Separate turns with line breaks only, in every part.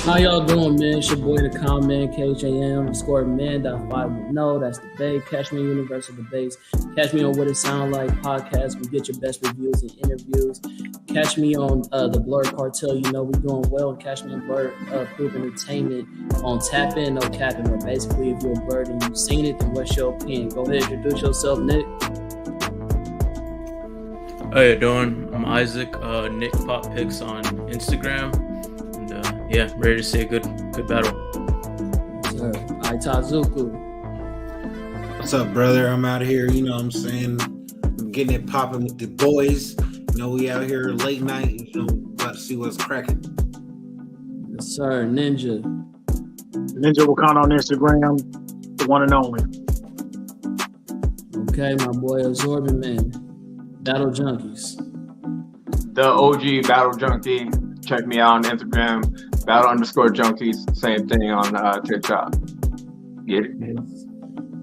How y'all doing, man? It's your boy, the Calm Man, KHAM, score man.510. That's the Bay. Catch me on Universal Debates. Catch me on What It Sound Like podcast. We get your best reviews and interviews. Catch me on the Blerd Cartel. You know we're doing well. And catch me on Blerd Proof Entertainment on Tap In, No Capping. Or basically, if you're a Blerd and you've seen it, then what's your opinion? Go ahead, introduce yourself, Nick.
How you doing? I'm Isaac. Nick Pop Picks on Instagram. Yeah, ready to see a good battle.
Sir, Tazuku.
What's up, brother? I'm out here, you know what I'm saying? I'm getting it popping with the boys. You know, we out here late night, you know, about to see what's cracking.
Yes, sir, Ninja.
Ninja Wakanda on Instagram, the one and only.
Okay, my boy Absorbing Man. Battle Junkies.
The OG Battle Junkie. Check me out on Instagram, battle_junkies. Same thing on TikTok. Get it?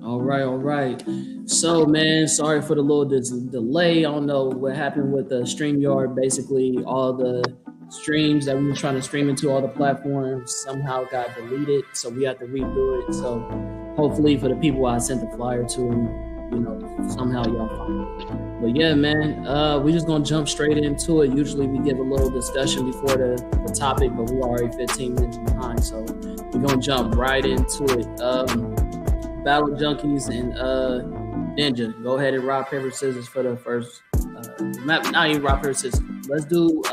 All right. So, man, sorry for the little delay. I don't know what happened with the StreamYard. Basically, all the streams that we were trying to stream into all the platforms somehow got deleted. So we have to redo it. So hopefully for the people I sent the flyer to, you know, somehow y'all find it. But yeah, man, we just gonna jump straight into it. Usually we give a little discussion before the topic, but we're already 15 minutes behind, so we're gonna jump right into it. Battle Junkies and Ninja, go ahead and rock, paper, scissors for the first. Not even rock, paper, scissors. Let's do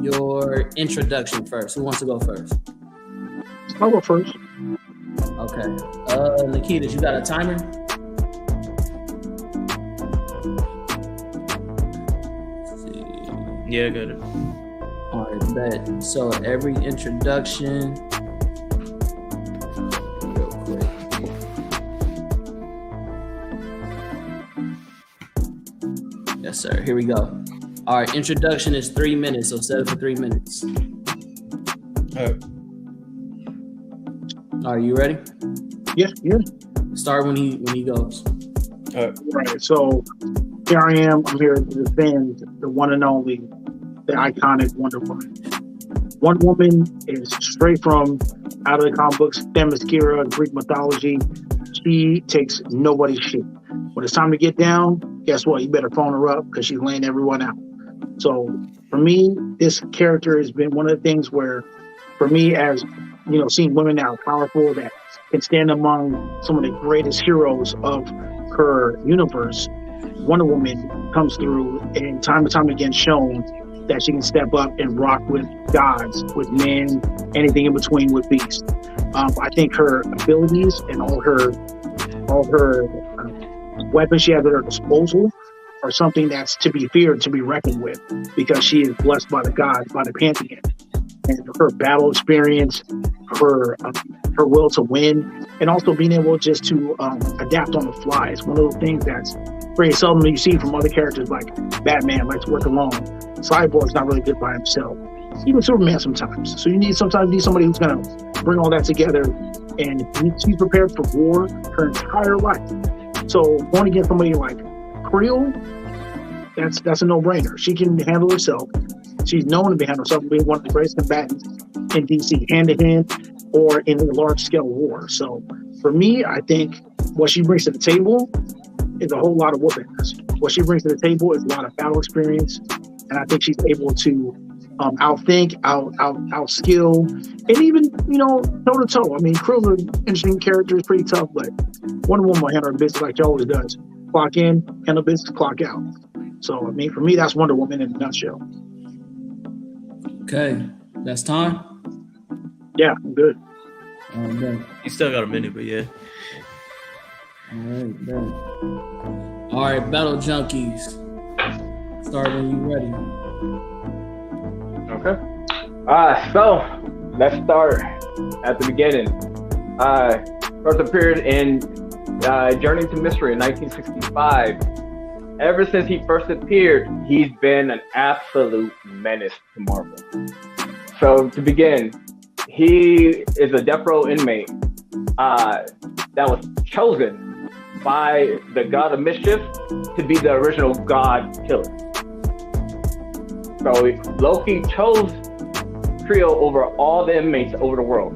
your introduction first. Who wants to go first?
I'll go first.
Okay. Nikita, you got a timer?
Yeah, I got it.
All right, bet. So every introduction, real quick. Yes, sir. Here we go. All right, introduction is 3 minutes, so set it for 3 minutes.
All right.
Are you ready?
Yeah.
Start when he goes.
All right. So here I am. I'm here to defend the one and only, the iconic Wonder Woman. Wonder Woman is straight from out of the comic books, Themyscira, Greek mythology. She takes nobody's shit. When it's time to get down, guess what? You better phone her up because she's laying everyone out. So for me, this character has been one of the things where, for me, as you know, seeing women that are powerful, that can stand among some of the greatest heroes of her universe, Wonder Woman comes through and time again shown that she can step up and rock with gods, with men, anything in between with beasts. I think her abilities and all her weapons she has at her disposal are something that's to be feared, to be reckoned with, because she is blessed by the gods, by the pantheon. And her battle experience, her will to win, and also being able just to adapt on the fly. It's one of those things that's very seldom you see from other characters, like Batman likes to work alone. Cyborg's not really good by himself. Even Superman sometimes. So you need somebody who's going to bring all that together. And she's prepared for war her entire life. So going against somebody like Creel, that's a no-brainer. She can handle herself. She's known to be handling herself, being one of the greatest combatants in DC, hand-to-hand or in a large-scale war. So for me, I think what she brings to the table is a whole lot of whoopings. What she brings to the table is a lot of battle experience, and I think she's able to outthink, outskill, and even, you know, toe-to-toe. I mean, Creel's an interesting character, is pretty tough, but Wonder Woman will handle her business like she always does. Clock in, handle business, clock out. So, I mean, for me, that's Wonder Woman in a nutshell.
Okay, that's time.
Yeah, I'm good.
All right, bet.
You still got a minute, but yeah.
All right, bet. All right, Battle Junkies. Start when you ready.
Okay. So let's start at the beginning. First appeared in Journey to Mystery in 1965. Ever since he first appeared, he's been an absolute menace to Marvel. So to begin, he is a death row inmate that was chosen by the god of mischief to be the original god killer. So Loki chose Trio over all the inmates over the world.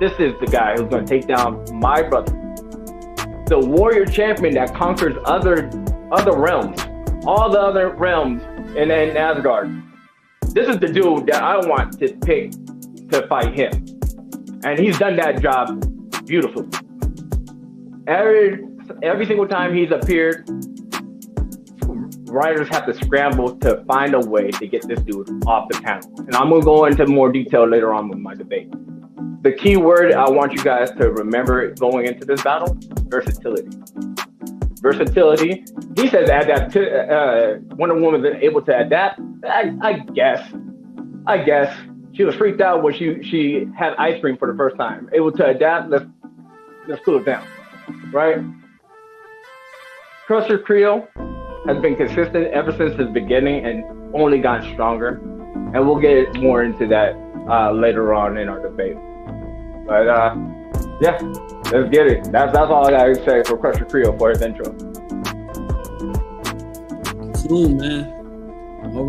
This is the guy who's going to take down my brother, the warrior champion that conquers other realms, all the other realms in Asgard. This is the dude that I want to pick to fight him, and he's done that job beautifully. Every single time he's appeared, writers have to scramble to find a way to get this dude off the panel. And I'm going to go into more detail later on with my debate. The key word I want you guys to remember going into this battle: versatility. Versatility. He says Wonder Woman is able to adapt. I guess. She was freaked out when she had ice cream for the first time. Able to adapt. Let's cool it down, right? Crusher Creel has been consistent ever since his beginning and only gotten stronger. And we'll get more into that later on in our debate. But yeah, let's get it. That's all I gotta say for Crusher Creel for his intro.
Cool, man. All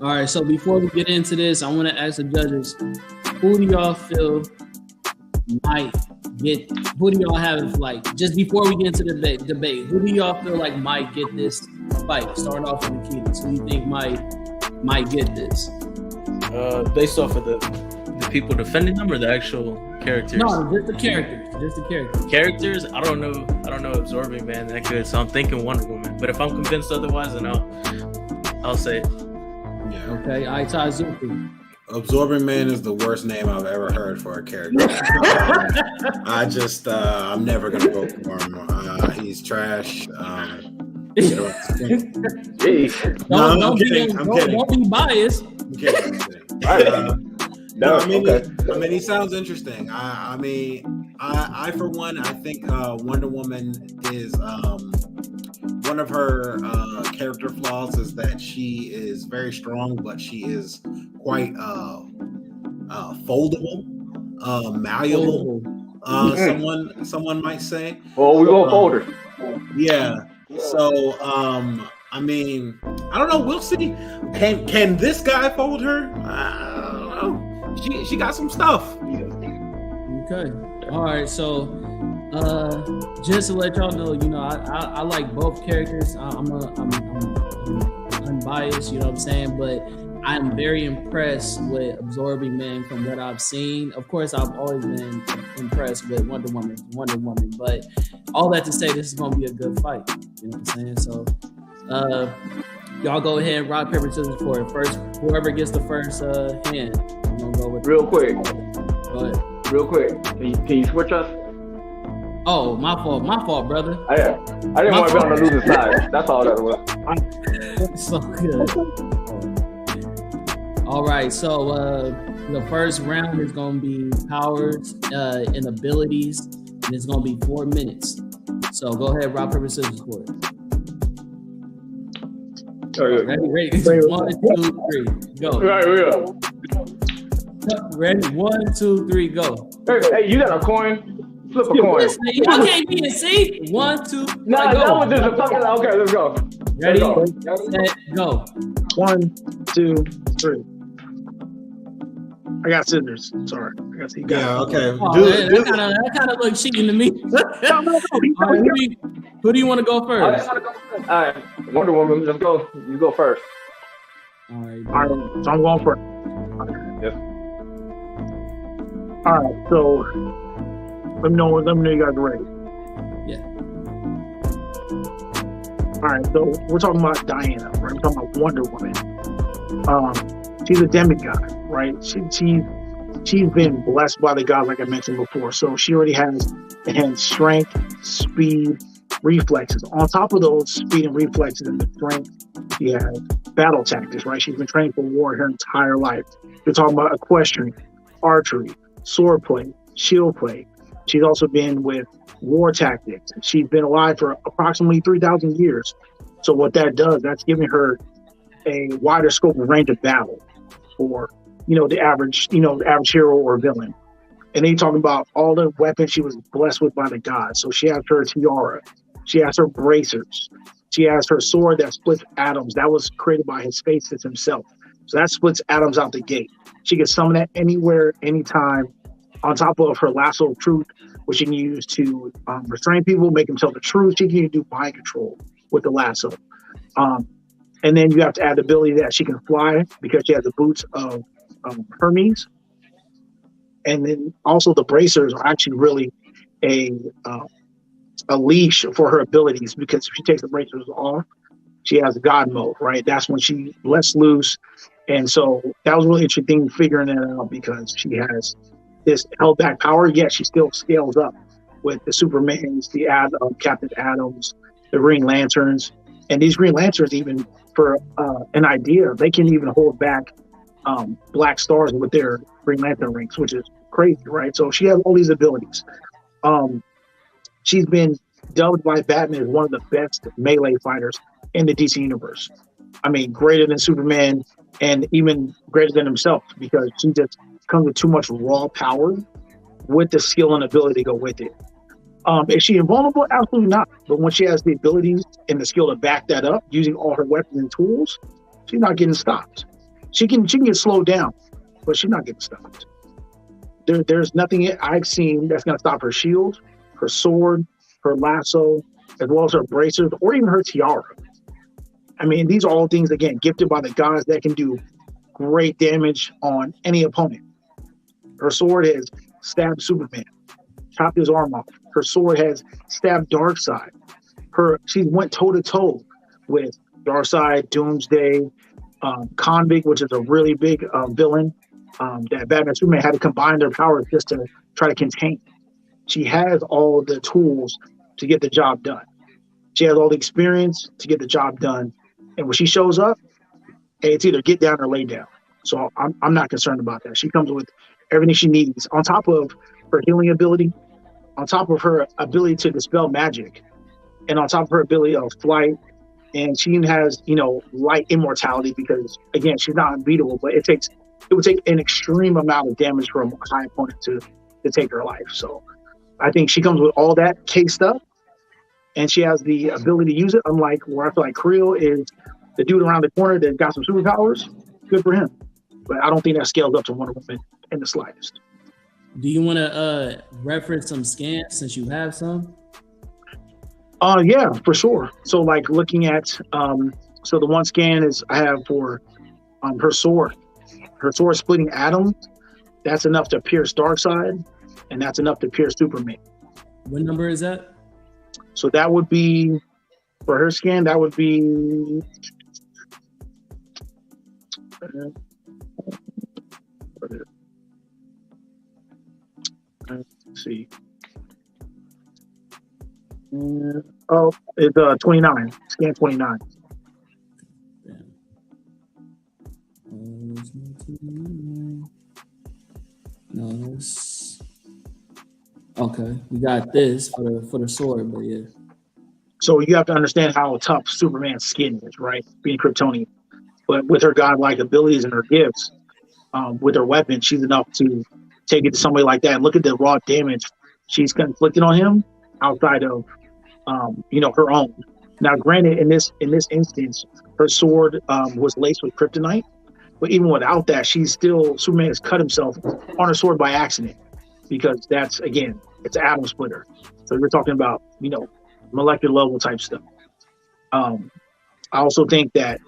right. So before we get into this, I want to ask the judges, who do y'all feel might get? Who do y'all have, like, just before we get into the debate? Who do y'all feel like might get this fight? Starting off with Nikita. So you think might get this?
Based off of the people defending them or the actual characters?
No, just the characters.
Characters? I don't know Absorbing Man that good, so I'm thinking Wonder Woman. But if I'm convinced otherwise, then I'll say it.
Yeah.
Okay, Aitazuki.
Absorbing Man is the worst name I've ever heard for a character. I'm never gonna vote for him. He's trash.
Jeez. I'm kidding. Don't be biased.
I'm kidding. I mean, he sounds interesting. I for one, I think Wonder Woman is one of her character flaws is that she is very strong, but she is quite foldable, malleable. Someone might say.
Well, we gonna fold her.
Yeah. So I mean, I don't know. We'll see. Can this guy fold her? I don't know. She got some stuff.
Okay. All right. So, just to let y'all know, I like both characters. I'm unbiased. You know what I'm saying? But I'm very impressed with Absorbing Man from what I've seen. Of course, I've always been impressed with Wonder Woman. But all that to say, this is gonna be a good fight. You know what I'm saying? So, y'all go ahead and rock, paper, scissors for it. First, whoever gets the first hand. I'm gonna go with
real quick.
Go ahead.
Real quick. Can you switch us?
Oh, my fault, brother.
I didn't want to be on the losing side. That's all that was.
So good. All right, so the first round is gonna be powers and abilities, and it's gonna be 4 minutes. So go ahead, rock, paper, scissors for it. Ready? 1, 2, 3, go.
Right, we go.
Ready? 1, 2, 3, go.
Hey, you got a coin? Flip a coin.
Y'all can't be in sync. 1, 2.
Nah,
go.
that was just a fucking. Okay, let's go.
Ready? Set, go.
1, 2, 3. I got scissors. Sorry. I got scissors.
Yeah. Okay.
That kind of looks cheating to me. Right, who do you want to go first?
All right, Wonder Woman, let's go. You go first.
All right.
So I'm going first.
Yes.
All right. So let me know you guys are ready.
Yeah.
All right. So we're talking about Diana. Right? We're talking about Wonder Woman. She's a demigod, right? She's been blessed by the God, like I mentioned before. So she already has strength, speed, reflexes. On top of those speed and reflexes and the strength, she has battle tactics, right? She's been trained for war her entire life. We're talking about equestrian, archery, sword play, shield play. She's also been with war tactics. She's been alive for approximately 3,000 years. So what that does, that's giving her a wider scope of range of battle for, the average hero or villain. And then you're talking about all the weapons she was blessed with by the gods. So she has her tiara, she has her bracers, she has her sword that splits atoms. That was created by Hephaestus himself. So that splits atoms out the gate. She can summon that anywhere, anytime. On top of her lasso of truth, which she can use to restrain people, make them tell the truth. She can even do mind control with the lasso. And then you have to add the ability that she can fly because she has the boots of Hermes. And then also the bracers are actually really a leash for her abilities, because if she takes the bracers off, she has God mode, right? That's when she lets loose. And so that was really interesting figuring that out, because she has this held back power, yet she still scales up with the Supermans, the Captain Atoms, the Green Lanterns. And these Green Lanterns, even for an idea, they can even hold back black stars with their Green Lantern rings, which is crazy, right? So she has all these abilities. She's been dubbed by Batman as one of the best melee fighters in the DC universe. I mean, greater than Superman and even greater than himself, because she just comes with too much raw power with the skill and ability to go with it. Is she invulnerable? Absolutely not. But when she has the abilities and the skill to back that up, using all her weapons and tools, she's not getting stopped. She can get slowed down, but she's not getting stopped. There's nothing I've seen that's going to stop her shield, her sword, her lasso, as well as her bracers, or even her tiara. I mean, these are all things, again, gifted by the gods that can do great damage on any opponent. Her sword has stabbed Superman, chopped his arm off. Her sword has stabbed Darkseid. She went toe-to-toe with Darkseid, Doomsday, Convict, which is a really big villain that Batman and Superman had to combine their powers just to try to contain. She has all the tools to get the job done. She has all the experience to get the job done. And when she shows up, it's either get down or lay down. So I'm not concerned about that. She comes with everything she needs, on top of her healing ability, on top of her ability to dispel magic, and on top of her ability of flight. And she even has, light immortality, because again, she's not unbeatable, but it would take an extreme amount of damage from a high opponent to take her life. So I think she comes with all that cased up, and she has the ability to use it, unlike where I feel like Creel is the dude around the corner that got some superpowers. Good for him. But I don't think that scales up to Wonder Woman in the slightest.
Do you want to reference some scans since you have some?
Yeah, for sure. So like looking at, so the one scan is I have for her sword. Her sword splitting atoms, that's enough to pierce Darkseid, and that's enough to pierce Superman.
What number is that?
So that would be, for her scan, that would be, let's see. It's 29. Scan 29.
No, okay. We got this for the sword, but yeah.
So you have to understand how tough Superman's skin is, right? Being Kryptonian, but with her godlike abilities and her gifts, with her weapon, she's enough to take it to somebody like that. And look at the raw damage she's inflicted on him outside of, her own. Now, granted, in this instance, her sword was laced with kryptonite, but even without that, Superman has cut himself on her sword by accident, because that's, again, it's an atom splitter. So we're talking about, molecular level type stuff. I also think that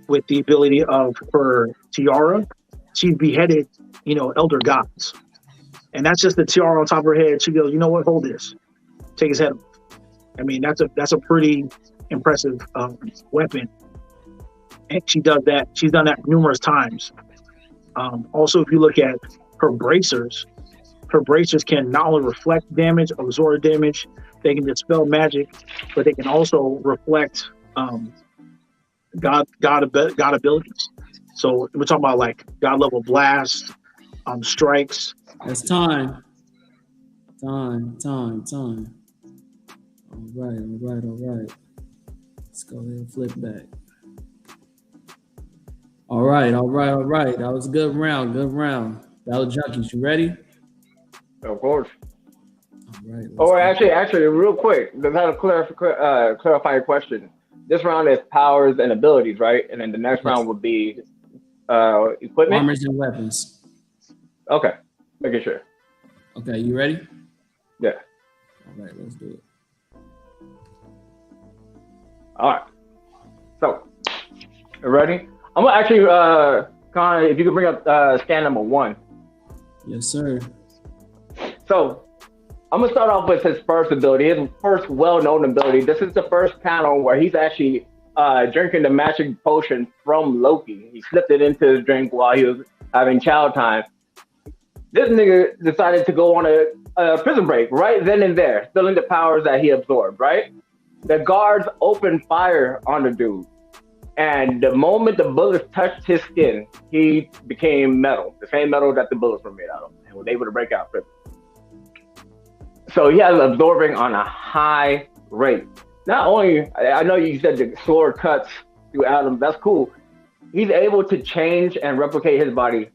with the ability of her tiara, she's beheaded, elder gods. And that's just the tiara on top of her head. She goes, you know what, hold this. Take his head off. I mean, that's a pretty impressive weapon. And she does that. She's done that numerous times. Also, if you look at her bracers can not only reflect damage, absorb damage, they can dispel magic, but they can also reflect God abilities. So we're talking about like God level blasts, strikes.
That's time. Time. All right. Let's go ahead and flip back. All right. That was a good round. Battle Junkies, you ready?
Of course.
All right.
Oh, actually, real quick, there's a clarifying question. This round is powers and abilities, right? And then the next round would be equipment?
Armors and weapons.
Okay, making sure.
Okay, you ready?
Yeah.
All right, let's do it.
All right. So, you ready? I'm gonna actually, Con, if you could bring up scan number 1.
Yes, sir.
So, I'm gonna start off with his first ability, his first well-known ability. This is the first panel where he's actually drinking the magic potion from Loki. He slipped it into his drink while he was having child time. This nigga decided to go on a prison break right then and there, stealing the powers that he absorbed, right? The guards opened fire on the dude. And the moment the bullets touched his skin, he became metal, the same metal that the bullets were made out of, and was able to break out. So he has absorbing on a high rate. Not only, I know you said the sword cuts through atoms, that's cool. He's able to change and replicate his body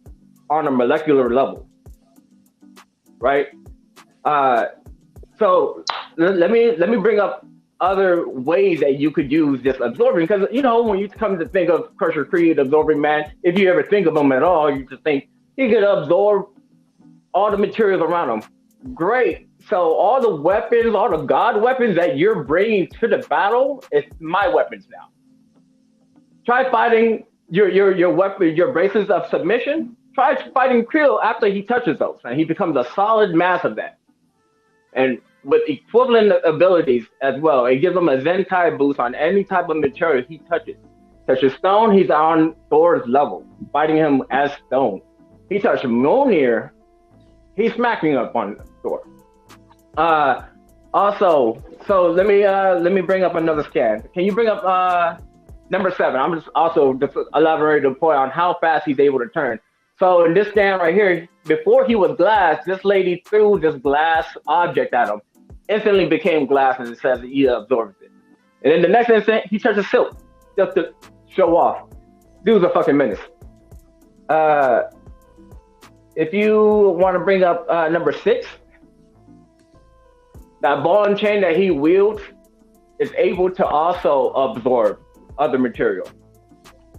on a molecular level, right? So let me bring up other ways that you could use this absorbing, because when you come to think of Crusher Creed, absorbing man, if you ever think of him at all, you just think he could absorb all the materials around him. Great. So all the weapons, all the god weapons that you're bringing to the battle, it's my weapons now. Try fighting your weapon, your braces of submission. Try fighting Creel after he touches those, and he becomes a solid mass of that. And with equivalent abilities as well, it gives him a Zenkai boost on any type of material he touches. Touches stone, he's on Thor's level, fighting him as stone. He touched Mjolnir, he's smacking up on Thor. Also, so let me bring up another scan. Can you bring up number 7? I'm just elaborating the point on how fast he's able to turn. So in this scan right here, before he was glass, this lady threw this glass object at him. Instantly became glass, and it says that he absorbs it. And then the next instant, he touches silk just to show off. Dude's a fucking menace. If you want to bring up number 6, that ball and chain that he wields is able to also absorb other material.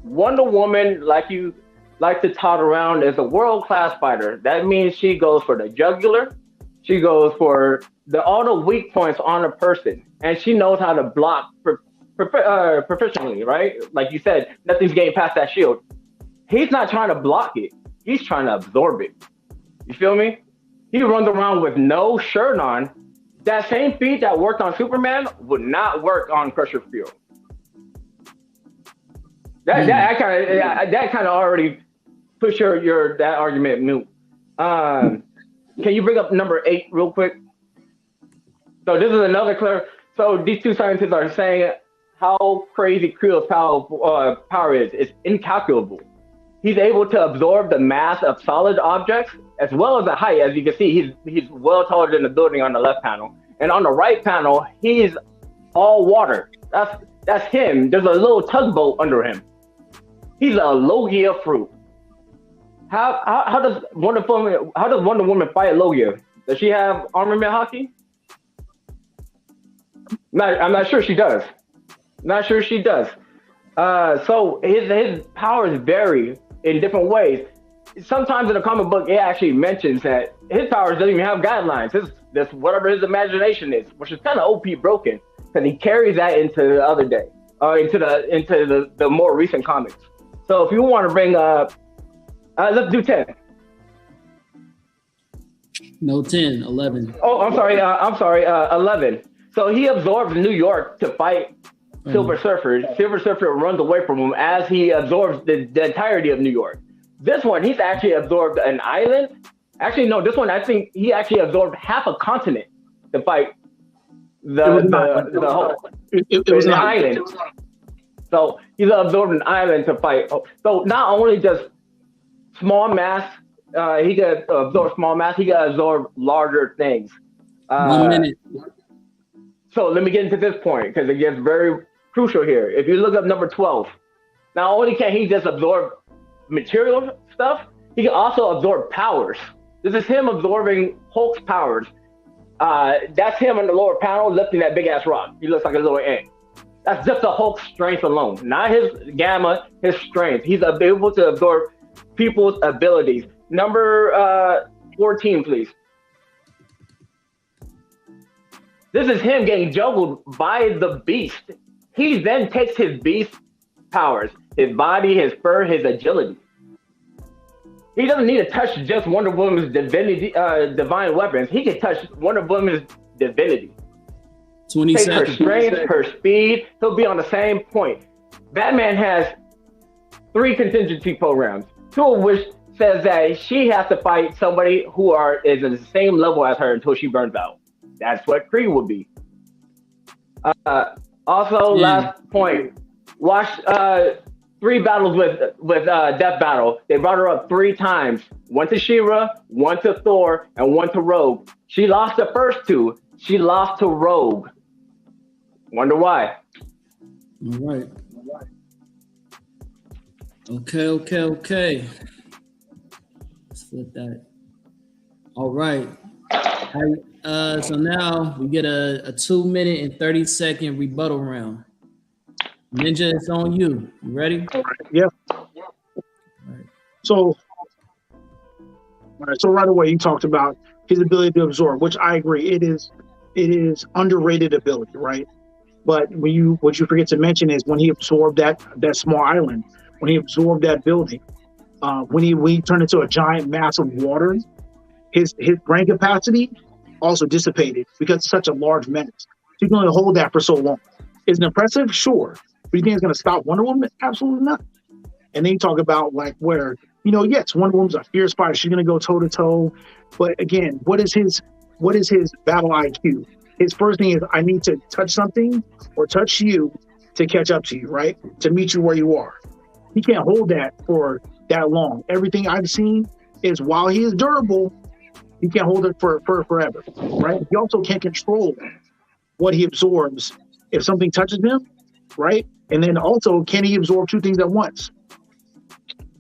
Wonder Woman, like you like to tout around, is a world-class fighter. That means she goes for the jugular. She goes for all the weak points on a person, and she knows how to block professionally, right? Like you said, nothing's getting past that shield. He's not trying to block it. He's trying to absorb it. You feel me? He runs around with no shirt on. That same feat that worked on Superman would not work on Crusher Field. That kind of already push your that argument mute. Can you bring up number 8 real quick? So this is another clear. So these two scientists are saying how crazy Creel's power is. It's incalculable. He's able to absorb the mass of solid objects as well as the height. As you can see, he's well taller than the building on the left panel. And on the right panel, he's all water. That's him. There's a little tugboat under him. He's a Logia fruit. How does Wonder Woman fight Logia? Does she have armament hockey? I'm not sure she does. So his powers vary in different ways. Sometimes in the comic book, it actually mentions that his powers don't even have guidelines. That's whatever his imagination is, which is kind of OP broken, and he carries that into the other day, into the more recent comics. So if you want to bring up, let's do 10.
No, 10, 11.
Oh, I'm sorry, 11. So he absorbs New York to fight Silver Surfer. Silver Surfer runs away from him as he absorbs the entirety of New York. This one, he's actually absorbed an island. Actually, no, this one, I think he actually absorbed half a continent to fight the whole. It was an island. So he's absorbed an island to fight. So not only just small mass, he can absorb small mass, he can absorb larger things.
1 minute.
So let me get into this point because it gets very crucial here. If you look up number 12, not only can he just absorb material stuff, he can also absorb powers. This is him absorbing Hulk's powers. That's him on the lower panel lifting that big ass rock. He looks like a little ant. That's just the Hulk's strength alone, not his gamma, his strength. He's able to absorb people's abilities. Number 14, please. This is him getting juggled by the beast. He then takes his beast powers, his body, his fur, his agility. He doesn't need to touch just Wonder Woman's divine weapons. He can touch Wonder Woman's divinity.
20
Take
seconds.
her strength, her speed. He'll be on the same point. Batman has 3 contingency programs, 2 of which says that she has to fight somebody who is at the same level as her until she burns out. That's what Kree would be. Also, last point. Watch 3 battles with Death Battle. They brought her up 3 times. 1 to She-Ra, 1 to Thor, and 1 to Rogue. She lost the first 2. She lost to Rogue. Wonder why.
All right. Okay. Let's flip that. All right. So now we get a 2 minute and 30 second rebuttal round. Ninja, it's on you. You ready?
All right. Yeah.
All right.
So right away you talked about his ability to absorb, which I agree. It is underrated ability, right? But what you forget to mention is when he absorbed that small island, when he absorbed that building, when he turned into a giant mass of water, his brain capacity also dissipated because it's such a large menace. So you can only hold that for so long. Is it impressive? Sure. But you think it's going to stop Wonder Woman? Absolutely not. And then you talk about like where, yes, Wonder Woman's a fierce fighter. She's going to go toe to toe. But again, what is his battle IQ? His first thing is, I need to touch something or touch you to catch up to you, right? To meet you where you are. He can't hold that for that long. Everything I've seen is while he is durable, he can't hold it for forever, right? He also can't control what he absorbs if something touches him, right? And then also, can he absorb 2 things at once?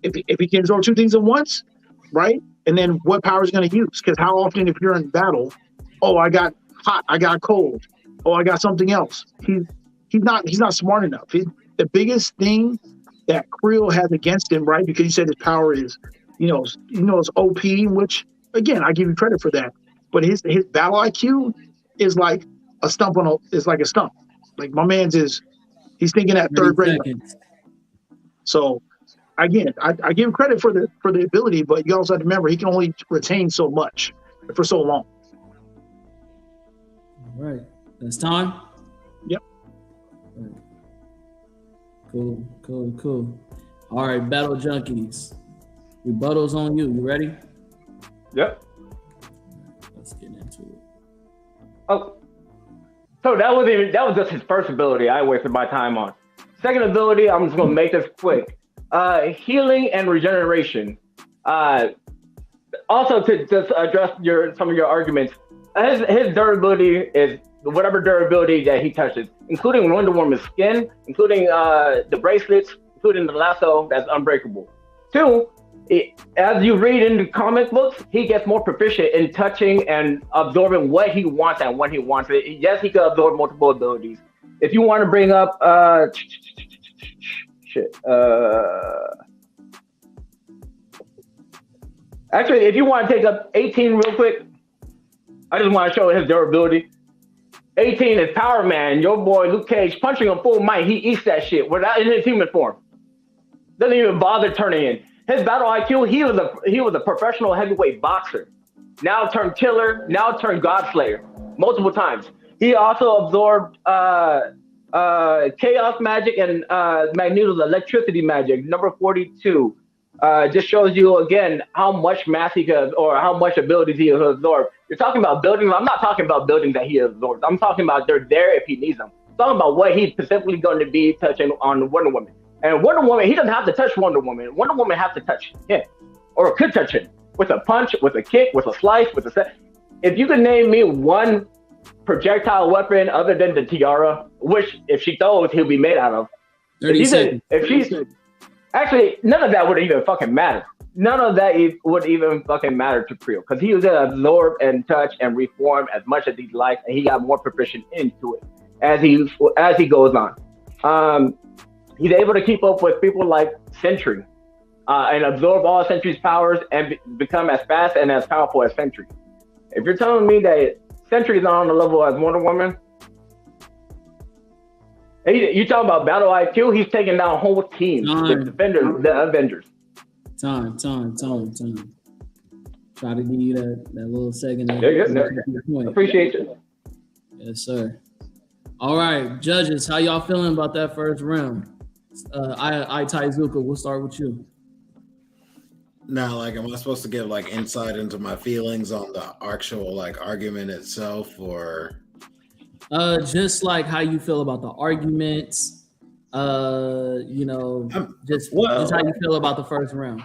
If he can absorb 2 things at once, right? And then what power is going to use? Because how often, if you're in battle, oh, I got hot, I got cold, oh, I got something else. He's not smart enough. The biggest thing that Creel has against him, right? Because you said his power is, it's OP, which again I give you credit for that. But his battle IQ is like a stump Like my man's he's thinking at 3rd grade. So again, I give him credit for the ability, but you also have to remember he can only retain so much for so long.
All right. That's time?
Yep.
All right. Cool. All right, Battle Junkies. Rebuttal's on you. You ready?
Yep.
Let's get into it.
Oh. So that was just his first ability I wasted my time on. Second ability, I'm just gonna make this quick. Healing and regeneration. Also to just address some of your arguments, his durability is whatever durability that he touches, including Wonder Woman's skin, including the bracelets, including the lasso, that's unbreakable. 2, as you read in the comic books, he gets more proficient in touching and absorbing what he wants and when he wants it. Yes, he can absorb multiple abilities. If you want to bring up actually, if you want to take up 18 real quick, I just want to show his durability. 18 is Power Man, your boy Luke Cage punching him full might. He eats that shit without in his human form. Doesn't even bother turning in. His battle IQ, he was a professional heavyweight boxer. Now turned killer, now turned Godslayer multiple times. He also absorbed chaos magic and Magneto's electricity magic, number 42. Just shows you again how much mass he could, or how much abilities he could absorb. You're talking about buildings. I'm not talking about buildings that he absorbs. I'm talking about they're there if he needs them. I'm talking about what he's specifically going to be touching on Wonder Woman. And Wonder Woman, he doesn't have to touch Wonder Woman. Wonder Woman has to touch him, or could touch him with a punch, with a kick, with a slice, with a set. If you could name me one projectile weapon other than the tiara, which if she throws, he'll be made out of.
30 seconds.
If she's actually, none of that would even fucking matter. None of that would even fucking matter to Creel, because he was gonna absorb and touch and reform as much as he likes, and he got more proficient into it as he goes on. He's able to keep up with people like Sentry, and absorb all Sentry's powers and become as fast and as powerful as Sentry. If you're telling me that Sentry's not on the level as Wonder Woman, you talking about battle IQ? He's taking down whole teams, the Avengers.
Time. Try to give you that little second.
Appreciate you.
Yes, sir. All right, judges, how y'all feeling about that first round? Taizuka, we'll start with you.
Now, like, am I supposed to give like insight into my feelings on the actual like argument itself, or
just like how you feel about the arguments, just how you feel about the first round?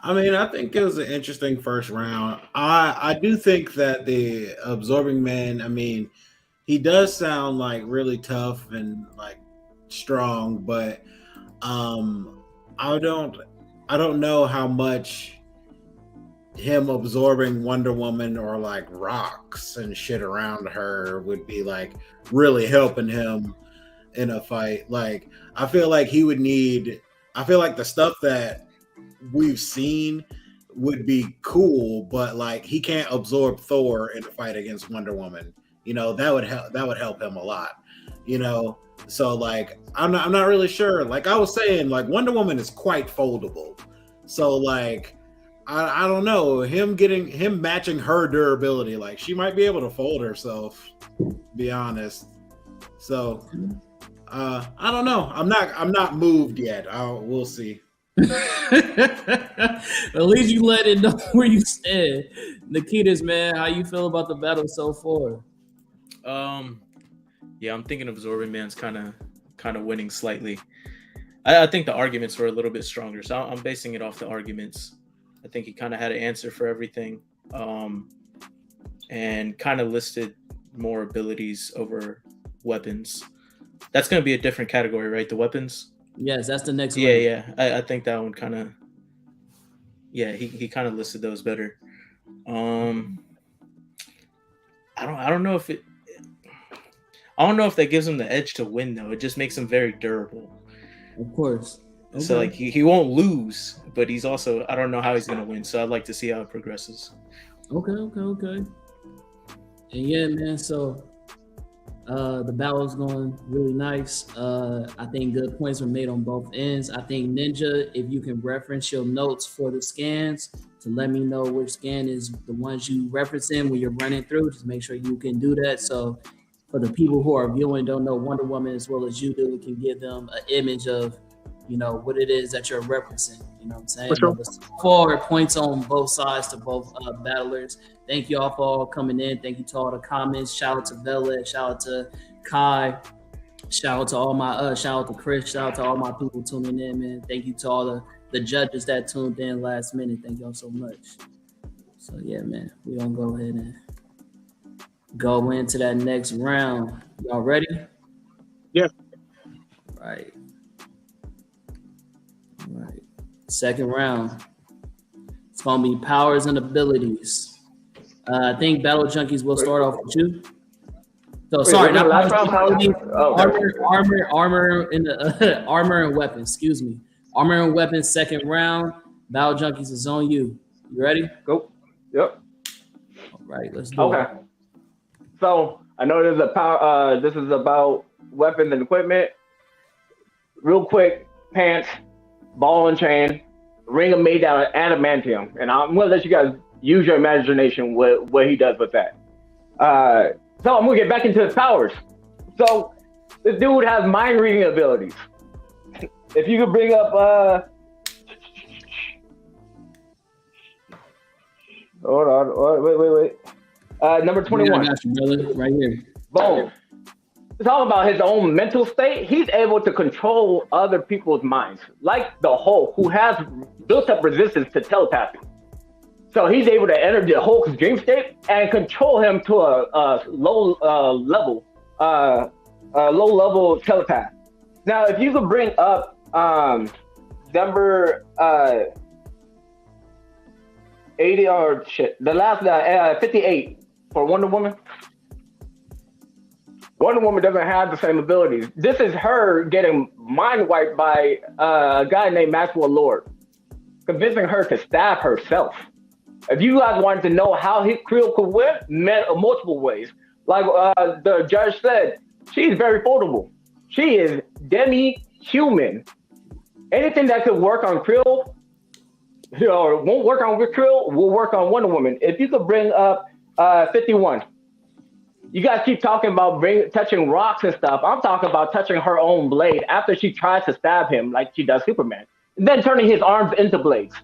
I mean, I think it was an interesting first round. I do think that the Absorbing Man, I mean, he does sound like really tough and like strong, but I don't know how much him absorbing Wonder Woman or like rocks and shit around her would be like really helping him in a fight. Like, I feel like the stuff that we've seen would be cool, but like he can't absorb Thor in a fight against Wonder Woman. That would help him a lot. So like I'm not really sure. Like I was saying, like Wonder Woman is quite foldable. So like I don't know, him matching her durability, like she might be able to fold herself, to be honest. So I don't know. I'm not moved yet. We'll see.
At least you let it know where you stand. Nikitas, man, how you feel about the battle so far?
Yeah, I'm thinking Absorbing Man's kind of winning slightly. I think the arguments were a little bit stronger, so I'm basing it off the arguments. I think he kind of had an answer for everything, and kind of listed more abilities over weapons. That's going to be a different category, right? The weapons?
Yes, that's the next one.
Yeah. I think that one kind of, he kind of listed those better. I don't know if that gives him the edge to win, though. It just makes him very durable.
Of course. Okay.
So like he won't lose, but he's also, I don't know how he's gonna win. So I'd like to see how it progresses.
Okay. And yeah, man. So the battle's going really nice. I think good points were made on both ends. I think Ninja, if you can reference your notes for the scans to let me know which scan is the ones you referencing when you're running through, just make sure you can do that. So for the people who are viewing, don't know Wonder Woman as well as you do, it can give them an image of, what it is that you're referencing. You know what I'm saying?
Sure.
Four points on both sides to both battlers. Thank you all for all coming in. Thank you to all the comments. Shout out to Bella. Shout out to Kai. Shout out to all my shout out to Chris. Shout out to all my people tuning in, man. Thank you to all the judges that tuned in last minute. Thank y'all so much. So yeah, man, we're gonna go ahead and go into that next round. Y'all ready?
Yeah.
Right. Second round. It's gonna be powers and abilities. I think Battle Junkies will start off with you. So sorry, not last round. Armor and armor and weapons. Excuse me. Armor and weapons. Second round. Battle Junkies is on you. You ready?
Go. Yep.
All right, let's do it.
So I know there's a power. This is about weapons and equipment. Real quick, pants, ball and chain, ring of made out of adamantium, and I'm gonna let you guys use your imagination with what he does with that. So I'm gonna get back into his powers. So This dude has mind reading abilities. If you could bring up, hold on, wait. Number 21.
I got you, brother. Right here.
Boom. Talking about his own mental state, he's able to control other people's minds, like the Hulk, who has built up resistance to telepathy. So he's able to enter the Hulk's dream state and control him to a low level telepath. Now, if you could bring up number 80 or shit, the last 58 for Wonder Woman. Wonder Woman doesn't have the same abilities. This is her getting mind wiped by a guy named Maxwell Lord, convincing her to stab herself. If you guys wanted to know how Creel could win, multiple ways. Like the judge said, she's very foldable. She is demi-human. Anything that could work on Creel, won't work on Creel, will work on Wonder Woman. If you could bring up 51. You guys keep talking about touching rocks and stuff. I'm talking about touching her own blade after she tries to stab him like she does Superman. And then turning his arms into blades.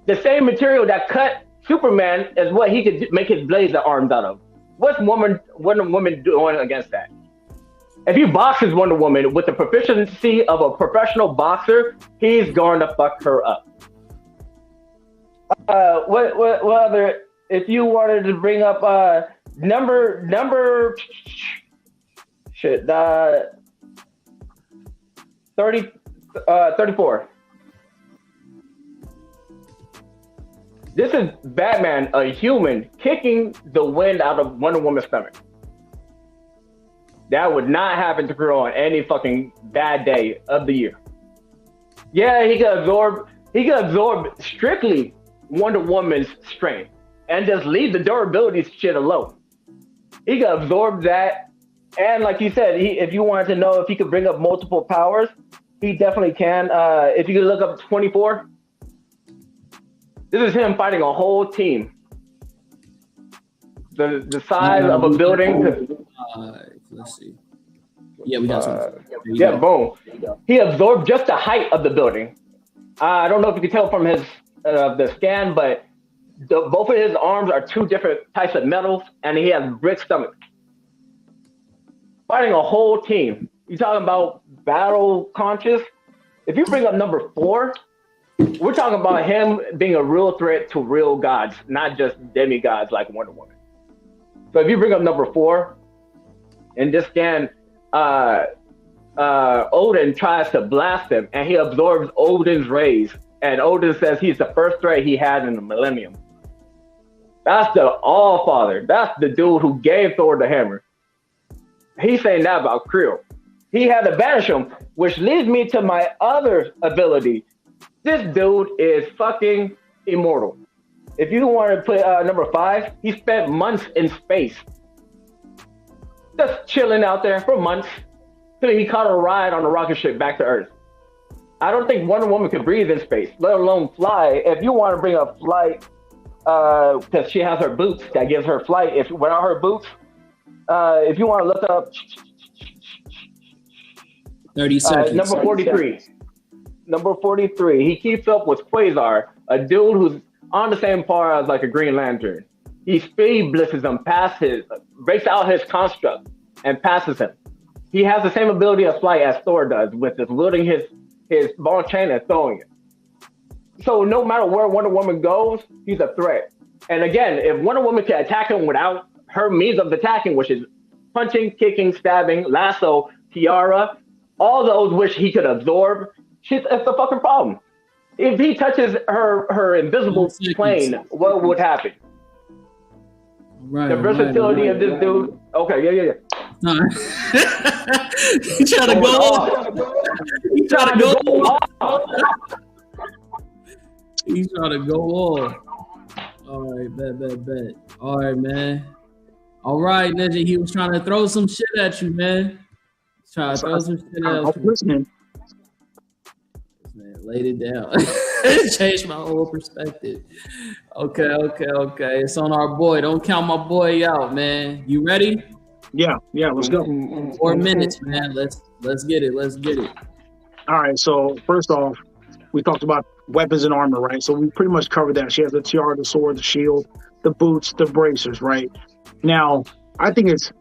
The same material that cut Superman is what he could make his blades and arms out of. What's Wonder Woman doing against that? If he boxes Wonder Woman with the proficiency of a professional boxer, he's going to fuck her up. What other? If you wanted to bring up number shit 34. This is Batman, a human, kicking the wind out of Wonder Woman's stomach. That would not happen to Girl on any fucking bad day of the year. Yeah, he could absorb strictly Wonder Woman's strength and just leave the durability shit alone. He could absorb that, and like you said, if you wanted to know if he could bring up multiple powers, he definitely can. If you could look up 24, this is him fighting a whole team. The size of a building.
Let's see. Yeah, we got some.
Yeah, boom. He absorbed just the height of the building. I don't know if you can tell from his the scan, but both of his arms are two different types of metals, and he has brick stomach. Fighting a whole team. You talking about battle conscious? If you bring up number 4, we're talking about him being a real threat to real gods, not just demigods like Wonder Woman. So if you bring up number 4, in this scan, Odin tries to blast him, and he absorbs Odin's rays. And Odin says he's the first threat he had in the millennium. That's the All-Father. That's the dude who gave Thor the hammer. He's saying that about Creel. He had to banish him, which leads me to my other ability. This dude is fucking immortal. If you want to put number 5, he spent months in space. Just chilling out there for months till he caught a ride on a rocket ship back to Earth. I don't think Wonder Woman could breathe in space, let alone fly. If you want to bring up flight, because she has her boots that gives her flight. If without her boots, if you want to look up
30 seconds.
Number 43. Number 43. He keeps up with Quasar, a dude who's on the same par as like a Green Lantern. He speed blitzes him, breaks out his construct, and passes him. He has the same ability of flight as Thor does, with just wielding his ball chain and throwing it. So no matter where Wonder Woman goes, he's a threat. And again, if Wonder Woman can attack him without her means of attacking, which is punching, kicking, stabbing, lasso, tiara, all those which he could absorb, it's a fucking problem. If he touches her invisible plane, what would happen?
Right,
the versatility of this dude. Okay, yeah.
He trying to go off. He trying to go off. He's trying to go off. All right, bet. All right, man. All right, Ninja. He was trying to throw some shit at you, man. He's trying to throw some shit at you.
Listening.
Man, laid it down. Changed my whole perspective. Okay. It's on our boy. Don't count my boy out, man. You ready?
Yeah, let's go.
4 minutes, man. Let's get it. Let's get it.
All right, so first off, we talked about weapons and armor, right? So we pretty much covered that. She has the tiara, the sword, the shield, the boots, the bracers, right? Now, I think it's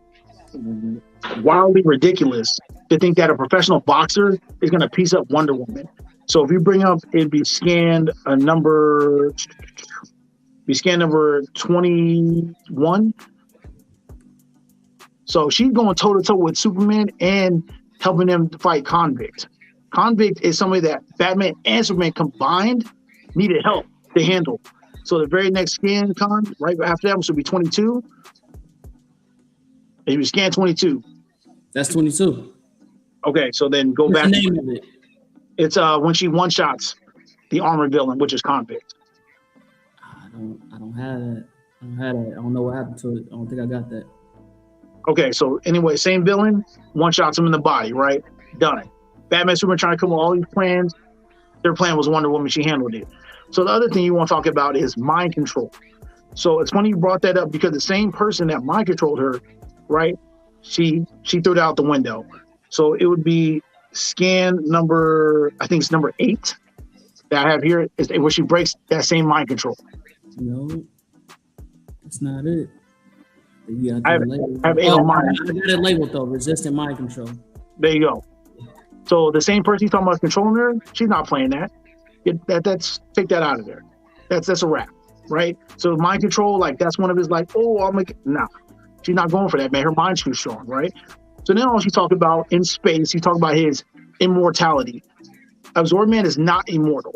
wildly ridiculous to think that a professional boxer is going to piece up Wonder Woman. So if you bring up, it'd be scanned number 21. So she's going toe to toe with Superman and helping them to fight Convict. Convict is somebody that Batman and Superman combined needed help to handle. So the very next scan right after that, which would be 22. If you scan 22.
That's 22.
Okay, so then go
What's
back.
the name of it?
It's when she one-shots the armored villain, which is Convict.
I don't have that. I don't know what happened to it. I don't think I got that.
Okay, so anyway, same villain, one-shots him in the body, right? Done. Batman, Superman trying to come up with all these plans. Their plan was Wonder Woman. She handled it. So the other thing you want to talk about is mind control. So it's funny you brought that up because the same person that mind controlled her, right? She threw it out the window. So it would be scan number, I think it's number 8 that I have here, is where she breaks that same mind control.
No, that's not it.
I have 8 on mine.
I got it labeled though. Resistant mind control.
There you go. So the same person you're talking about controlling her, she's not playing that. That's take that out of there. That's a wrap, right? So mind control, like that's one of his like, oh, I'll make it. Nah, she's not going for that, man. Her mind's too strong, right? So then all she talked about in space, he talked about his immortality. Absorb Man is not immortal.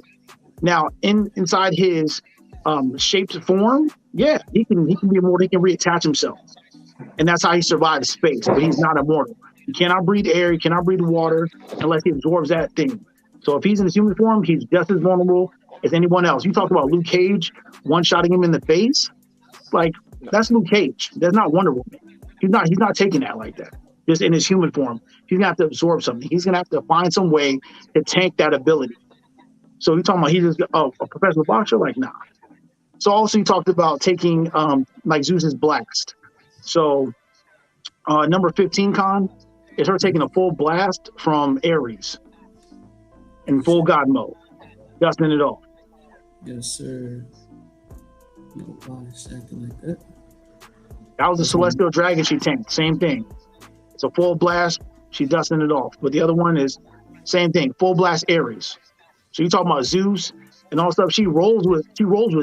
Now, inside his shaped form, yeah, he can be immortal. He can reattach himself, and that's how he survives space. But he's not immortal. He cannot breathe air. He cannot breathe water unless he absorbs that thing. So if he's in his human form, he's just as vulnerable as anyone else. You talked about Luke Cage one-shotting him in the face, like that's Luke Cage. That's not Wonder Woman. He's not taking that like that. Just in his human form, he's gonna have to absorb something. He's gonna have to find some way to tank that ability. So you're talking about he's just a professional boxer? Like, nah. So also you talked about taking like Zeus's blast. So number 15 is her taking a full blast from Ares in full God mode, dusting it off.
Yes, sir. No, why is acting like that?
That was the Celestial Dragon she tanked. Same thing. It's a full blast. She's dusting it off. But the other one is same thing. Full blast Ares. So you're talking about Zeus and all stuff. She rolls with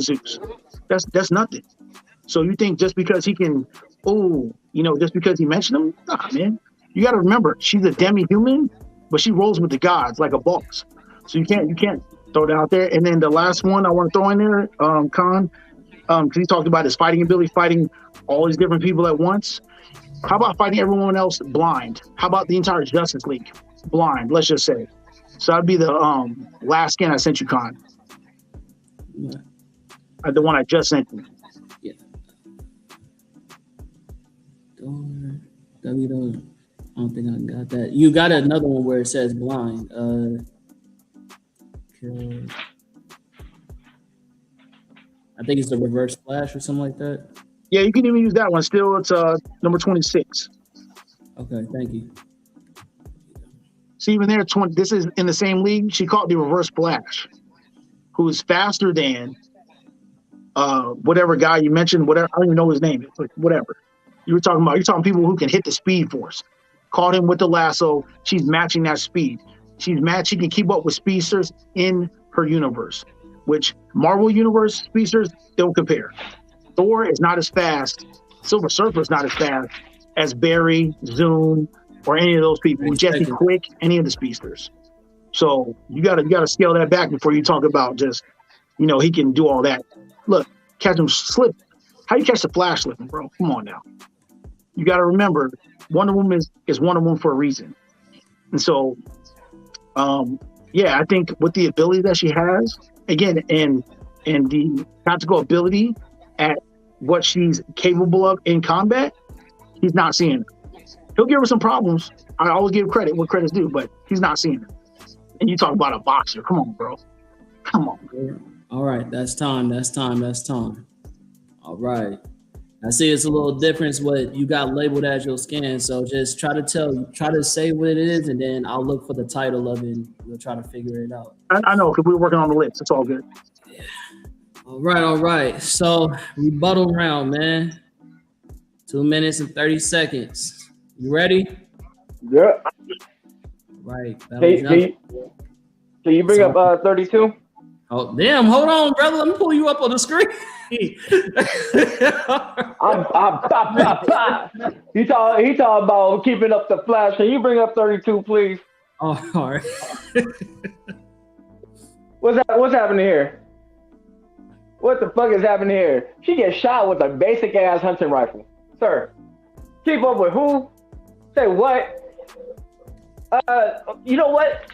Zeus. That's nothing. So you think just because he can, just because he mentioned him? Nah, man. You got to remember, she's a demi-human, but she rolls with the gods like a boss. So you can't throw it out there. And then the last one I want to throw in there, because he talked about his fighting ability, fighting all these different people at once. How about fighting everyone else blind? How about the entire Justice League blind? Let's just say. So that'd be the last scan I sent you, Con.
Yeah.
The one I just sent you.
Yeah. I don't think I got that. You got another one where it says blind. Okay. I think it's the reverse flash or something like that.
Yeah, you can even use that one. Still, it's number 26.
Okay, thank you.
See, even there, this is in the same league. She called the reverse flash, who is faster than whatever guy you mentioned. Whatever, I don't even know his name. It's like whatever you're talking people who can hit the speed force. Caught him with the lasso. She's matching that speed. She can keep up with speedsters in her universe, which Marvel universe speedsters don't compare. Thor is not as fast. Silver Surfer is not as fast as Barry, Zoom, or any of those people. Jesse Quick, any of the speedsters. So you gotta scale that back before you talk about just, he can do all that. Look, catch him slip. How you catch the Flash slipping, bro? Come on now. You gotta remember, Wonder Woman is Wonder Woman for a reason. And so, I think with the ability that she has, again, and the tactical ability at what she's capable of in combat, he's not seeing it. He'll give her some problems. I always give credit what credit's due, but he's not seeing it. And you talk about a boxer. Come on, bro. Come on.
All right, that's time. All right. I see it's a little difference what you got labeled as your skin. So just try to say what it is, and then I'll look for the title of it and we'll try to figure it out.
I know, because we're working on the list. It's all good.
Yeah. All right. So rebuttal round, man. 2 minutes and 30 seconds. You ready?
Yeah.
Right.
Can you bring up 32?
Oh, damn. Hold on, brother. Let me pull you up on the screen.
He talk about keeping up the flash. Can you bring up 32, please?
Oh, all right.
What's happening here? What the fuck is happening here? She gets shot with a basic ass hunting rifle. Sir, keep up with who? Say what? You know what?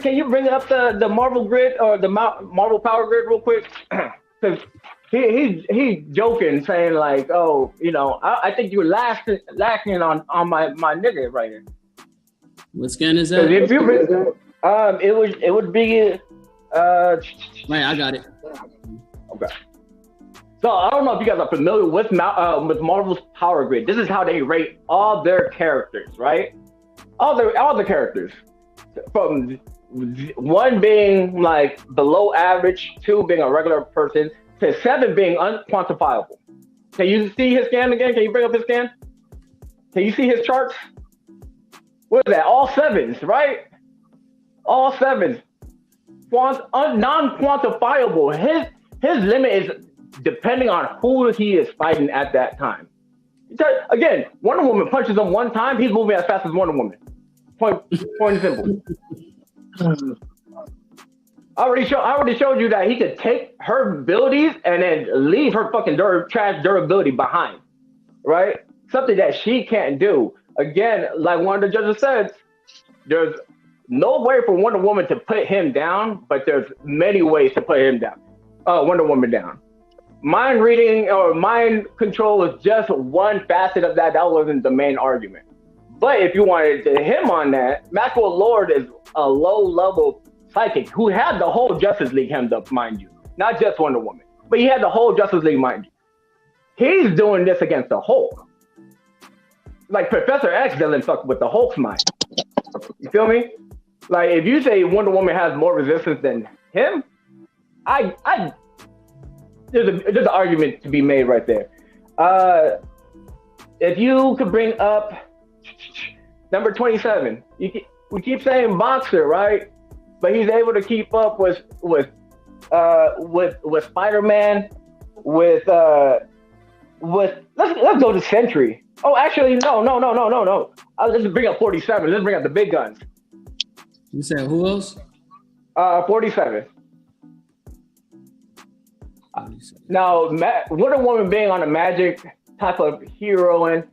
Can you bring up the Marvel grid or the Marvel Power Grid real quick? Because he's joking, saying like, oh, you know, I think you're lacking on my nigga right here.
What skin is that?
If you it would be
Right, I got it.
Okay. So I don't know if you guys are familiar with Marvel's Power Grid. This is how they rate all their characters, right? All the characters, from 1 being like below average, 2 being a regular person, to 7 being unquantifiable. Can you see his scan again? Can you bring up his scan? Can you see his charts? What is that? All 7s, right? All 7s. Non-quantifiable. His limit is depending on who he is fighting at that time. Again, Wonder Woman punches him 1 time, he's moving as fast as Wonder Woman. Point simple. I already showed you that he could take her abilities and then leave her fucking trash durability behind, right? Something that she can't do. Again, like one of the judges said, there's no way for Wonder Woman to put him down, but there's many ways to put him down. Wonder Woman down. Mind reading or mind control is just one facet of that. That wasn't the main argument. But if you wanted to hit him on that, Maxwell Lord is a low-level psychic who had the whole Justice League hemmed up, mind you. Not just Wonder Woman, but he had the whole Justice League, mind you. He's doing this against the Hulk. Like, Professor X doesn't fuck with the Hulk's mind. You feel me? Like, if you say Wonder Woman has more resistance than him, there's an argument to be made right there. If you could bring up number 27, we keep saying boxer, right? But he's able to keep up with Spider-Man, with let's go to Sentry. Oh, actually, no. Let's bring up 47. Let's bring up the big guns.
You said who else?
47. Now, Wonder Woman being on a magic type of heroine,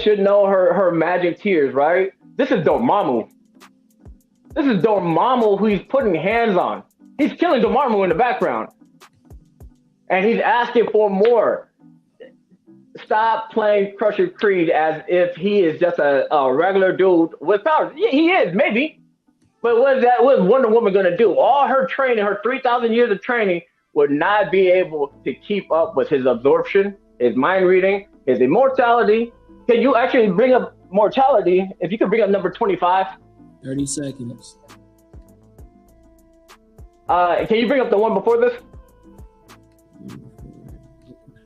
should know her magic tears, right? This is Dormammu. This is Dormammu who he's putting hands on. He's killing Dormammu in the background. And he's asking for more. Stop playing Crusher Creed as if he is just a regular dude with powers. Yeah, he is, maybe. But what is Wonder Woman going to do? All her training, her 3,000 years of training, would not be able to keep up with his absorption, his mind reading, his immortality. Can you actually bring up mortality? If you could bring up number 25.
30 seconds.
Can you bring up the one before this?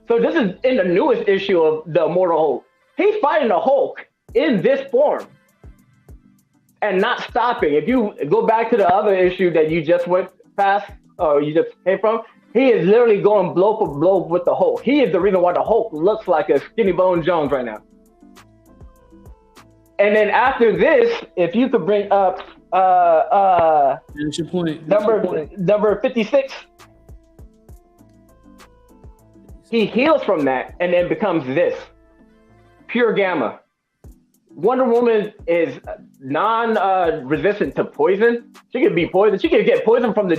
So this is in the newest issue of the Immortal Hulk. He's fighting the Hulk in this form and not stopping. If you go back to the other issue that you just went past, or you just came from, he is literally going blow for blow with the Hulk. He is the reason why the Hulk looks like a Skinny Bone Jones right now. And then after this, if you could bring up
What's your point?
Number 56. He heals from that and then becomes this. Pure Gamma. Wonder Woman is non-resistant to poison. She could be poisoned. She could get poisoned from the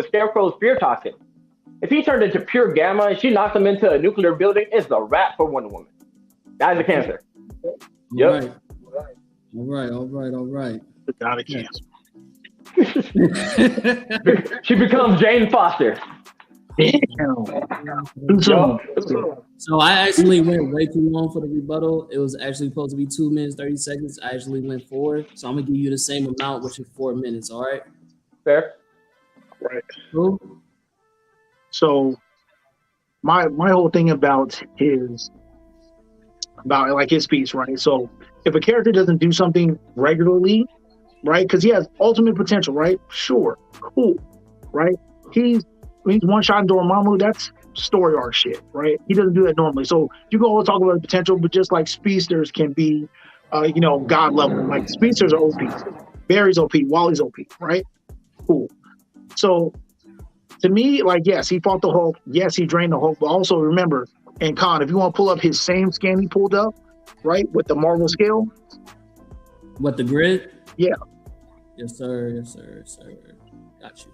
Scarecrow's fear toxin. If he turned into Pure Gamma and she knocks him into a nuclear building, it's a wrap for Wonder Woman. That is a cancer. Yep.
All right.
Not a cancer.
She becomes Jane Foster.
Damn. Too soon.
So I actually went way too long for the rebuttal. It was actually supposed to be 2 minutes, 30 seconds. I actually went 4. So I'm gonna give you the same amount, which is 4 minutes. All right.
Fair.
Right.
Cool.
So my whole thing about his speech, right? So if a character doesn't do something regularly, right? Because he has ultimate potential, right? Sure, cool, right? He's one shot in Dormammu. That's story arc shit, right? He doesn't do that normally. So you can always talk about the potential, but just like speedsters can be, god level. Like speedsters are OP, Barry's OP, Wally's OP, right? Cool. So to me, like, yes, he fought the Hulk. Yes, he drained the Hulk. But also remember, and Khan, if you want to pull up his same scan he pulled up, right, with the Marvel scale.
What, the grid?
Yeah.
Yes, sir. Yes, sir. Yes, sir. Got you.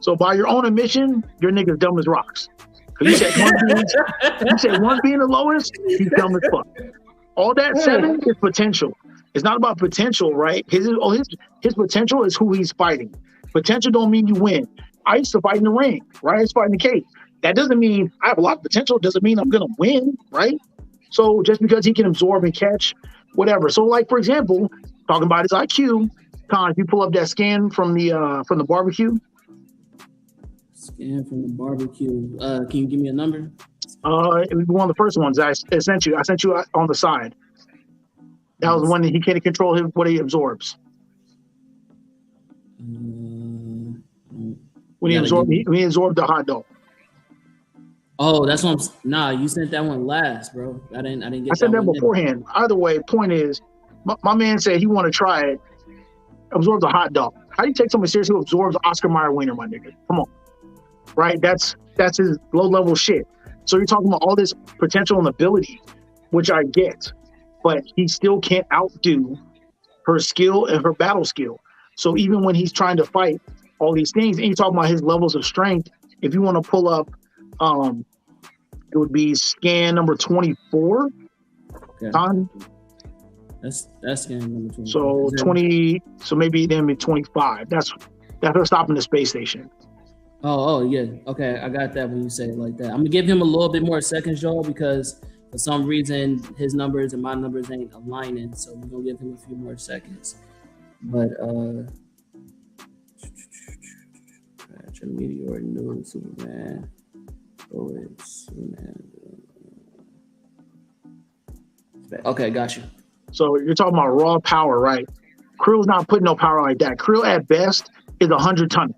So by your own admission, your nigga's dumb as rocks. You said one being the lowest, he's dumb as fuck. All that 7 is potential. It's not about potential, right? His potential is who he's fighting. Potential don't mean you win. I used to fight in the ring, right? I used to fight in the cage. That doesn't mean I have a lot of potential. Doesn't mean I'm gonna win, right? So just because he can absorb and catch, whatever. So like for example, talking about his IQ, Con, if you pull up that scan from the barbecue.
Scan from the barbecue. Can you give me a number?
It was one of the first ones I sent you. I sent you on the side. That was one that he can't control what he absorbs. When he absorbed the hot dog.
Oh, that's what you sent that one last, bro. I didn't get.
I said that
one
beforehand. Either way, point is, my man said he want to try it. Absorbs a hot dog. How do you take somebody seriously who absorbs Oscar Mayer wiener, my nigga? Come on, right? That's his low level shit. So you're talking about all this potential and ability, which I get, but he still can't outdo her skill and her battle skill. So even when he's trying to fight all these things, and you're talking about his levels of strength, if you want to pull up, it would be scan number 24.
Okay. That's scan number 24.
So 20. So maybe then be 25. That's her stopping the space station.
Oh yeah. Okay, I got that when you say it like that. I'm gonna give him a little bit more seconds, y'all, because for some reason his numbers and my numbers ain't aligning. So we're gonna give him a few more seconds. But Meteor, new Superman. Okay, got you.
So you're talking about raw power, right? Krill's not putting no power like that. Krill at best is 100-ton,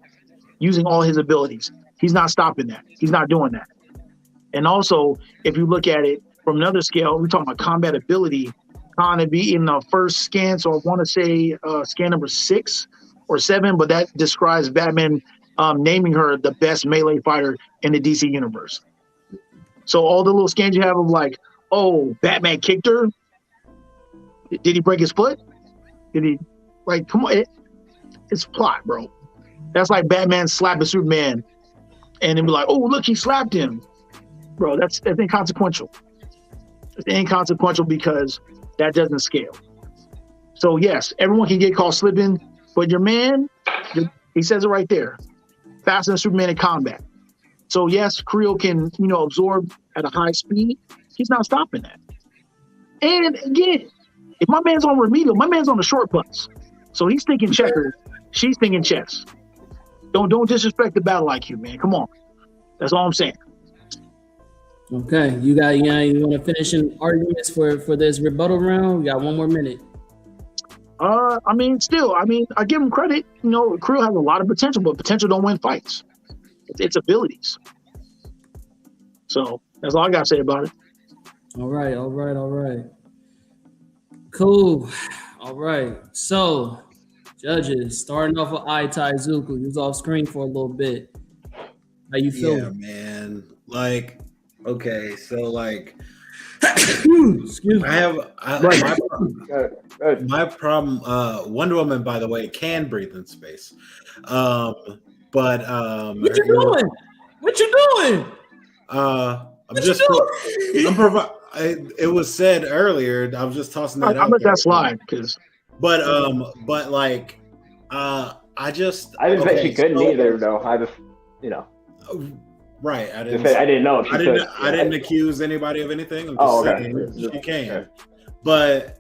using all his abilities. He's not stopping that. He's not doing that. And also, if you look at it from another scale, we're talking about combat ability. Khan to be in the first scan, so I want to say scan number 6 or 7, but that describes Batman naming her the best melee fighter in the DC universe. So all the little scans you have of like, oh, Batman kicked her. Did he break his foot? Did he, like, come on, it's plot, bro. That's like Batman slapping Superman and then be like, oh, look, he slapped him. Bro, that's inconsequential. It's inconsequential because that doesn't scale. So yes, everyone can get caught slipping, but your man, he says it right there, faster than Superman in combat. So yes, Creel can, absorb at a high speed. He's not stopping that. And again, if my man's on remedial, my man's on the short butts. So he's thinking checkers, she's thinking chess. Don't disrespect the battle IQ, man. Come on. That's all I'm saying.
Okay, you want to finish in arguments for this rebuttal round? We got 1 more minute.
I give him credit. Creel has a lot of potential, but potential don't win fights. It's abilities. So that's all I got to say about it.
All right. Cool. All right. So, judges, starting off with Aitai Zuku. He was off screen for a little bit. How you feeling?
Yeah, man. Like, okay, so like,
excuse me.
My problem. Wonder Woman, by the way, can breathe in space. But
what you doing? What you doing?
It was said earlier. I was just tossing that out.
I'll let that slide because.
I just.
I didn't bet she couldn't either, though. I just,
Right. I didn't.
I didn't know if she could.
I didn't accuse anybody of anything. I'm just saying she can.
Okay.
But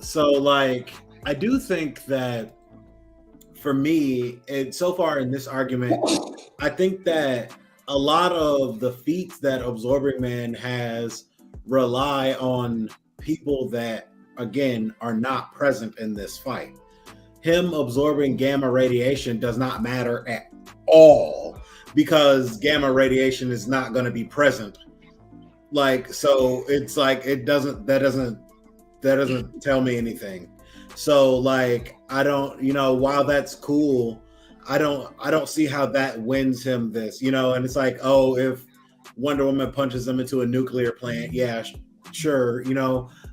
so like I do think that for me, so far in this argument, I think that a lot of the feats that Absorbing Man has rely on people that again are not present in this fight. Him absorbing gamma radiation does not matter at all because gamma radiation is not going to be present. Like, so it's like that doesn't tell me anything. So like I don't, while that's cool, I don't see how that wins him this, and it's like, oh, if Wonder Woman punches him into a nuclear plant, yeah, sure,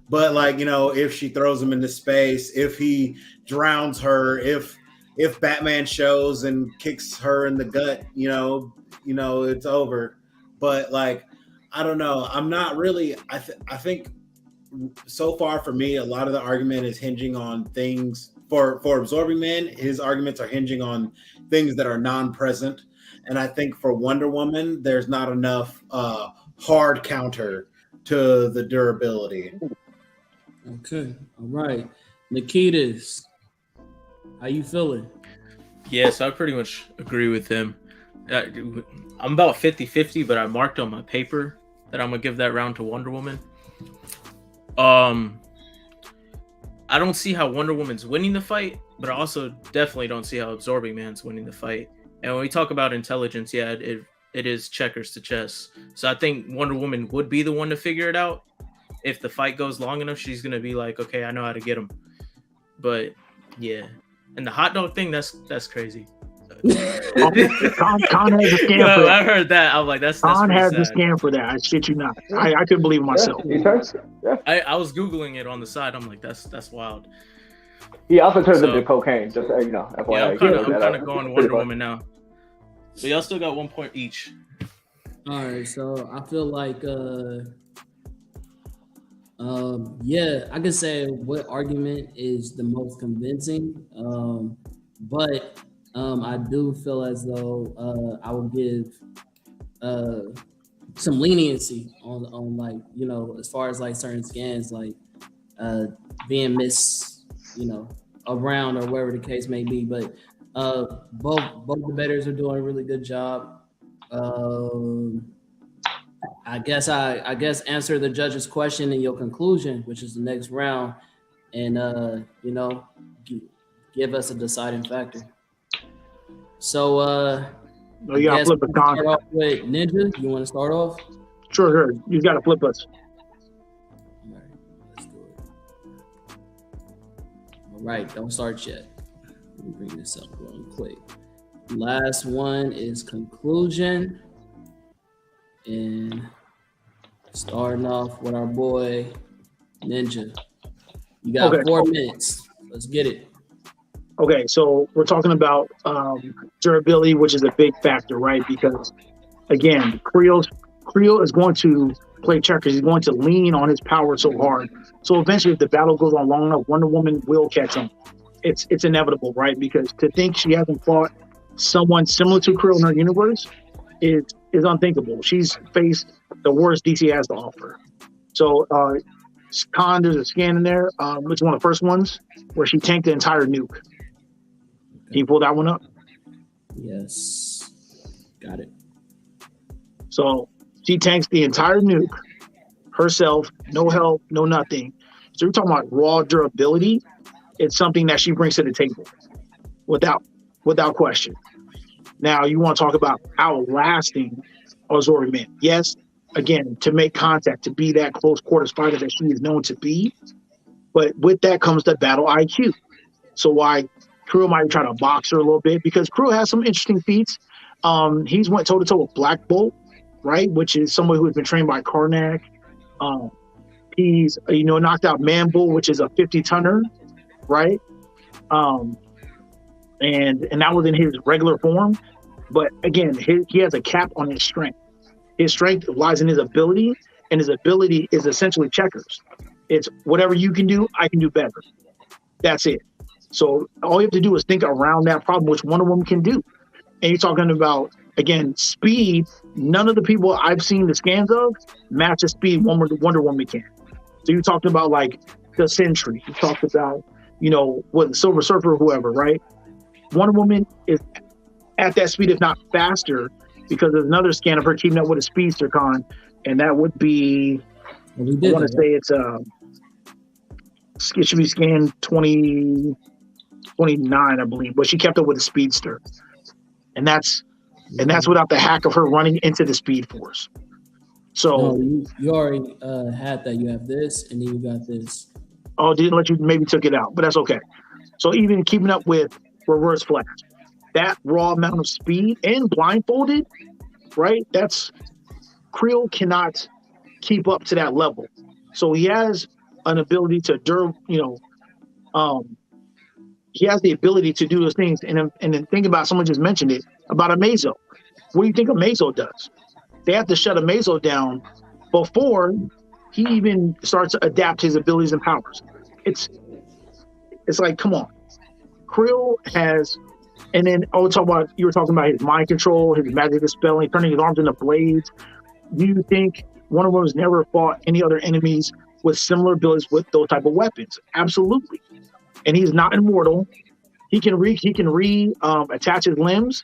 but like, if she throws him into space, if he drowns her, if Batman shows and kicks her in the gut, it's over. But like, I don't know. I'm not really. I think so far for me, a lot of the argument is hinging on things for Absorbing Man. His arguments are hinging on things that are non-present, and I think for Wonder Woman, there's not enough hard counter to the durability.
Okay, all right, Nikitas, how you feeling?
Yes, I pretty much agree with him. I'm about 50-50, but I marked on my paper that I'm gonna give that round to Wonder Woman. I don't see how Wonder Woman's winning the fight, but I also definitely don't see how Absorbing Man's winning the fight. And when we talk about intelligence, yeah, it is checkers to chess. So I think Wonder Woman would be the one to figure it out. If the fight goes long enough, she's gonna be like, okay, I know how to get him. But yeah, and the hot dog thing, that's crazy.
Con has a scan for that.
I heard that. I'm like, that's
Con has
sad.
a scan for that. I shit you not. I couldn't believe it myself.
I was Googling it on the side. I'm like, that's wild.
He also turns into cocaine. Just FYI.
Yeah, I'm kind of going Wonder Woman now. So y'all still got 1 point each.
All right, so I feel like yeah, I could say what argument is the most convincing, but I do feel as though I would give some leniency on like, as far as like certain scans, like being missed, around or wherever the case may be. But both debaters are doing a really good job. I guess answer the judge's question in your conclusion, which is the next round, and give us a deciding factor. So
you gotta flip a con.
Start off with Ninja. You want to start off?
Sure. You gotta flip us.
All right, let's do it. All right, don't start yet. Let me bring this up real quick. Last one is conclusion. And starting off with our boy Ninja. You got 4 minutes. Let's get it.
Okay, so we're talking about durability, which is a big factor, right? Because again, Creel is going to play checkers. He's going to lean on his power so hard. So eventually, if the battle goes on long enough, Wonder Woman will catch him. It's inevitable, right? Because to think she hasn't fought someone similar to Creel in her universe is unthinkable. She's faced the worst DC has to offer. So, Con, there's a scan in there. It's one of the first ones where she tanked the entire nuke. Can you pull that one up?
Yes. Got it.
So she tanks the entire nuke herself, no help, no nothing. So we're talking about raw durability. It's something that she brings to the table without question. Now, you want to talk about outlasting Absorbing Man. Yes, again, to make contact, to be that close quarters fighter that she is known to be. But with that comes the battle IQ. So why Creel might try to box her a little bit, because Creel has some interesting feats. He's went toe-to-toe with Black Bolt, right, which is someone who has been trained by Karnak. He's, knocked out Man Bull, which is a 50-tonner, right? And that was in his regular form. But again, he has a cap on his strength. His strength lies in his ability, and his ability is essentially checkers. It's whatever you can do, I can do better. That's it. So all you have to do is think around that problem, which Wonder Woman can do. And you're talking about Again, speed, none of the people I've seen the scans of match the speed Wonder Woman can. So you're talking about like the Sentry. You talked about, what the Silver Surfer or whoever, right? Wonder Woman is at that speed, if not faster, because there's another scan of her keeping up with a speedster con, and that would be, I want to say it's it should be scan 29, I believe, but she kept up with the speedster, and that's without the hack of her running into the Speed Force. So
you already had that. You have this, and then you got this.
Oh, didn't let you, maybe took it out, but that's okay. So even keeping up with Reverse Flash, that raw amount of speed and blindfolded, right? Creel cannot keep up to that level. So he has an ability to he has the ability to do those things. And then think about, someone just mentioned it, about Amazo. What do you think Amazo does? They have to shut Amazo down before he even starts to adapt his abilities and powers. It's like, come on. Creel has, and then you were talking about his mind control, his magic dispelling, turning his arms into blades. Do you think Wonder Woman's never fought any other enemies with similar abilities with those type of weapons? Absolutely. And he's not immortal. He can attach his limbs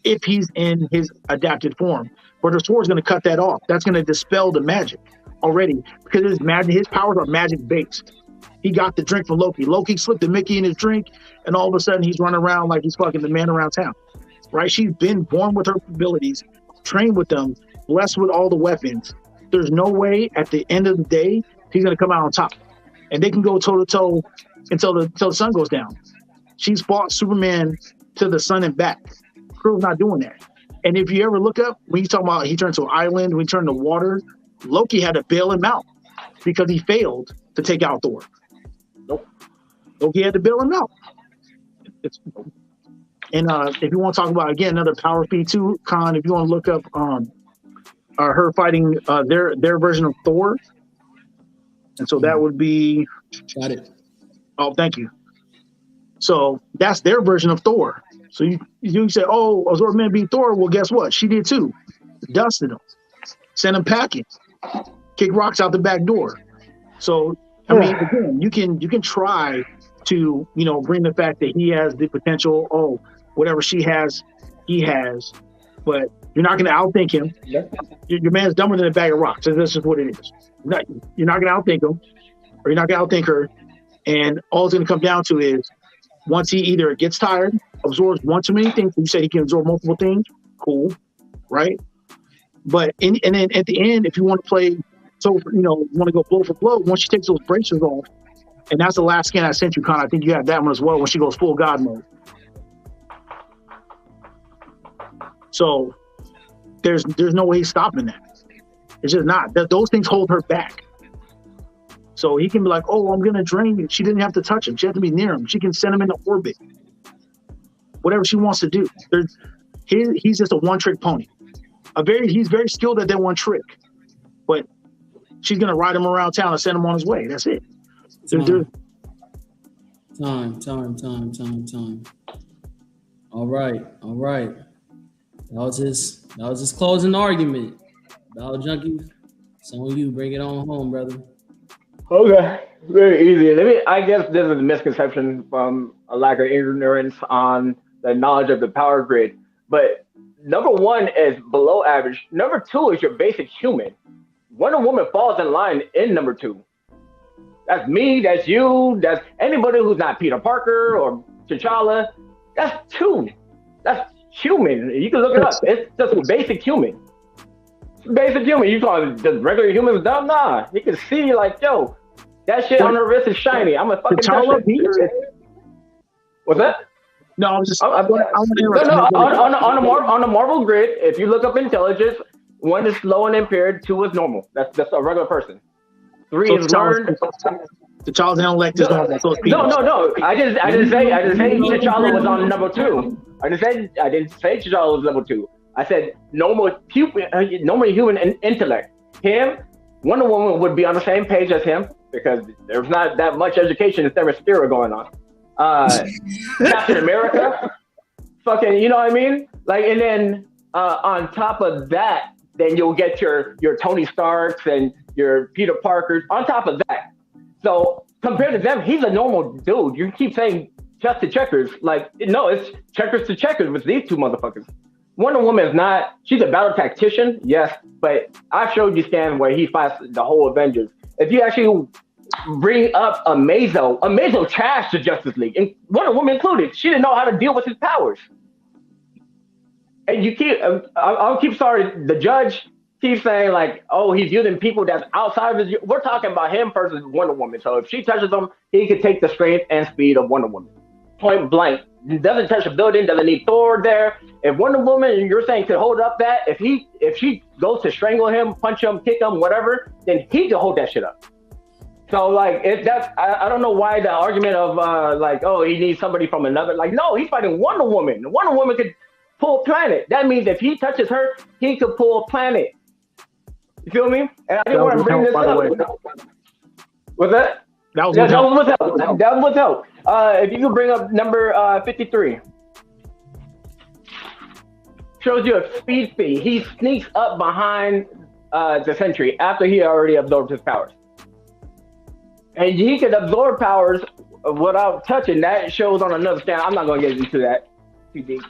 if he's in his adapted form. But the sword's going to cut that off. That's going to dispel the magic already, because his powers are magic based. He got the drink from Loki. Loki slipped the Mickey in his drink, and all of a sudden he's running around like he's fucking the man around town. Right? She's been born with her abilities, trained with them, blessed with all the weapons. There's no way at the end of the day he's going to come out on top. And they can go toe to toe until the sun goes down. She's fought Superman to the sun and back. Creel's not doing that. And if you ever look up, when you talk about he turned to an island, when he turned to water, Loki had to bail him out because he failed to take out Thor. Nope. Loki had to bail him out. And if you want to talk about, again, another Power Feed 2 con, if you want to look up her fighting their version of Thor. And so that would be...
Got it.
Oh, thank you. So that's their version of Thor. So you say, oh, Azor Man beat Thor. Well, guess what? She did too. Dusted him. Sent him packing. Kick rocks out the back door. So, I mean, again, you can try to, bring the fact that he has the potential, whatever she has, he has, but you're not going to outthink him. Your man's dumber than a bag of rocks. So this is what it is. You're not going to outthink him, or you're not going to outthink her. And all it's going to come down to is, once he either gets tired, absorbs one too many things, you said he can absorb multiple things, cool, right? But and then at the end, if you want to play, want to go blow for blow, once she takes those braces off, and that's the last scan I sent you, Con. I think you have that one as well, when she goes full God mode. So there's no way he's stopping that. It's just not. Those things hold her back. So he can be like, oh, I'm going to drain you. She didn't have to touch him. She had to be near him. She can send him into orbit. Whatever she wants to do. He's just a one-trick pony. He's very skilled at that one trick. But she's going to ride him around town and send him on his way. That's it.
Time. All right. That was his closing argument. Battle Junkie, it's on you. Bring it on home, brother.
Okay, very easy. I guess this is a misconception from a lack of ignorance on the knowledge of the power grid. But number one is below average. Number two is your basic human. Wonder Woman falls in line in number two. That's me, that's you, that's anybody who's not Peter Parker or T'Challa. That's two. That's human. You can look it up. It's just basic human. Basic human. You calling just regular humans dumb? Nah. You can see like, yo, that shit on her wrist is shiny. I'm a fucking What's that?
No, I was just.
on the Marvel grid, if you look up intelligence, 1 is slow and impaired, 2 is normal. That's a regular person. 3 is learned.
The child's intellect is normal. So
No. I didn't say T'Challa was on number 2. I didn't say T'Challa was level 2. I said normal human intellect. Him, Wonder Woman would be on the same page as him because there's not that much education in Themyscira going on. Captain America, fucking, you know what I mean? Like, and then on top of that, then you'll get your Tony Starks and your Peter Parkers on top of that. So compared to them, he's a normal dude. You keep saying chess to checkers. Like, no, it's checkers to checkers with these two motherfuckers. Wonder Woman is not, she's a battle tactician, yes, but I showed you scans where he fights the whole Avengers. If you actually bring up Amazo trashed the Justice League, and Wonder Woman included. She didn't know how to deal with his powers. And you keep, I'll keep sorry, the judge keeps saying like, oh, he's using people that's outside of his, we're talking about him versus Wonder Woman. So if she touches him, he could take the strength and speed of Wonder Woman. Point blank. Doesn't touch a building, doesn't need Thor there. If Wonder Woman, you're saying, could hold up that, if she goes to strangle him, punch him, kick him, whatever, then he could hold that shit up. So like, I don't know why the argument of like, oh, he needs somebody from another, like, no, he's fighting Wonder Woman. Wonder Woman could pull a planet. That means if he touches her, he could pull a planet. You feel me? And I didn't want to bring this up. What's that? That was with help. That was with help. If you could bring up number 53. Shows you a speed. He sneaks up behind the Sentry after he already absorbed his powers. And he could absorb powers without touching. That shows on another stand. I'm not going to get into that too deep.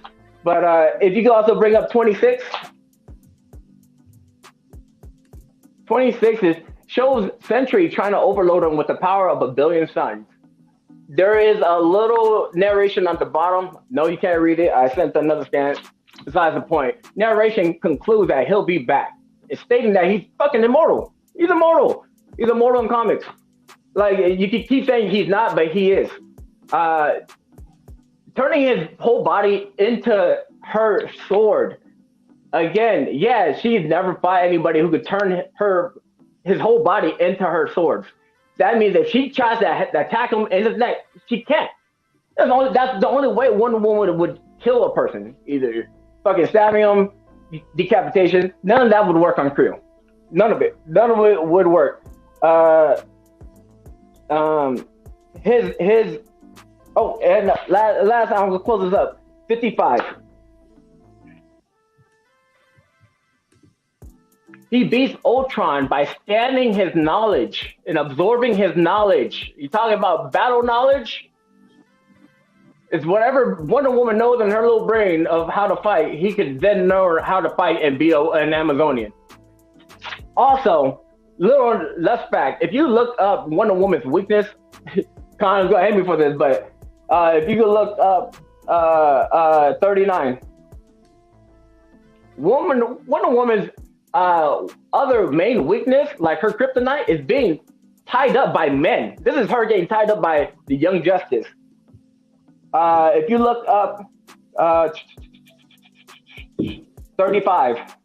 But if you could also bring up 26. 26 shows Sentry trying to overload him with the power of 1 billion suns. There is a little narration at the bottom. No, you can't read it. I sent another scan. Besides the point, narration concludes that he'll be back. It's stating that he's fucking immortal. He's immortal. He's immortal in comics. Like, you can keep saying he's not, but he is. Turning his whole body into her sword. Again, yeah, she's never fought anybody who could turn his whole body into her swords. That means if she tries to attack him in his neck, she can't. That's the only way Wonder Woman would kill a person. Either fucking stabbing him, decapitation. None of that would work on Creel. None of it. None of it would work. Oh, and last I'm gonna close this up. 55. He beats Ultron by scanning his knowledge and absorbing his knowledge. You talking about battle knowledge? It's whatever Wonder Woman knows in her little brain of how to fight, he could then know how to fight and be an Amazonian. Also, little less fact, if you look up Wonder Woman's weakness, Connor's gonna hate me for this, but if you could look up 39. Wonder Woman's other main weakness, like her kryptonite, is being tied up by men. This is her getting tied up by the Young Justice. If you look up 35,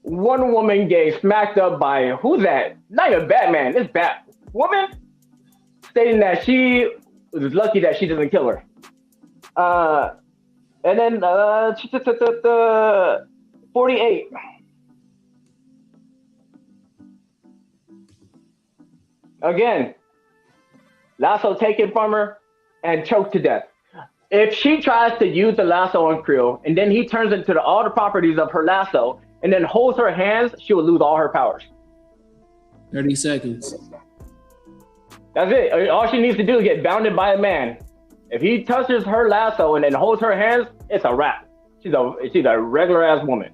Wonder Woman getting smacked up by, who's that? Not even Batman, it's Batwoman, stating that she was lucky that she doesn't kill her. And then 48. Again, lasso taken from her and choked to death. If she tries to use the lasso on Creel and then he turns into all the properties of her lasso and then holds her hands, she will lose all her powers.
30 seconds.
That's it. All she needs to do is get bounded by a man. If he touches her lasso and then holds her hands, it's a wrap. She's a regular ass woman.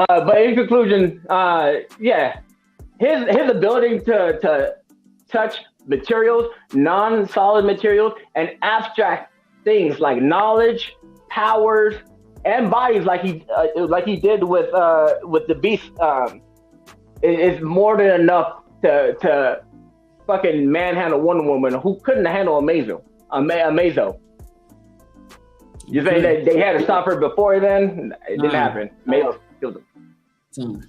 But in conclusion, yeah, his ability to touch materials, non-solid materials, and abstract things like knowledge, powers, and bodies, like he did with the Beast, is more than enough to fucking manhandle Wonder Woman, who couldn't handle Amazo. You say that they had to stop her before then? It didn't happen. Amazo killed him.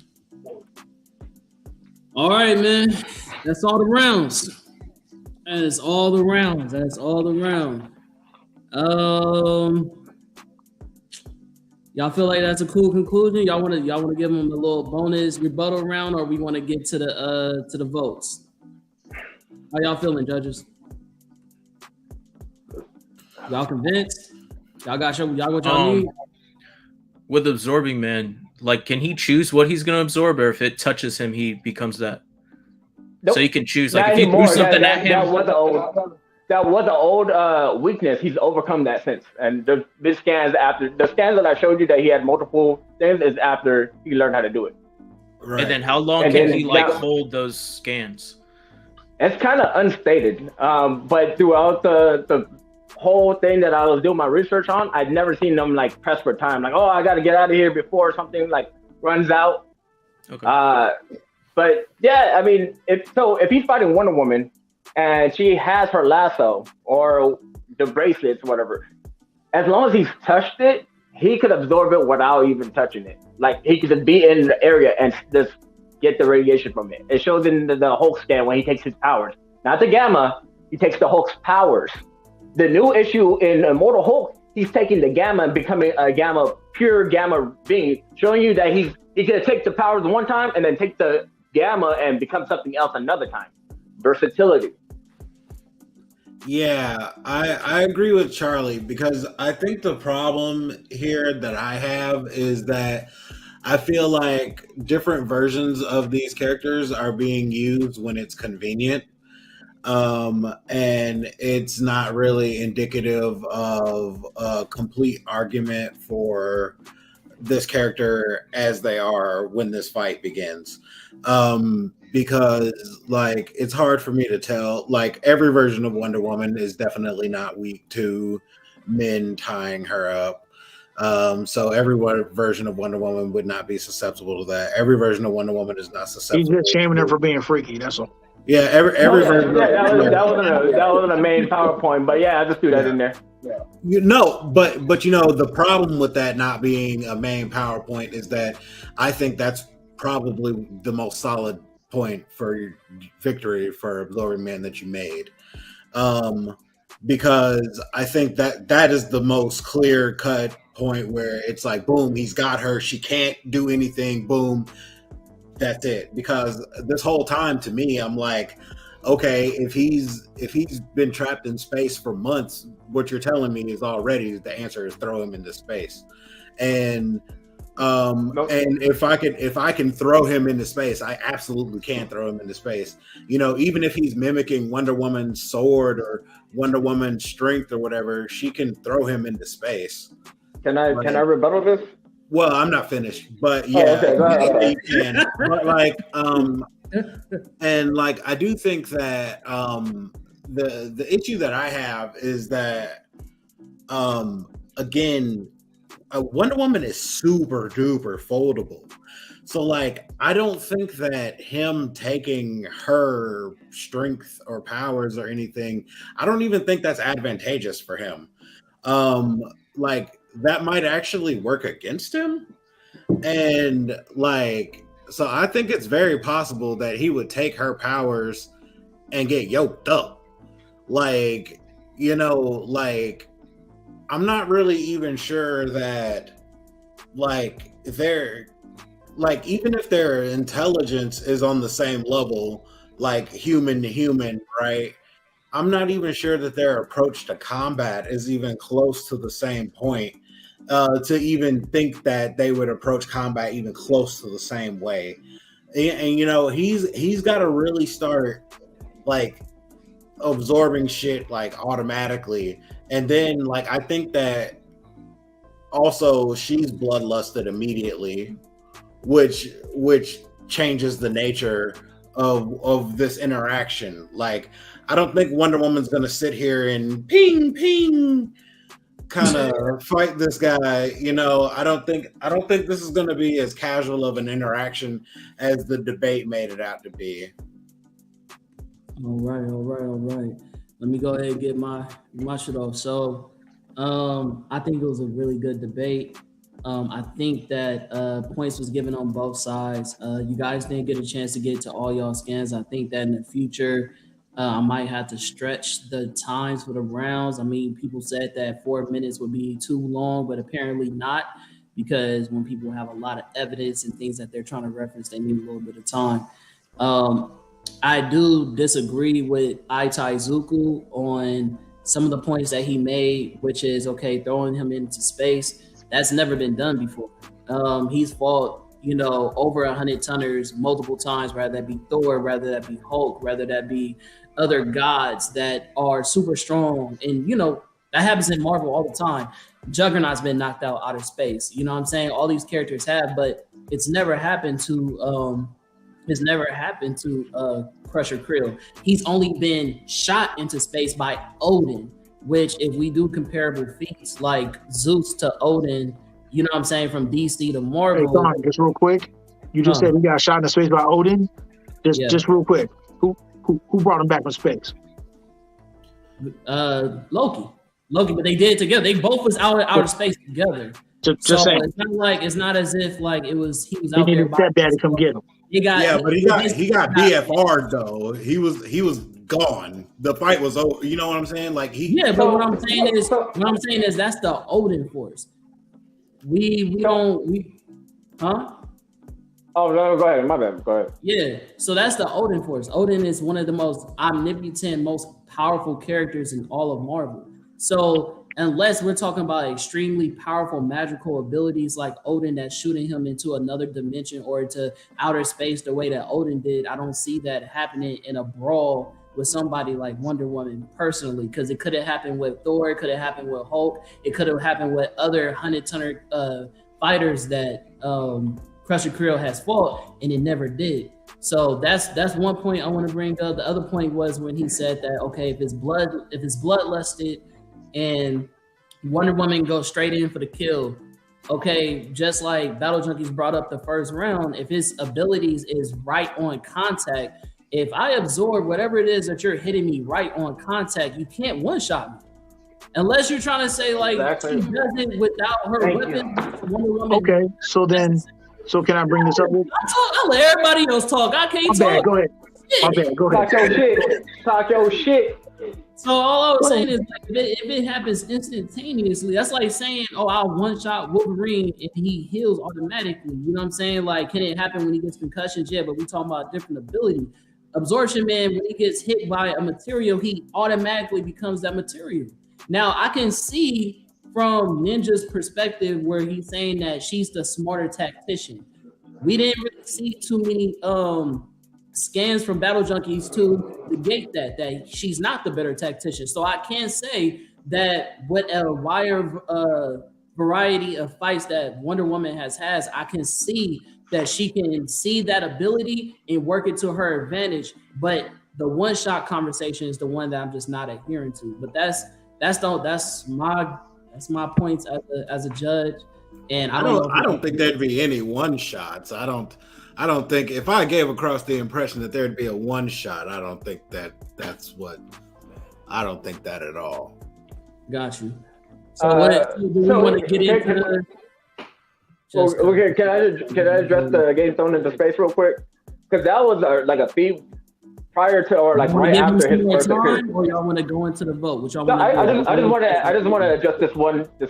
All right, man. That's all the rounds. That's all the rounds. Y'all feel like that's a cool conclusion? Y'all want to give them a little bonus rebuttal round, or we want to get to the votes? How y'all feeling, judges? Y'all convinced? Y'all got what y'all need.
With Absorbing Man, like, can he choose what he's gonna absorb, or if it touches him, he becomes that? Nope. So he can choose, like,
not
if you
anymore.
threw something at him.
That was an old weakness. He's overcome that since. And the scans that I showed you that he had multiple things is after he learned how to do it.
Right. And then how long can he hold those scans?
It's kind of unstated. But throughout the whole thing that I was doing my research on, I'd never seen them like press for time. Like, oh, I got to get out of here before something like runs out. Okay. But yeah, I mean, if he's fighting Wonder Woman and she has her lasso or the bracelets, whatever, as long as he's touched it, he could absorb it without even touching it. Like, he could just be in the area and just get the radiation from it. It shows in the Hulk scan when he takes his powers. Not the Gamma, he takes the Hulk's powers. The new issue in Immortal Hulk, he's taking the Gamma and becoming a pure Gamma being, showing you that he can take the powers one time and then take the Gamma and become something else another time. Versatility.
Yeah, I agree with Charlie, because I think the problem here that I have is that I feel like different versions of these characters are being used when it's convenient. And it's not really indicative of a complete argument for this character as they are when this fight begins. Because, like, it's hard for me to tell. Like, every version of Wonder Woman is definitely not weak to men tying her up. So every version of Wonder Woman would not be susceptible to that. Every version of Wonder Woman is not susceptible.
He's just shaming her for being freaky. That's all.
Yeah, every version.
That wasn't a main PowerPoint, but yeah, I just threw that in there. Yeah.
But the problem with that not being a main PowerPoint is that I think that's probably the most solid point for your victory for Absorbing Man that you made. Because I think that is the most clear cut point where it's like, boom, he's got her, she can't do anything, boom, that's it. Because this whole time, to me, I'm like, okay, if he's been trapped in space for months, what you're telling me is already the answer is throw him into space. And and if I can throw him into space, I absolutely can throw him into space. Even if he's mimicking Wonder Woman's sword or Wonder Woman's strength or whatever, she can throw him into space.
Can I rebuttal this?
Well, I'm not finished, but yeah, you can. But like, and like, I do think that the issue that I have is that again, Wonder Woman is super duper foldable. So like, I don't think that him taking her strength or powers or anything, I don't even think that's advantageous for him. Like, that might actually work against him. And like, so I think it's very possible that he would take her powers and get yoked up. Like, like, I'm not really even sure that, like, even if their intelligence is on the same level, like human to human, right? I'm not even sure that their approach to combat is even close to the same point, to even think that they would approach combat even close to the same way. And he's got to really start like absorbing shit like automatically. And then like, I think that also she's bloodlusted immediately, which changes the nature of this interaction. Like, I don't think Wonder Woman's gonna sit here and ping kind of fight this guy. I don't think this is gonna be as casual of an interaction as the debate made it out to be.
All right. Let me go ahead and get my shit off. So, I think it was a really good debate. I think that points was given on both sides. You guys didn't get a chance to get to all y'all scans. I think that in the future, I might have to stretch the times for the rounds. I mean, people said that 4 minutes would be too long, but apparently not, because when people have a lot of evidence and things that they're trying to reference, they need a little bit of time. I do disagree with Itai Zuku on some of the points that he made, which is okay, throwing him into space. That's never been done before. He's fought, over 100-tonners multiple times, whether that be Thor, whether that be Hulk, whether that be other gods that are super strong. And, that happens in Marvel all the time. Juggernaut's been knocked out outer space. You know what I'm saying? All these characters have, but it's never happened to Crusher Krill. He's only been shot into space by Odin, which if we do comparable feats like Zeus to Odin, you know what I'm saying, from DC to Marvel.
Hey, Don, just real quick. You just said he got shot into space by Odin. Just real quick. Who brought him back from space?
Loki, but they did it together. They both was out of outer space together.
Just saying.
It's not as if like he was
He
out there.
needed stepdad to come get him.
But he got BFR'd though. He was gone. The fight was over. You know what I'm saying? Like
But what I'm saying is that's the Odin force.
Oh no, go ahead. My bad. Go ahead.
Yeah, so that's the Odin force. Odin is one of the most omnipotent, most powerful characters in all of Marvel. So unless we're talking about extremely powerful magical abilities like Odin that's shooting him into another dimension or into outer space the way that Odin did, I don't see that happening in a brawl with somebody like Wonder Woman personally, because it could have happened with Thor, it could have happened with Hulk, it could have happened with other 100-tonner fighters that Crusher Krill has fought, and it never did. So that's one point I want to bring up. The other point was when he said that, okay, if it's bloodlusted and Wonder Woman goes straight in for the kill, okay, just like Battle Junkies brought up the first round, if his abilities is right on contact, if I absorb whatever it is that you're hitting me right on contact, you can't one-shot me. Unless you're trying to say like she does it without her weapon. Wonder Woman.
Okay, so can I bring this up?
I'll let everybody else talk. I can't talk.
Bad, go ahead. My bad, go ahead.
Talk your shit.
So all I was saying is like, if it happens instantaneously, that's like saying, oh, I'll one-shot Wolverine and he heals automatically. You know what I'm saying? Like, can it happen when he gets concussions? Yeah, but we talking about different ability. Absorption Man, when he gets hit by a material, he automatically becomes that material. Now, I can see from Ninja's perspective where he's saying that she's the smarter tactician. We didn't really see too many scans from Battle Junkies to negate that she's not the better tactician. So I can say that with a wider variety of fights that Wonder Woman has, I can see that she can see that ability and work it to her advantage. But the one-shot conversation is the one that I'm just not adhering to. But that's my points as a judge. And I don't
think there'd be any one shots. I don't think if I gave across the impression that there'd be a one shot, I don't think that at all.
Got you. So do we want to get into
okay, can I address the game thrown into space real quick? Because that was like a feat prior to or like right after his first appearance.
Or y'all want to go into the vote? Which y'all
I just want to adjust this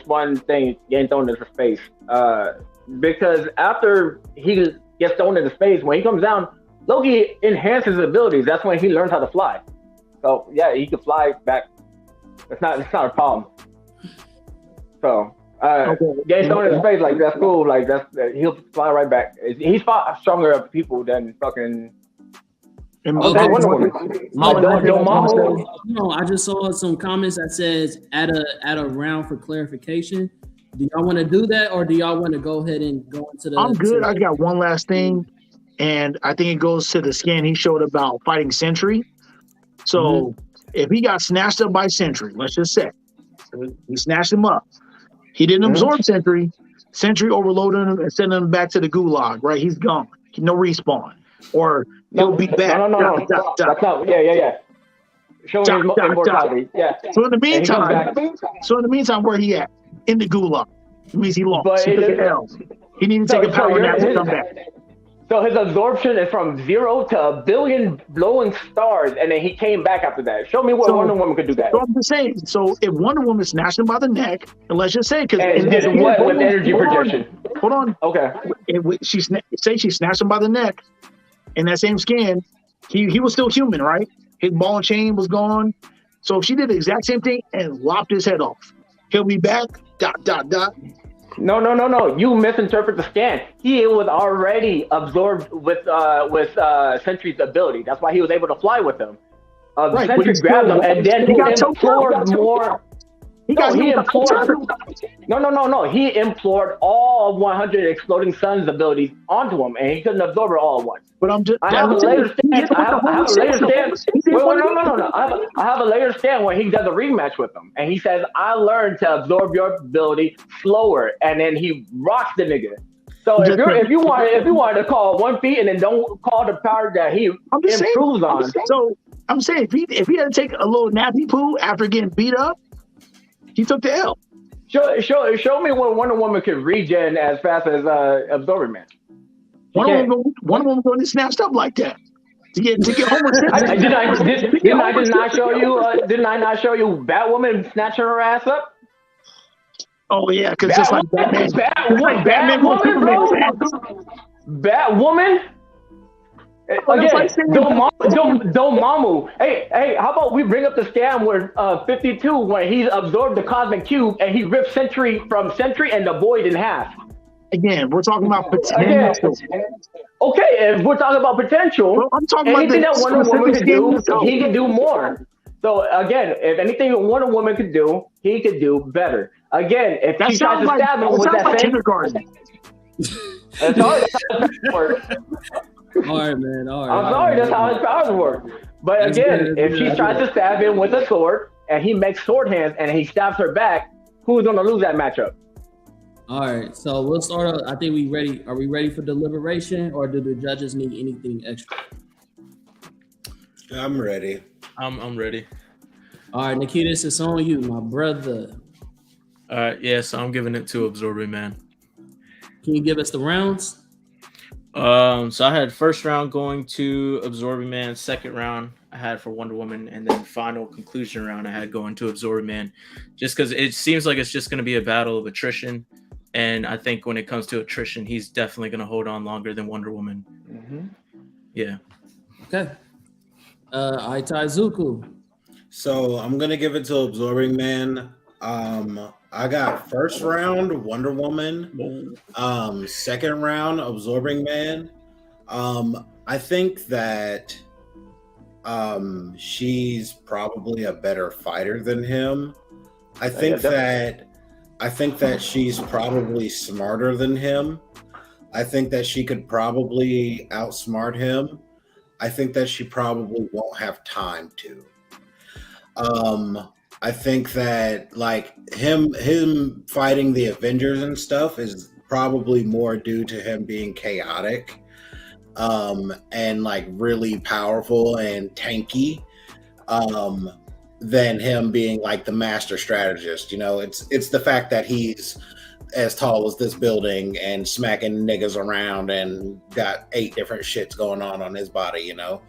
one thing getting thrown into space. Because after he gets thrown into space, when he comes down, Loki enhances his abilities. That's when he learns how to fly. So yeah, he can fly back. It's not a problem. So getting thrown into space, like that's cool. Like he'll fly right back. He's fought stronger people than fucking.
I just saw some comments that says add a round for clarification. Do y'all want to do that, or do y'all want to go ahead and go into the?
I'm good. I got one last thing, and I think it goes to the scan he showed about fighting Sentry. So if he got snatched up by Sentry, let's just say he snatched him up. He didn't absorb Sentry. Sentry overloaded him and sent him back to the gulag. Right, he's gone. No respawn. Or he'll be back.
No. That's not. Yeah. Showing his immortality. Yeah.
So in the meantime, where he at? In the gulag. It means he lost.
But
he took an L. He needed to take a power nap to come back.
So his absorption is from 0 to 1 billion glowing stars, and then he came back after that. Show me what Wonder Woman could do that.
So I'm just saying. So if Wonder Woman snatched him by the neck, and let's just say because
with energy projection.
Hold on.
Okay.
She snatched him by the neck. In that same scan, he was still human, right? His ball and chain was gone. So if she did the exact same thing and lopped his head off, he'll be back. ...
No. You misinterpret the scan. He was already absorbed with Sentry's ability. That's why he was able to fly with him.
Right,
Sentry grabbed him, and then he implored more. No, he implored all 100 exploding suns abilities onto him, and he couldn't absorb it all at once.
But
I have a later stand. I have a later stand. No. I have a later stand when he does a rematch with him, and he says, "I learned to absorb your ability slower," and then he rocks the nigga. So if you wanted to call 1 feet and then don't call the power that he improves on.
So I'm saying if he had to take a little nappy poo after getting beat up, he took the L.
Show me when Wonder Woman can regen as fast as Absorbing Man.
Wonder Woman going to snatched up like that to get Homer Simpson.
Didn't I not show you Batwoman snatching her ass up?
Oh yeah, because just like Batman.
Batwoman, bro. Batwoman. Again, Dormammu. Hey, how about we bring up the scam where 52 when he absorbed the cosmic cube and he ripped Sentry and the Void in half.
Again, we're talking about potential.
Okay, if we're talking about potential,
well, I'm talking
anything
about
that Wonder Woman could do, he can do more. So again, if anything Wonder Woman could do, he could do better. Again, if she tries to stab him with that
kindergarten.
That's how it works.
All right, man. All right.
I'm sorry, that's how his powers work. But again, if she tries to stab him with a sword and he makes sword hands and he stabs her back, who's gonna lose that matchup?
All right, so we'll start out. I think we ready. Are we ready for deliberation, or do the judges need anything extra?
I'm ready.
I'm ready.
All right, Nikitas, it's on you, my brother.
All right, yeah, so I'm giving it to Absorbing Man.
Can you give us the rounds?
So I had first round going to Absorbing Man, second round I had for Wonder Woman, and then final conclusion round I had going to Absorbing Man, just because it seems like it's just going to be a battle of attrition, and I think when it comes to attrition, he's definitely going to hold on longer than Wonder Woman.
Mm-hmm.
Yeah.
Okay. Itaizuku.
So I'm gonna give it to Absorbing Man. I got first round Wonder Woman, second round Absorbing Man. I think that she's probably a better fighter than him. I think that she's probably smarter than him. I think that she could probably outsmart him. I think that she probably won't have time to. I think that like him fighting the Avengers and stuff is probably more due to him being chaotic and like really powerful and tanky than him being like the master strategist. You know, it's the fact that he's as tall as this building and smacking niggas around and got 8 different shits going on his body, you know.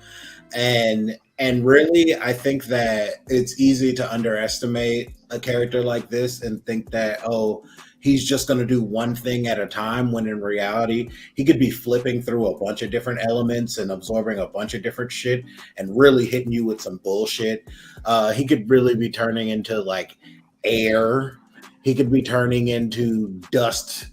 And really, I think that it's easy to underestimate a character like this and think that, oh, he's just going to do one thing at a time, when in reality, he could be flipping through a bunch of different elements and absorbing a bunch of different shit and really hitting you with some bullshit. He could really be turning into like air. He could be turning into dust.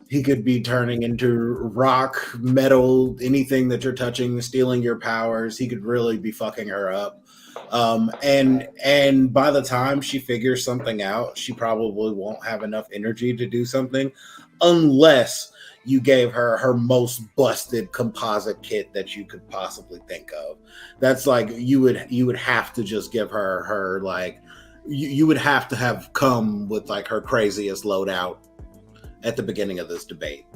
He could be turning into rock, metal, anything that you're touching, stealing your powers. He could really be fucking her up. And by the time she figures something out, she probably won't have enough energy to do something, unless you gave her her most busted composite kit that you could possibly think of. That's like you would have to just give her like you would have to have come with like her craziest loadout at the beginning of this debate.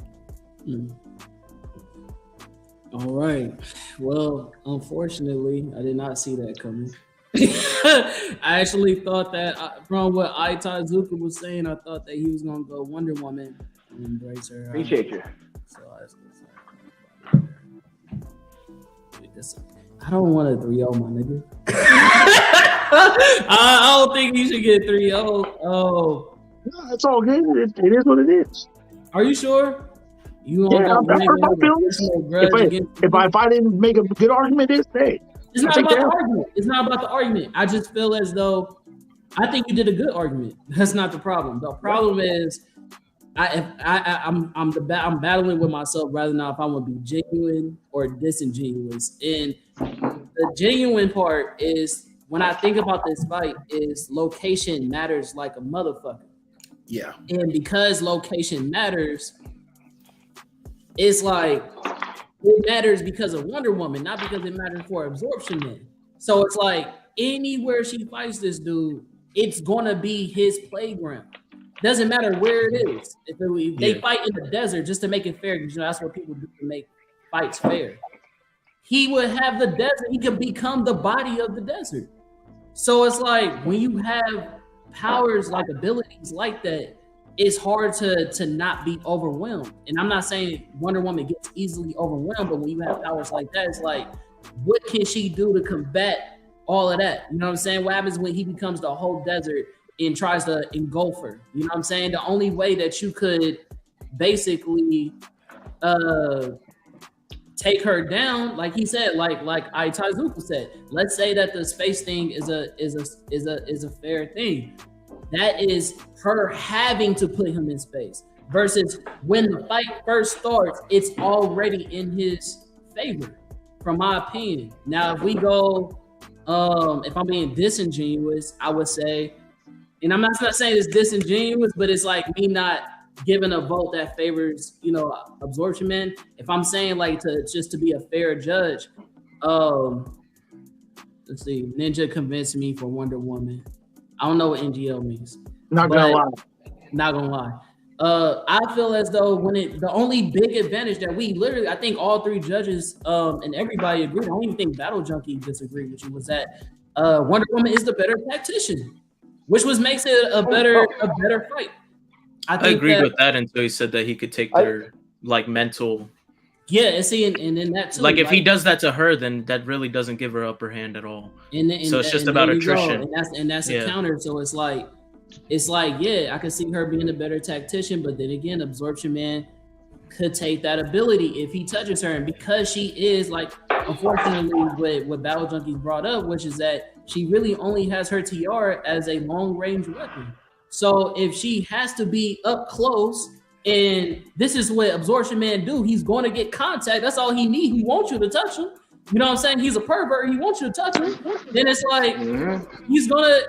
All right. Well, unfortunately, I did not see that coming. I actually thought that from what Itaizuku was saying, I thought that he was going to go Wonder Woman and embrace her.
Appreciate you.
So I don't want a 3-0, my nigga. I don't think you should get 3-0. Oh.
No, it's all good. It is what it is.
Are you sure?
If I didn't make a good argument this day.
It's not about the argument. It's not about the argument. I just feel as though I think you did a good argument. That's not the problem. The problem is I'm battling with myself rather than if I want to be genuine or disingenuous. And the genuine part is when I think about this fight is location matters like a motherfucker.
Yeah.
And because location matters, it's like it matters because of Wonder Woman, not because it matters for Absorption Man. So it's like anywhere she fights this dude, it's gonna be his playground. Doesn't matter where it is. If they fight in the desert just to make it fair, because that's what people do to make fights fair. He would have the desert. He could become the body of the desert. So it's like when you have powers like abilities like that, it's hard to not be overwhelmed. And I'm not saying Wonder Woman gets easily overwhelmed, but when you have powers like that, it's like, what can she do to combat all of that? You know what I'm saying? What happens when he becomes the whole desert and tries to engulf her? You know what I'm saying? The only way that you could basically take her down, like he said, like Taizuka said, let's say that the space thing is a fair thing. That is her having to put him in space versus when the fight first starts, it's already in his favor, from my opinion. Now, if we go, if I'm being disingenuous, I would say, and I'm not saying it's disingenuous, but it's like me not giving a vote that favors, Absorption Man. If I'm saying like to be a fair judge, let's see, Ninja convinced me for Wonder Woman. I don't know what NGL means.
Not gonna
lie. I feel as though the only big advantage that we literally, I think all three judges and everybody agreed. I don't even think Battle Junkie disagreed with you. Was that Wonder Woman is the better tactician, which makes it a better fight.
I agreed with that until he said that he could take their mental.
Yeah, and see, and then that too.
Like if he does that to her, then that really doesn't give her upper hand at all. So it's just about attrition.
And that's a counter. So it's like, yeah, I can see her being a better tactician, but then again, Absorption Man could take that ability if he touches her, and because she is like, unfortunately, what Battle Junkies brought up, which is that she really only has her tiara as a long range weapon. So if she has to be up close. And this is what Absorption Man do. He's going to get contact. That's all he needs. He wants you to touch him. You know what I'm saying? He's a pervert. He wants you to touch him. Then it's like he's gonna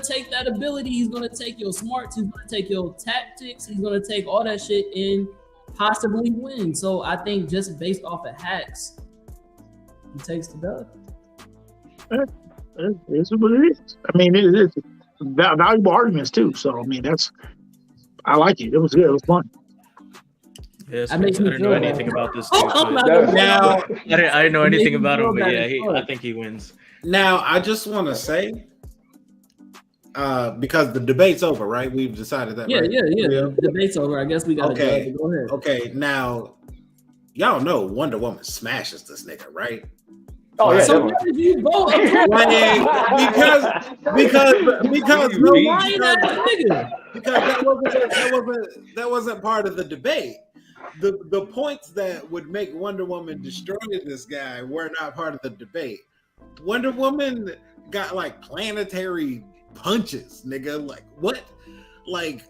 take that ability. He's gonna take your smarts. He's gonna take your tactics. He's gonna take all that shit and possibly win. So I think just based off of hacks, he takes the dub.
It's what it is. I mean, it's valuable arguments too. So I mean, I like it. It was good. It was fun.
Yes, I didn't know anything about this. Too, I didn't know anything about him, but yeah, I think he wins.
Now, I just want to say, because the debate's over, right? We've decided that.
Yeah,
right?
yeah. The debate's over. I guess we got to go ahead.
Okay, now, y'all know Wonder Woman smashes this nigga, right?
Oh yeah,
so why did you vote?
because that wasn't part of the debate. The points that would make Wonder Woman destroy this guy were not part of the debate. Wonder Woman got like planetary punches, nigga. Like what? Like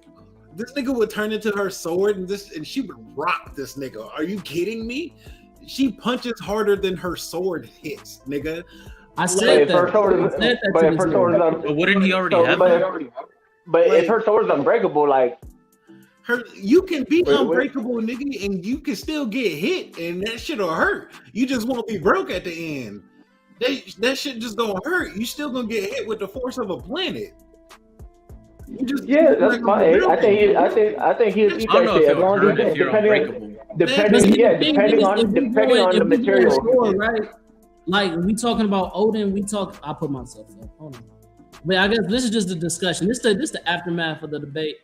this nigga would turn into her sword and she would rock this nigga. Are you kidding me? She punches harder than her sword hits, nigga.
I said that.
But wouldn't he already have that?
But if her sword is unbreakable, like
you can be unbreakable, nigga, and you can still get hit, and that shit'll hurt. You just won't be broke at the end. That shit just gonna hurt. You still gonna get hit with the force of a planet.
That's fine. I think he's
I don't know if it would hurt if you're unbreakable.
Depending on the material,
right? Like we talking about Odin, I put myself up. Hold on. But I guess this is just a discussion. This is the aftermath of the debate.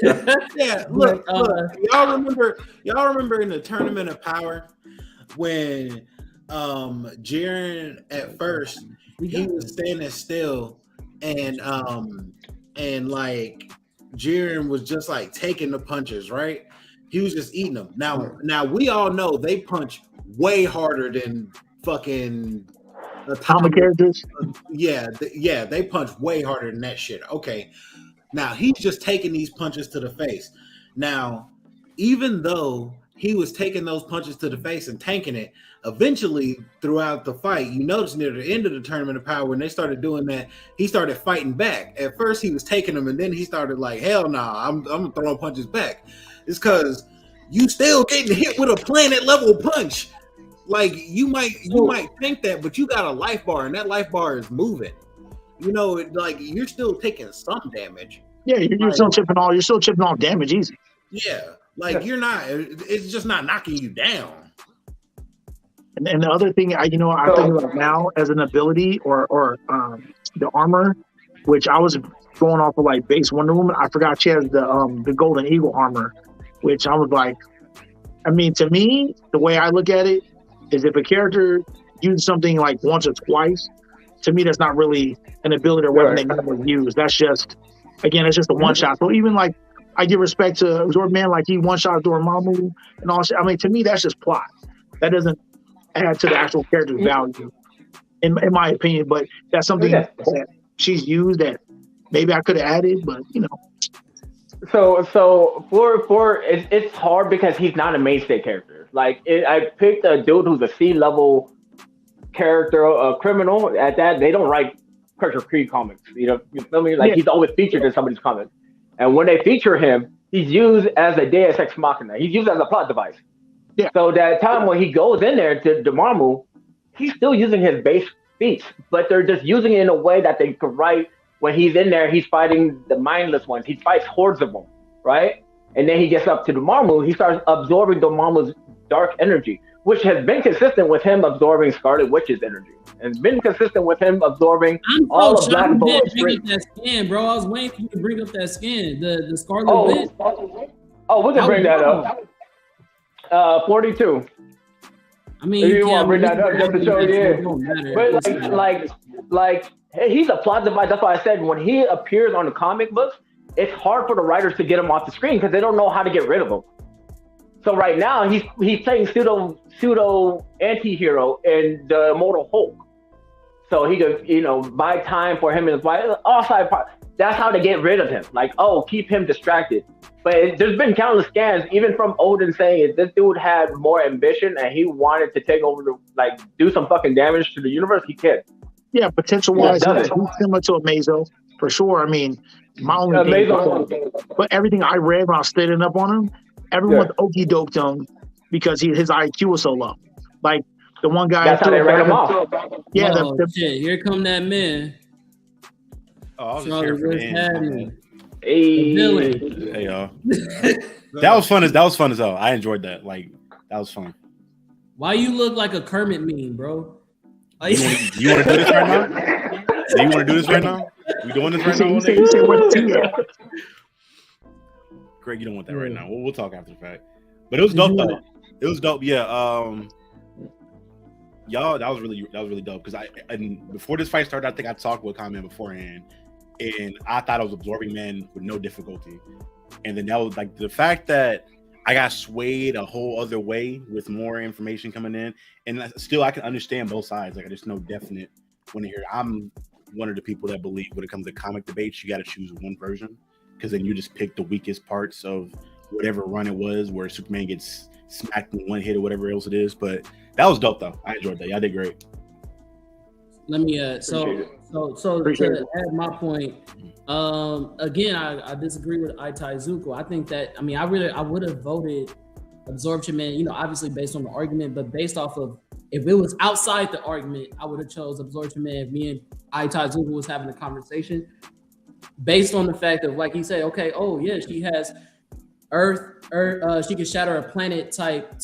Yeah, look, y'all remember in the Tournament of Power when Jiren at first he was standing still and like Jiren was just like taking the punches, right? He was just eating them. Now we all know they punch way harder than fucking
comic characters.
Yeah, they punch way harder than that shit. Okay, now he's just taking these punches to the face. Now, even though he was taking those punches to the face and tanking it, eventually throughout the fight, you notice near the end of the Tournament of Power, when they started doing that, he started fighting back. At first he was taking them, and then he started like, hell nah, I'm throwing punches back. It's because you still getting hit with a planet level punch. Like you might think that, but you got a life bar, and that life bar is moving. You know, like you're still taking some damage.
Yeah, you're still chipping off damage easy.
Yeah, like you're not. It's just not knocking you down.
And the other thing, I think about now as an ability or the armor, which I was going off of like base Wonder Woman. I forgot she has the Golden Eagle armor, which I was like, I mean, to me, the way I look at it is if a character uses something like once or twice, to me that's not really an ability or weapon they never use. That's just, again, it's just a one shot. So even like I give respect to Zordman, like he one shot Dormammu and all shit. I mean, to me that's just plot. That doesn't add to the actual character's value, in my opinion. But that's something that she's used that maybe I could have added, but you know.
So for it's hard because he's not a mainstay character. Like I picked a dude who's a C-level character, a criminal. At that, they don't write Pressure Creed comics. You feel me? Like he's always featured in somebody's comics, and when they feature him, he's used as a Deus Ex Machina. He's used as a plot device. Yeah. So that time when he goes in there to Dormammu, he's still using his base feats, but they're just using it in a way that they could write. When he's in there, he's fighting the mindless ones. He fights hordes of them, right? And then he gets up to Dormammu. He starts absorbing Dormammu's dark energy, which has been consistent with him absorbing Scarlet Witch's energy. And it's been consistent with him absorbing all of Black Bolt's
bring up that skin, bro. I was waiting for you to bring up that skin, the Scarlet Witch.
Oh, we can bring that up. 42.
I mean,
if you want to bring that up just to show you. But like, he's a plot device. That's why I said when he appears on the comic books, it's hard for the writers to get him off the screen because they don't know how to get rid of him. So right now he's playing pseudo anti-hero in the Immortal Hulk. So he could buy time for him and his wife. All side part. That's how to get rid of him. Like, keep him distracted. But there's been countless scans, even from Odin, saying if this dude had more ambition and he wanted to take over do some fucking damage to the universe, he could.
Yeah, potential wise, he's similar to a Mazo for sure. I mean, my only but everything I read when I was standing up on him, everyone okey doked him because his IQ was so low. Like the one guy,
that's how they ran him off.
Yeah,
shit, here come that man.
Oh, I was just here for the end.
Hey
y'all. That was fun as hell. I enjoyed that. Like that was fun.
Why you look like a Kermit meme, bro?
You want to do this right now? Do you want to do this right now? We doing this right now? Greg, you don't want that right now. We'll talk after the fact. But it was dope though. It was dope. Yeah. Y'all, that was really dope because and before this fight started, I think I talked with Comment beforehand, and I thought I was absorbing men with no difficulty, and then that was like the fact that I got swayed a whole other way with more information coming in, and still I can understand both sides. Like I just know definite when I hear. I'm one of the people that believe when it comes to comic debates, you got to choose one version because then you just pick the weakest parts of whatever run it was, where Superman gets smacked in one hit or whatever else it is. But that was dope though. I enjoyed that. Y'all did great.
Let me so to add my point. Again, I disagree with Itai Zuko. I think that I would have voted Absorption Man, obviously based on the argument, but based off of if it was outside the argument, I would have chose Absorption Man if me and Itai Zuko was having a conversation. Based on the fact of like he said, okay, she has Earth, she can shatter a planet type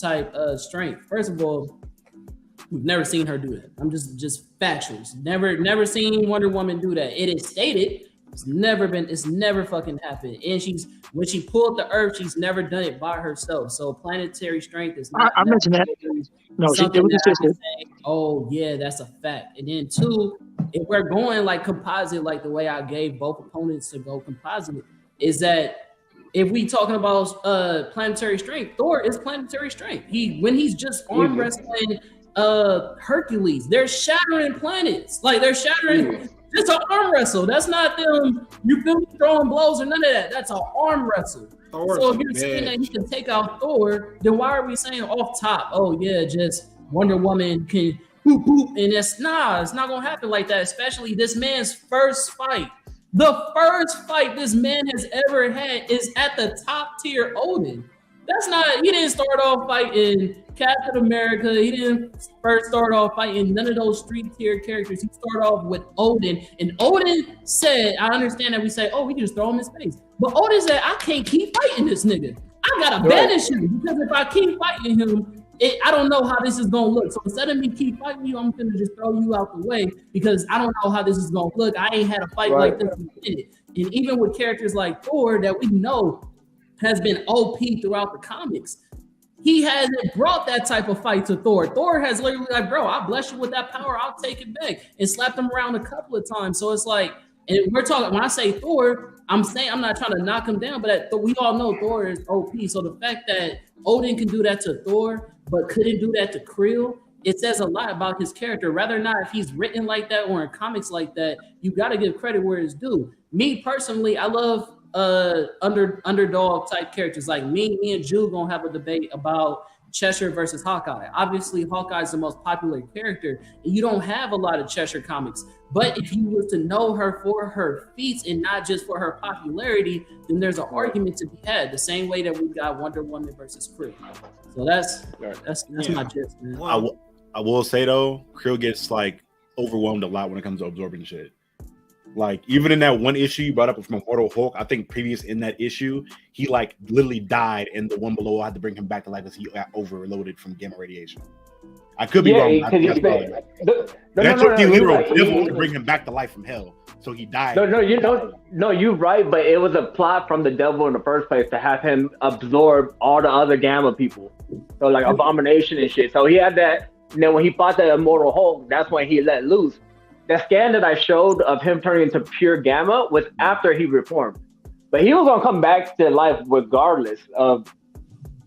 strength. First of all, we've never seen her do that. I'm just factuals. Never seen Wonder Woman do that. It is stated. It's never fucking happened. And when she pulled the Earth, she's never done it by herself. So planetary strength is not.
I mentioned that. No, it was consistent.
Oh yeah, that's a fact. And then two, if we're going like composite, like the way I gave both opponents to go composite, is that if we talking about planetary strength, Thor is planetary strength. When he's just arm wrestling Hercules, they're shattering planets. Like they're shattering. It's an arm wrestle. That's not them. You feel me? Throwing blows or none of that. That's an arm wrestle.
Thor's
so if you're saying that he can take out Thor, then why are we saying off top? Oh yeah, just Wonder Woman can whoop whoop, and it's not gonna happen like that. Especially this man's first fight. The first fight this man has ever had is at the top tier Odin. That's not, he didn't start off fighting Captain America. He didn't first start off fighting none of those street tier characters. He started off with Odin. And Odin said, I understand that we say, oh, we can just throw him in space. But Odin said, I can't keep fighting this nigga. I gotta banish him because if I keep fighting him, I don't know how this is gonna look. So instead of me keep fighting you, I'm gonna just throw you out the way because I don't know how this is gonna look. I ain't had a fight like this in a minute. And even with characters like Thor that we know has been OP throughout the comics, he hasn't brought that type of fight to Thor. Thor has literally like, bro, I'll bless you with that power. I'll take it back and slapped him around a couple of times. So it's like, and we're talking, when I say Thor, I'm saying I'm not trying to knock him down, but we all know Thor is OP. So the fact that Odin can do that to Thor, but couldn't do that to Krill, it says a lot about his character. Rather not if he's written like that or in comics like that, you got to give credit where it's due. Me personally, I love underdog type characters. Like me and Jew gonna have a debate about Cheshire versus Hawkeye. Obviously, Hawkeye is the most popular character, and you don't have a lot of Cheshire comics. But if you were to know her for her feats and not just for her popularity, then there's an argument to be had. The same way that we got Wonder Woman versus Krill. So that's my gist, man.
I will say though, Krill gets like overwhelmed a lot when it comes to absorbing shit. Like even in that one issue you brought up from Immortal Hulk, I think previous in that issue, he like literally died, and the one below had to bring him back to life because he got overloaded from gamma radiation. I could be wrong. That took the literal devil to bring him back to life from hell, so he died.
No, you're right, but it was a plot from the devil in the first place to have him absorb all the other gamma people, so like Abomination and shit. So he had that. And then when he fought that Immortal Hulk, that's when he let loose. The scan that I showed of him turning into pure gamma was after he reformed, but he was gonna come back to life regardless of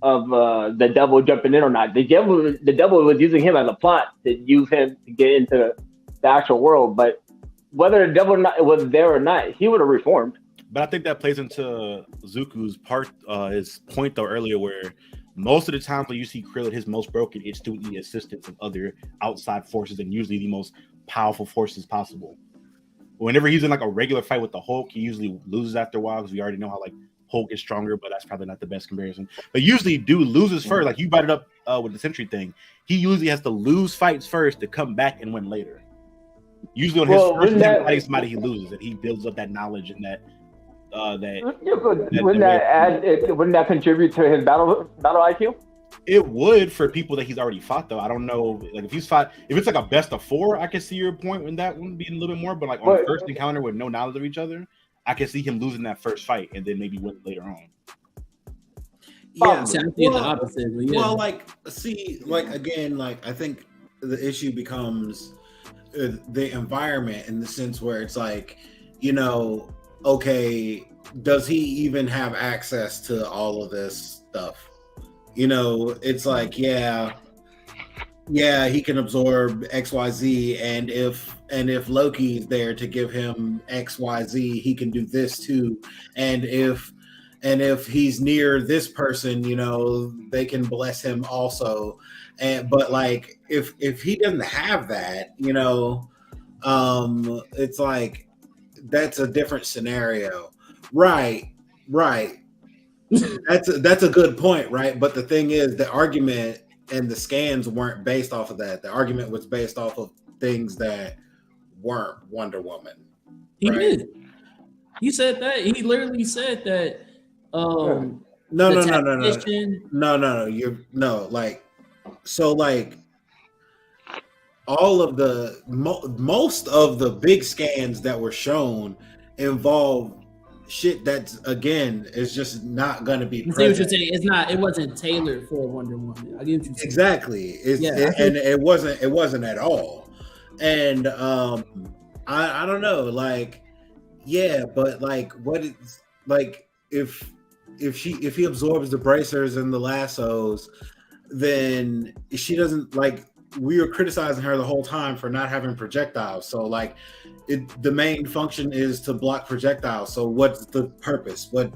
the devil jumping in or not. The devil was using him as a plot to use him to get into the actual world. But whether the devil was there or not, he would have reformed.
But I think that plays into Zuko's part, his point though earlier, where most of the times when you see Krill at his most broken, it's through the assistance of other outside forces, and usually the most powerful forces possible. Whenever he's in like a regular fight with the Hulk, he usually loses after a while because we already know how like Hulk is stronger, but that's probably not the best comparison. But usually dude loses first. Like you brought it up with the Sentry thing. He usually has to lose fights first to come back and win later. Usually on his first attempt fighting somebody, he loses, and he builds up that knowledge and wouldn't
that contribute to his battle IQ?
It would for people that he's already fought, though. I don't know, like if it's like a best of 4, I can see your point when that one being a little bit more. But like on the first encounter with no knowledge of each other, I can see him losing that first fight and then maybe win later on.
Yeah,
the opposite. Yeah.
Well, like see, like again, like I think the issue becomes the environment in the sense where it's like, you know, okay, does he even have access to all of this stuff? You know, it's like, yeah, he can absorb XYZ, and if Loki's there to give him XYZ, he can do this too. And if he's near this person, you know, they can bless him also. But like if he doesn't have that, you know, it's like that's a different scenario. Right. That's a good point, right? But the thing is, the argument and the scans weren't based off of that. The argument was based off of things that weren't Wonder Woman.
He did. He said that. He literally said that.
No. All of the most of the big scans that were shown involve shit that's again is just not going to be present.
See what you're saying? It wasn't tailored for Wonder Woman. I get what you're saying.
Exactly. It wasn't at all. And I don't know, like, yeah, but like what it's like if if he absorbs the bracers and the lassos, then she doesn't like. We were criticizing her the whole time for not having projectiles. So like, the main function is to block projectiles. So what's the purpose? What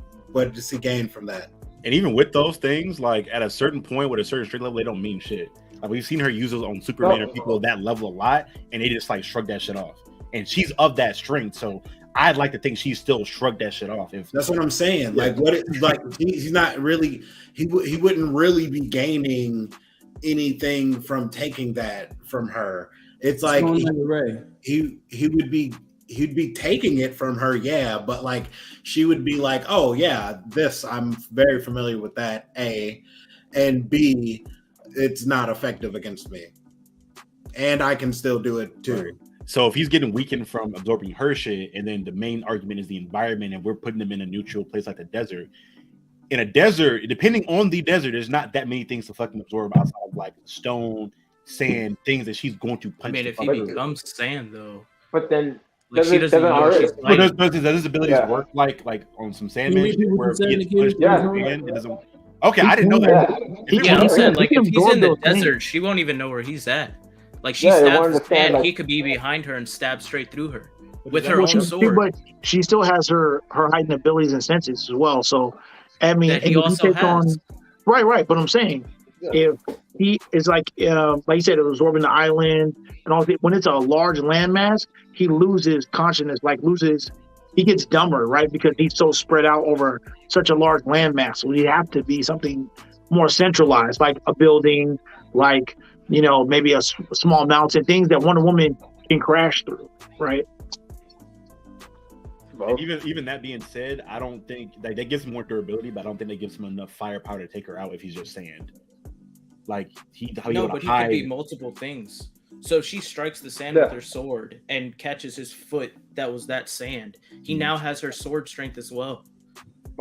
does he gain from that?
And even with those things, like at a certain point with a certain strength level, they don't mean shit. Like we've seen her use those on Superman or people of that level a lot, and they just like shrug that shit off. And she's of that strength, so I'd like to think she still shrugged that shit off. If
that's what I'm saying. Like he's not really. He wouldn't really be gaining anything from taking that from her. It's like he'd be taking it from her, yeah, but like she would be like, oh yeah, this I'm very familiar with that, A, and B, it's not effective against me, and I can still do it too.
Right. So if he's getting weakened from absorbing her shit, and then the main argument is the environment, and we're putting him in a neutral place like the desert. In a desert, depending on the desert, there's not that many things to fucking absorb outside of like stone, sand, things that she's going to punch.
I mean, if he becomes sand, though.
But then
like, she doesn't know she's like,
does his abilities work like on some Sandman where he gets pushed it doesn't. Okay, I didn't know that.
Yeah, I'm saying like if he's in the desert, she won't even know where he's at. Like she stabs the sand, like, he could be behind her and stab straight through her with her own sword.
But she still has her heightened abilities and senses as well. So I mean,
that he also has.
Right. But I'm saying, if he is like you said, absorbing the island and all. When it's a large landmass, he loses consciousness. He gets dumber, right? Because he's so spread out over such a large landmass. So he have to be something more centralized, like a building, like maybe a small mountain, things that Wonder Woman can crash through, right?
And even that being said, I don't think that gives him more durability, but I don't think that gives him enough firepower to take her out if he's just sand. Like he could
be multiple things. So she strikes the sand with her sword and catches his foot. That was that sand. He now has her sword strength as well.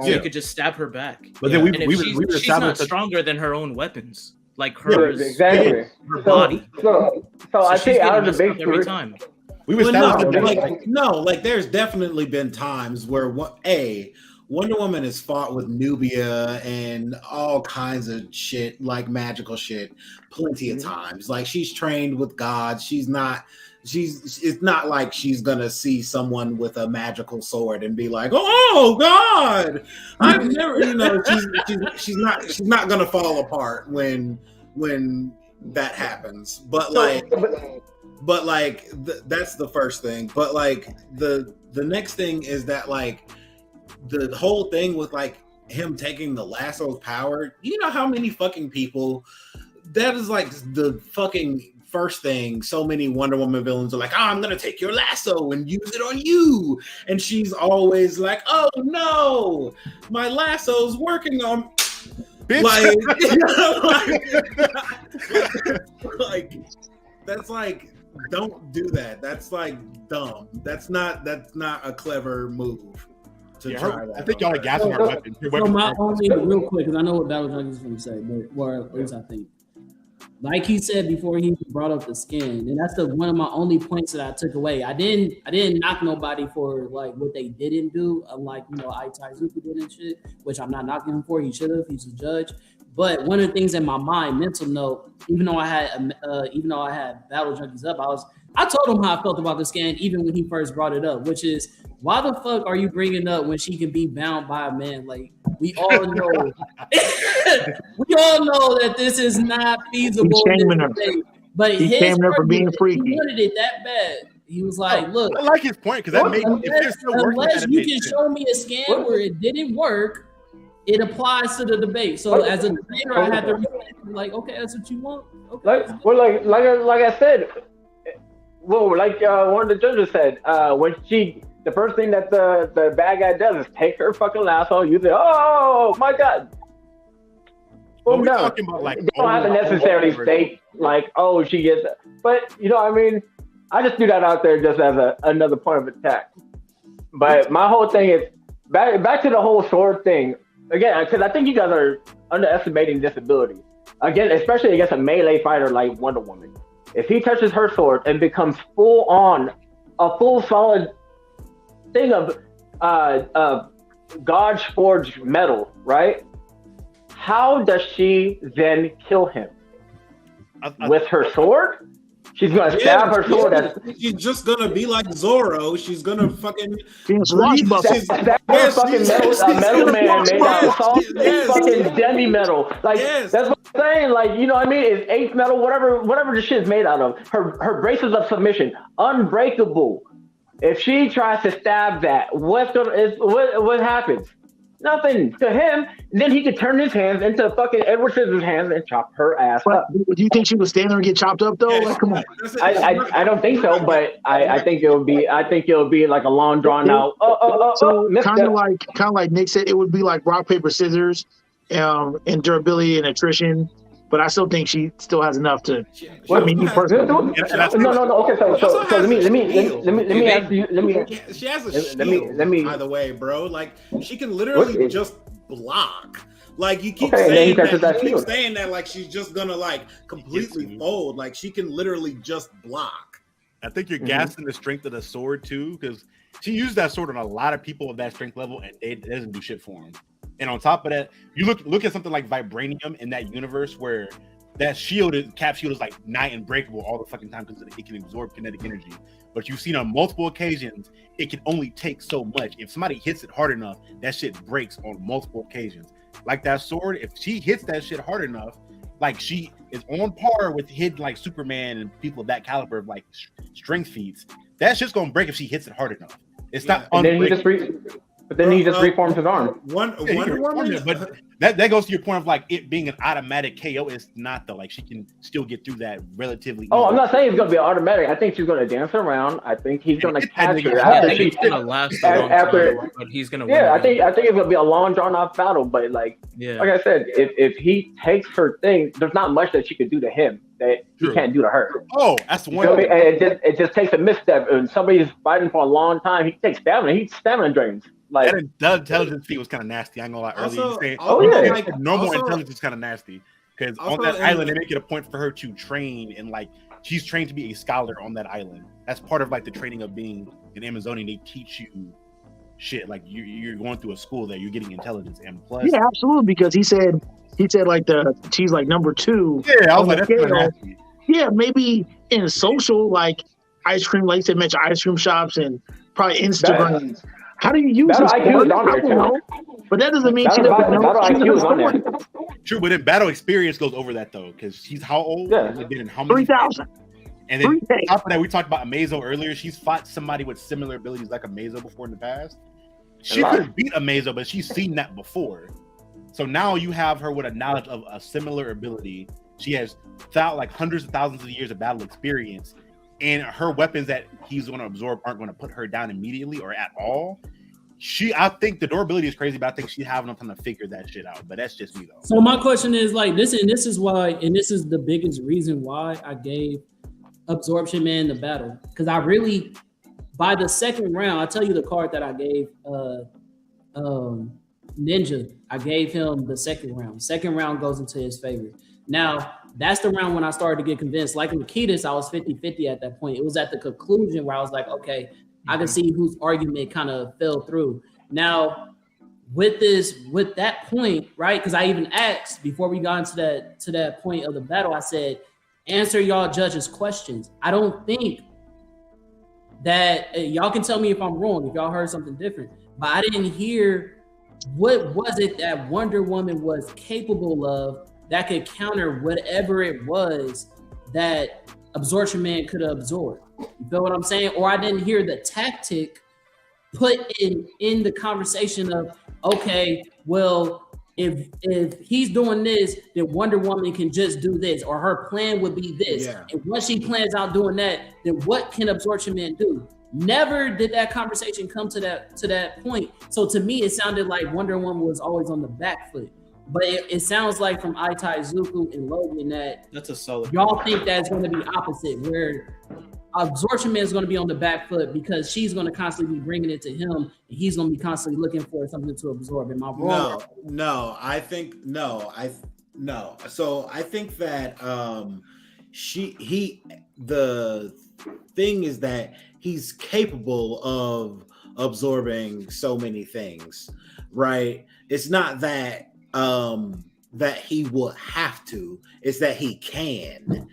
So he could just stab her back.
But then
she's not stronger than her own weapons. Like hers,
exactly.
Her body.
So I think out of the big
every time.
There's definitely been times where Wonder Woman has fought with Nubia and all kinds of shit, like magical shit, plenty of times. Like she's trained with gods. It's not like she's gonna see someone with a magical sword and be like, "Oh God, I've never," she's not gonna fall apart when that happens. But that's the first thing. But like the next thing is that like the whole thing with like him taking the lasso's power. You know how many fucking people that is like the fucking first thing. So many Wonder Woman villains are like, "Oh, I'm gonna take your lasso and use it on you," and she's always like, "Oh no, my lasso's working on." Bitch. Like that's like, don't do that. That's like dumb. That's not a clever move to try that.
I think y'all are gassing our weapons.
So my only real quick, because I know what Battle Junkie is going to say, but at least I think. Like he said before, he brought up the skin, and that's one of my only points that I took away. I didn't knock nobody for like what they didn't do, unlike Taizuku did and shit, which I'm not knocking him for. He should have. He's a judge. But one of the things in my mind, mental note, even though I had Battle Junkies up, I told him how I felt about the scan, even when he first brought it up, which is, why the fuck are you bringing up when she can be bound by a man? Like, we all know, that this is not feasible. But he came there for being freaky. He wanted it that bad. He was like, "Look,
I like his point because that made
unless you can show me a scan where it didn't work, it applies to the debate." So as a debater, I had to like, okay, that's what you want. Okay.
Like I said, one of the judges said, when the first thing that the bad guy does is take her fucking lasso. You say, "Oh my God!" Well, no, talking about, like, you don't have to necessarily state like, "Oh, she gets," but I mean, I just threw that out there just as another point of attack. But my whole thing is back to the whole sword thing again, because I think you guys are underestimating this ability again, especially against a melee fighter like Wonder Woman. If he touches her sword and becomes full solid thing of God's forged metal, right? How does she then kill him? With her sword? She's gonna stab her sword.
She's just gonna be like Zorro. She's gonna fucking
stab her fucking metal man made out of salt. Fucking demi metal. Like that's what I'm saying. Like, you know what I mean? It's eighth metal, whatever the shit is made out of. Her braces of submission, unbreakable. If she tries to stab that, what happens? Nothing to him. Then he could turn his hands into fucking Edward Scissorhands hands and chop her ass up.
Do you think she would stand there and get chopped up though? Like, come on.
I don't think so, but I think it'll be like a long drawn out.
So kind of like Nick said, it would be like rock paper scissors, in durability and attrition. But I still think she still has enough to. I mean, you personally.
No. Okay, so let me ask you.
She has a shield. By the way, bro, like she can literally just block. Like you keep saying that, like she's just gonna like completely fold. Like she can literally just block.
I think you're gassing the strength of the sword too, because she used that sword on a lot of people of that strength level, and it doesn't do shit for them. And on top of that, you look at something like vibranium in that universe where that cap shield is like nigh unbreakable all the fucking time because it can absorb kinetic energy. But you've seen on multiple occasions, it can only take so much. If somebody hits it hard enough, that shit breaks on multiple occasions. Like that sword, if she hits that shit hard enough, like she is on par with hitting like Superman and people of that caliber of like strength feats, that shit's gonna break if she hits it hard enough. It's not unbreakable.
But then he just reforms his arm.
Wonder Woman,
but that goes to your point of like it being an automatic KO. It's not though. Like she can still get through that relatively.
Oh, I'm not saying it's gonna be automatic. I think she's gonna dance around. I think he's gonna catch her after she's
gonna last a long time, but he's gonna win.
Yeah, I think it's gonna be a long drawn out battle. But like I said, if he takes her thing, there's not much that she could do to him that he can't do to her.
Oh, that's the one.
And it just takes a misstep. And somebody's fighting for a long time. He takes stamina. He's stamina drains. Like
that intelligence feat was kind of nasty. I ain't gonna lie. Normal intelligence is kind of nasty because on that island they make it a point for her to train and like she's trained to be a scholar on that island. That's part of like the training of being an Amazonian. They teach you shit like you're going through a school there. You're getting intelligence and plus.
Yeah, absolutely. Because he said like she's like number 2.
Yeah, I was like that's kind of nasty.
Yeah, maybe in social like ice cream, like they mentioned ice cream shops and probably Instagram. How do you use this? But that doesn't mean she doesn't know.
True, but then battle experience goes over that though, because she's how old?
Yeah.
Been in how many?
3,000.
And then on top of that, we talked about Amazo earlier. She's fought somebody with similar abilities like Amazo before in the past. She could beat Amazo, but she's seen that before. So now you have her with a knowledge of a similar ability. She has like hundreds of thousands of years of battle experience. And her weapons that he's going to absorb aren't going to put her down immediately or at all. I think the durability is crazy, but I think she have enough time to figure that shit out. But that's just me though.
So my question is like this, and this is why, and this is the biggest reason why I gave Absorption Man the battle, because I really, by the second round, I tell you the card that I gave Ninja. I gave him the second round. Second round goes into his favor. Now, that's the round when I started to get convinced. Like Nikitas, I was 50-50 at that point. It was at the conclusion where I was like, okay, I can see whose argument kind of fell through. Now, with that point, right? Because I even asked before we got into that point of the battle, I said, answer y'all judges' questions. I don't think that y'all can tell me if I'm wrong, if y'all heard something different, but I didn't hear what was it that Wonder Woman was capable of that could counter whatever it was that Absorption Man could have absorbed. You feel what I'm saying? Or I didn't hear the tactic put in the conversation of, okay, well, if he's doing this, then Wonder Woman can just do this, or her plan would be this. Yeah. And once she plans out doing that, then what can Absorption Man do? Never did that conversation come to that point. So to me, it sounded like Wonder Woman was always on the back foot. But it sounds like from Itai Zuku and Logan that's a solid. Y'all think that's going to be opposite, where Absorption Man is going to be on the back foot because she's going to constantly be bringing it to him, and he's going to be constantly looking for something to absorb. Am I wrong?
No. So I think that the thing is that he's capable of absorbing so many things, right? It's not that that he will have to, it's that he can.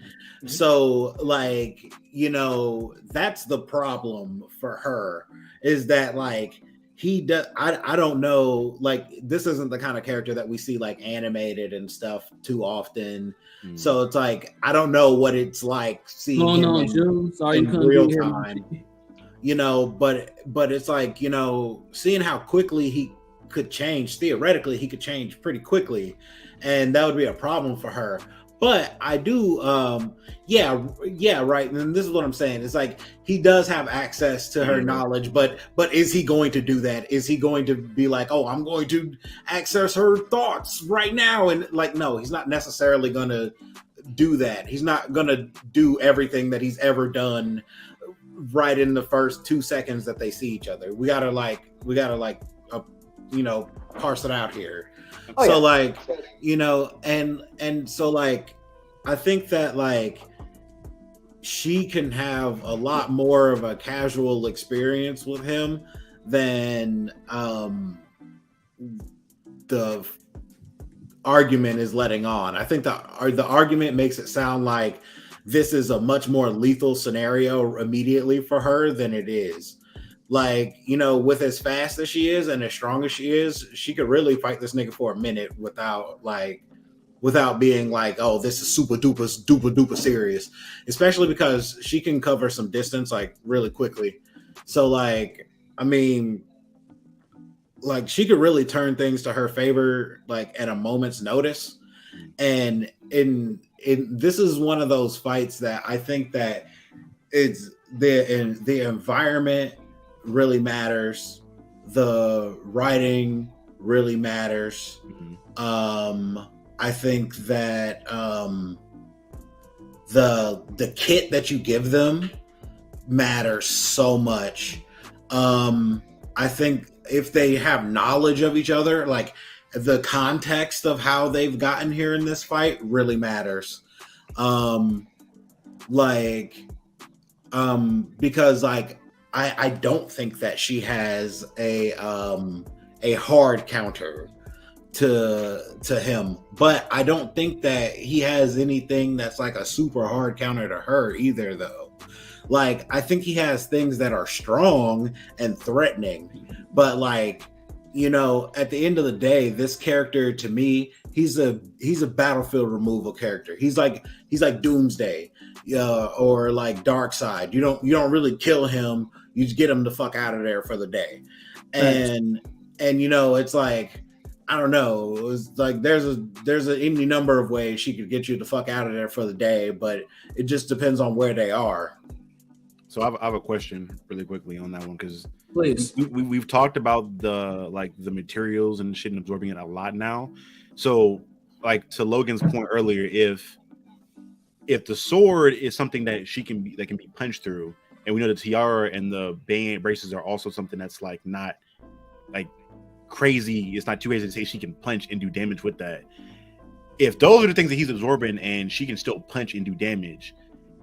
So like, you know, that's the problem for her, is that like he does, I don't know, like this isn't the kind of character that we see like animated and stuff too often. So it's like I don't know what it's like seeing him in real time, you know, but it's like, you know, seeing how quickly he could change, theoretically he could change pretty quickly, and that would be a problem for her. But I do, yeah, right. And this is what I'm saying. It's like he does have access to her knowledge, but is he going to do that? Is he going to be like, oh, I'm going to access her thoughts right now? And like, no, he's not necessarily going to do that. He's not going to do everything that he's ever done right in the first 2 seconds that they see each other. We gotta you know, parse it out here. So like, you know, and so like I think that like she can have a lot more of a casual experience with him than the argument is letting on. I think the argument makes it sound like this is a much more lethal scenario immediately for her than it is. Like, you know, with as fast as she is and as strong as she is, she could really fight this nigga for a minute without being like, oh, this is super duper serious. Especially because she can cover some distance like really quickly. So like, I mean, like she could really turn things to her favor like at a moment's notice. And this is one of those fights that I think that it's the environment really matters, the writing really matters. I think that the kit that you give them matters so much. I think if they have knowledge of each other, like the context of how they've gotten here in this fight really matters. Because like I don't think that she has a hard counter to him, but I don't think that he has anything that's like a super hard counter to her either, though. Like I think he has things that are strong and threatening, but like, you know, at the end of the day, this character to me, he's a battlefield removal character. He's like Doomsday, or like Darkseid. You don't really kill him. You just get him the fuck out of there for the day. And you know, it's like, I don't know. It was like there's any number of ways she could get you the fuck out of there for the day, but it just depends on where they are.
So I have a question really quickly on that one, because
please,
we've talked about the materials and shit and absorbing it a lot now. So like to Logan's point earlier, if the sword is something that can be punched through, and we know the tiara and the band braces are also something that's like not like crazy. It's not too crazy to say she can punch and do damage with that. If those are the things that he's absorbing and she can still punch and do damage,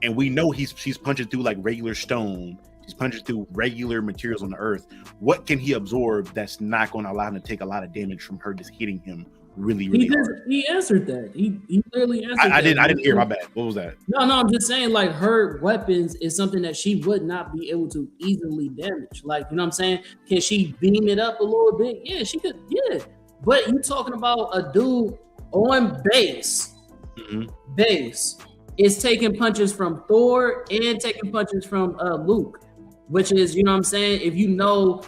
and we know she's punching through like regular stone, he's punching through regular materials on the earth, what can he absorb that's not going to allow him to take a lot of damage from her just hitting him really hard?
He answered that. He literally answered
I
that.
I didn't hear, my bad. What was that?
No, I'm just saying, like, her weapons is something that she would not be able to easily damage. Like, you know what I'm saying? Can she beam it up a little bit? Yeah, she could. Yeah. But you talking about a dude on base. Base is taking punches from Thor and taking punches from Luke, which is, you know what I'm saying? If you know,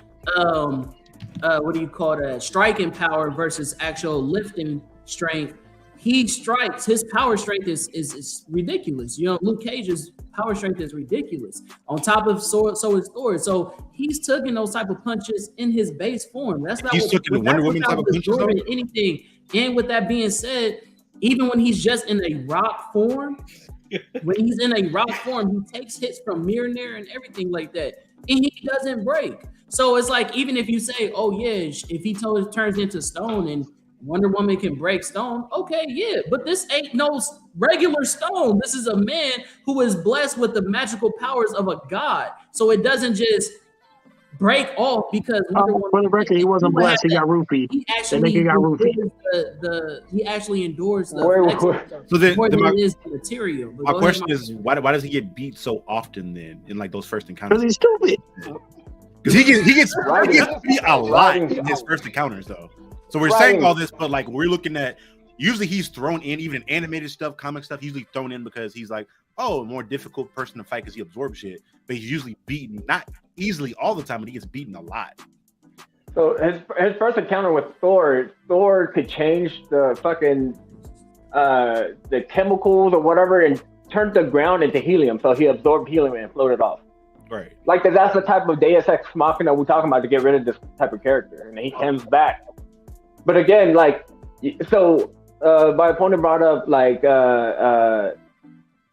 what do you call that? Striking power versus actual lifting strength. He strikes. His power strength is ridiculous. You know, Luke Cage's power strength is ridiculous. On top of so is Thor. So he's taking those type of punches in his base form. That's not
he's taking the Wonder Woman type of punches.
Anything. And with that being said, even when he's just in a rock form, he takes hits from Mjolnir and everything like that, and he doesn't break. So it's like, even if you say, oh yeah, if he turns into stone and Wonder Woman can break stone, okay, yeah, but this ain't no regular stone. This is a man who is blessed with the magical powers of a god. So it doesn't just break off because Wonder Woman,
for the record, he wasn't blessed. He got roofied.
He actually endures the
So then
is the material.
My question is, why does he get beat so often then in like those first encounters?
Because he's stupid.
Because he gets beat a lot in his first encounters though. So we're saying all this, but like we're looking at usually he's thrown in, even in animated stuff, comic stuff, he's usually thrown in because he's like, oh, a more difficult person to fight because he absorbs shit. But he's usually beaten, not easily all the time, but he gets beaten a lot.
So his first encounter with Thor could change the fucking the chemicals or whatever and turn the ground into helium. So he absorbed helium and floated off.
Right.
Like that's the type of Deus Ex Machina we're talking about to get rid of this type of character, and he comes back. But again, like, so my opponent brought up like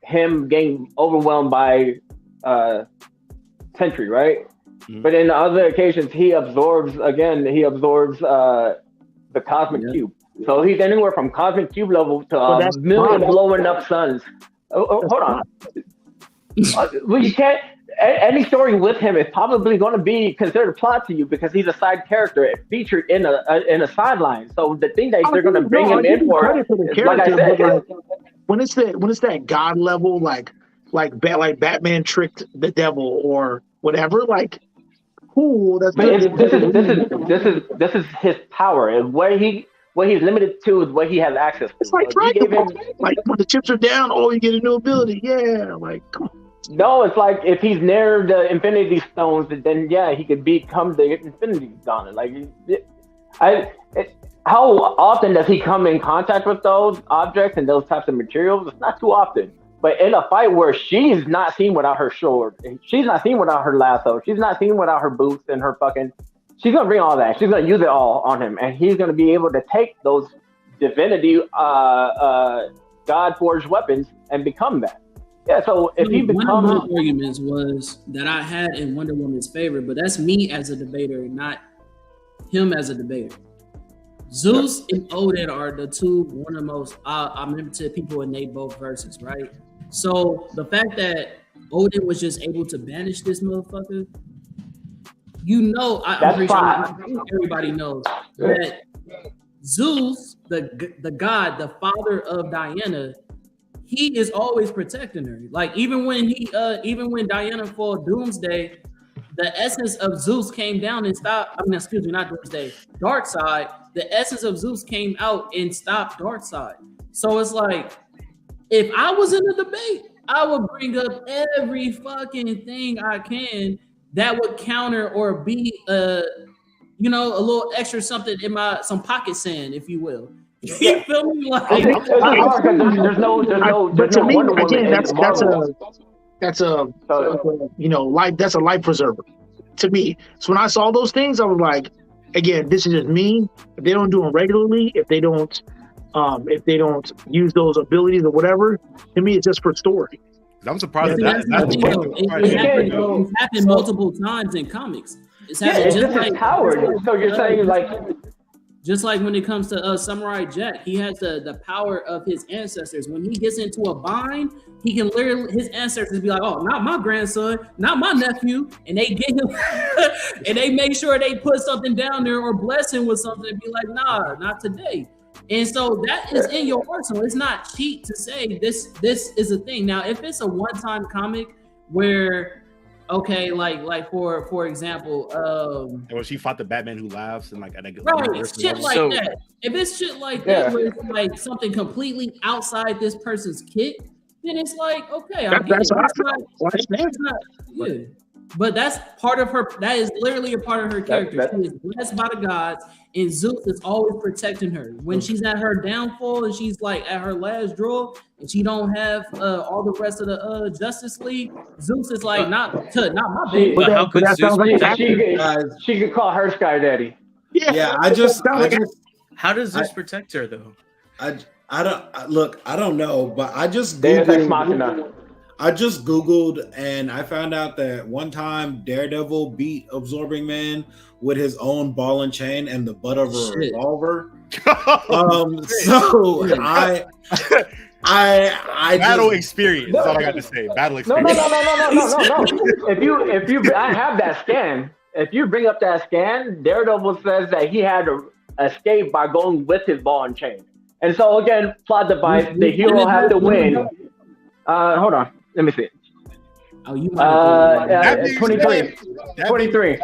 him getting overwhelmed by Sentry, right? Mm-hmm. But in other occasions, he absorbs the cosmic cube. So he's anywhere from cosmic cube level to a million blowing up suns. Hold on. Well, you can't. Any story with him is probably going to be considered plot to you because he's a side character featured in a sideline. So the thing that they're going to bring him in for, is, like I said,
when it's that god level, like Batman tricked the devil or whatever, like cool. That's
this is his power, and what he's limited to is what he has access to.
It's like Dragon Ball. Like when the chips are down, you get a new ability. Yeah, like come on.
No, it's like if he's near the Infinity Stones, then yeah, he could become the Infinity Gauntlet. Like, how often does he come in contact with those objects and those types of materials? It's not too often. But in a fight where she's not seen without her sword, she's not seen without her lasso, she's not seen without her boots and her fucking, she's gonna bring all that. She's gonna use it all on him, and he's gonna be able to take those divinity, God forged weapons and become that. Yeah, so if he becomes...
One of my arguments was that I had in Wonder Woman's favor, but that's me as a debater, not him as a debater. Zeus and Odin are the one of the most omnipotent people in they both verses, right? So the fact that Odin was just able to banish this motherfucker, I'm pretty sure everybody knows that Zeus, the god, the father of Diana, he is always protecting her. Like even when Diana fought Doomsday, the essence of Zeus came down and stopped. I mean, excuse me, not Doomsday, Darkseid. The essence of Zeus came out and stopped Darkseid. So it's like, if I was in a debate, I would bring up every fucking thing I can that would counter or be a little extra something in some pocket sand, if you will. You feel me? Like,
there's no.
But to me, again, that's a life preserver to me. So when I saw those things, I was like, again, this is just me. If they don't do them regularly, if they don't use those abilities or whatever, to me, it's just for story.
I'm surprised
that's it happened multiple times in comics. It's happened
just like Howard. So you're saying like.
Just like when it comes to Samurai Jack, he has the power of his ancestors. When he gets into a bind, he can literally, his ancestors be like, oh, not my grandson, not my nephew. And they get him, and they make sure they put something down there or bless him with something and be like, nah, not today. And so that is in your arsenal. It's not cheap to say this is a thing. Now, if it's a one-time comic where, okay, like for example,
when she fought the Batman Who Laughs and like
right, shit like that. If it's shit like that, where it's like something completely outside this person's kit, then it's like, okay, but that's part of her. That is literally a part of her character. She is blessed by the gods, and Zeus is always protecting her. When she's at her downfall and she's like at her last draw, and she don't have all the rest of the Justice League, Zeus is like, not my baby.
But how could Zeus
she could call her Sky Daddy?
Yeah,
how does Zeus protect her though?
I don't know, but I just Googled and I found out that one time Daredevil beat Absorbing Man with his own ball and chain and the butt of a revolver. So I
battle experience. That's all I got to say. Battle experience.
No. If you, I have that scan. if you bring up that scan, Daredevil says that he had to escape by going with his ball and chain. And so again, plot device, the hero has to win. Hold on, let me see.
Oh, you
23. 23.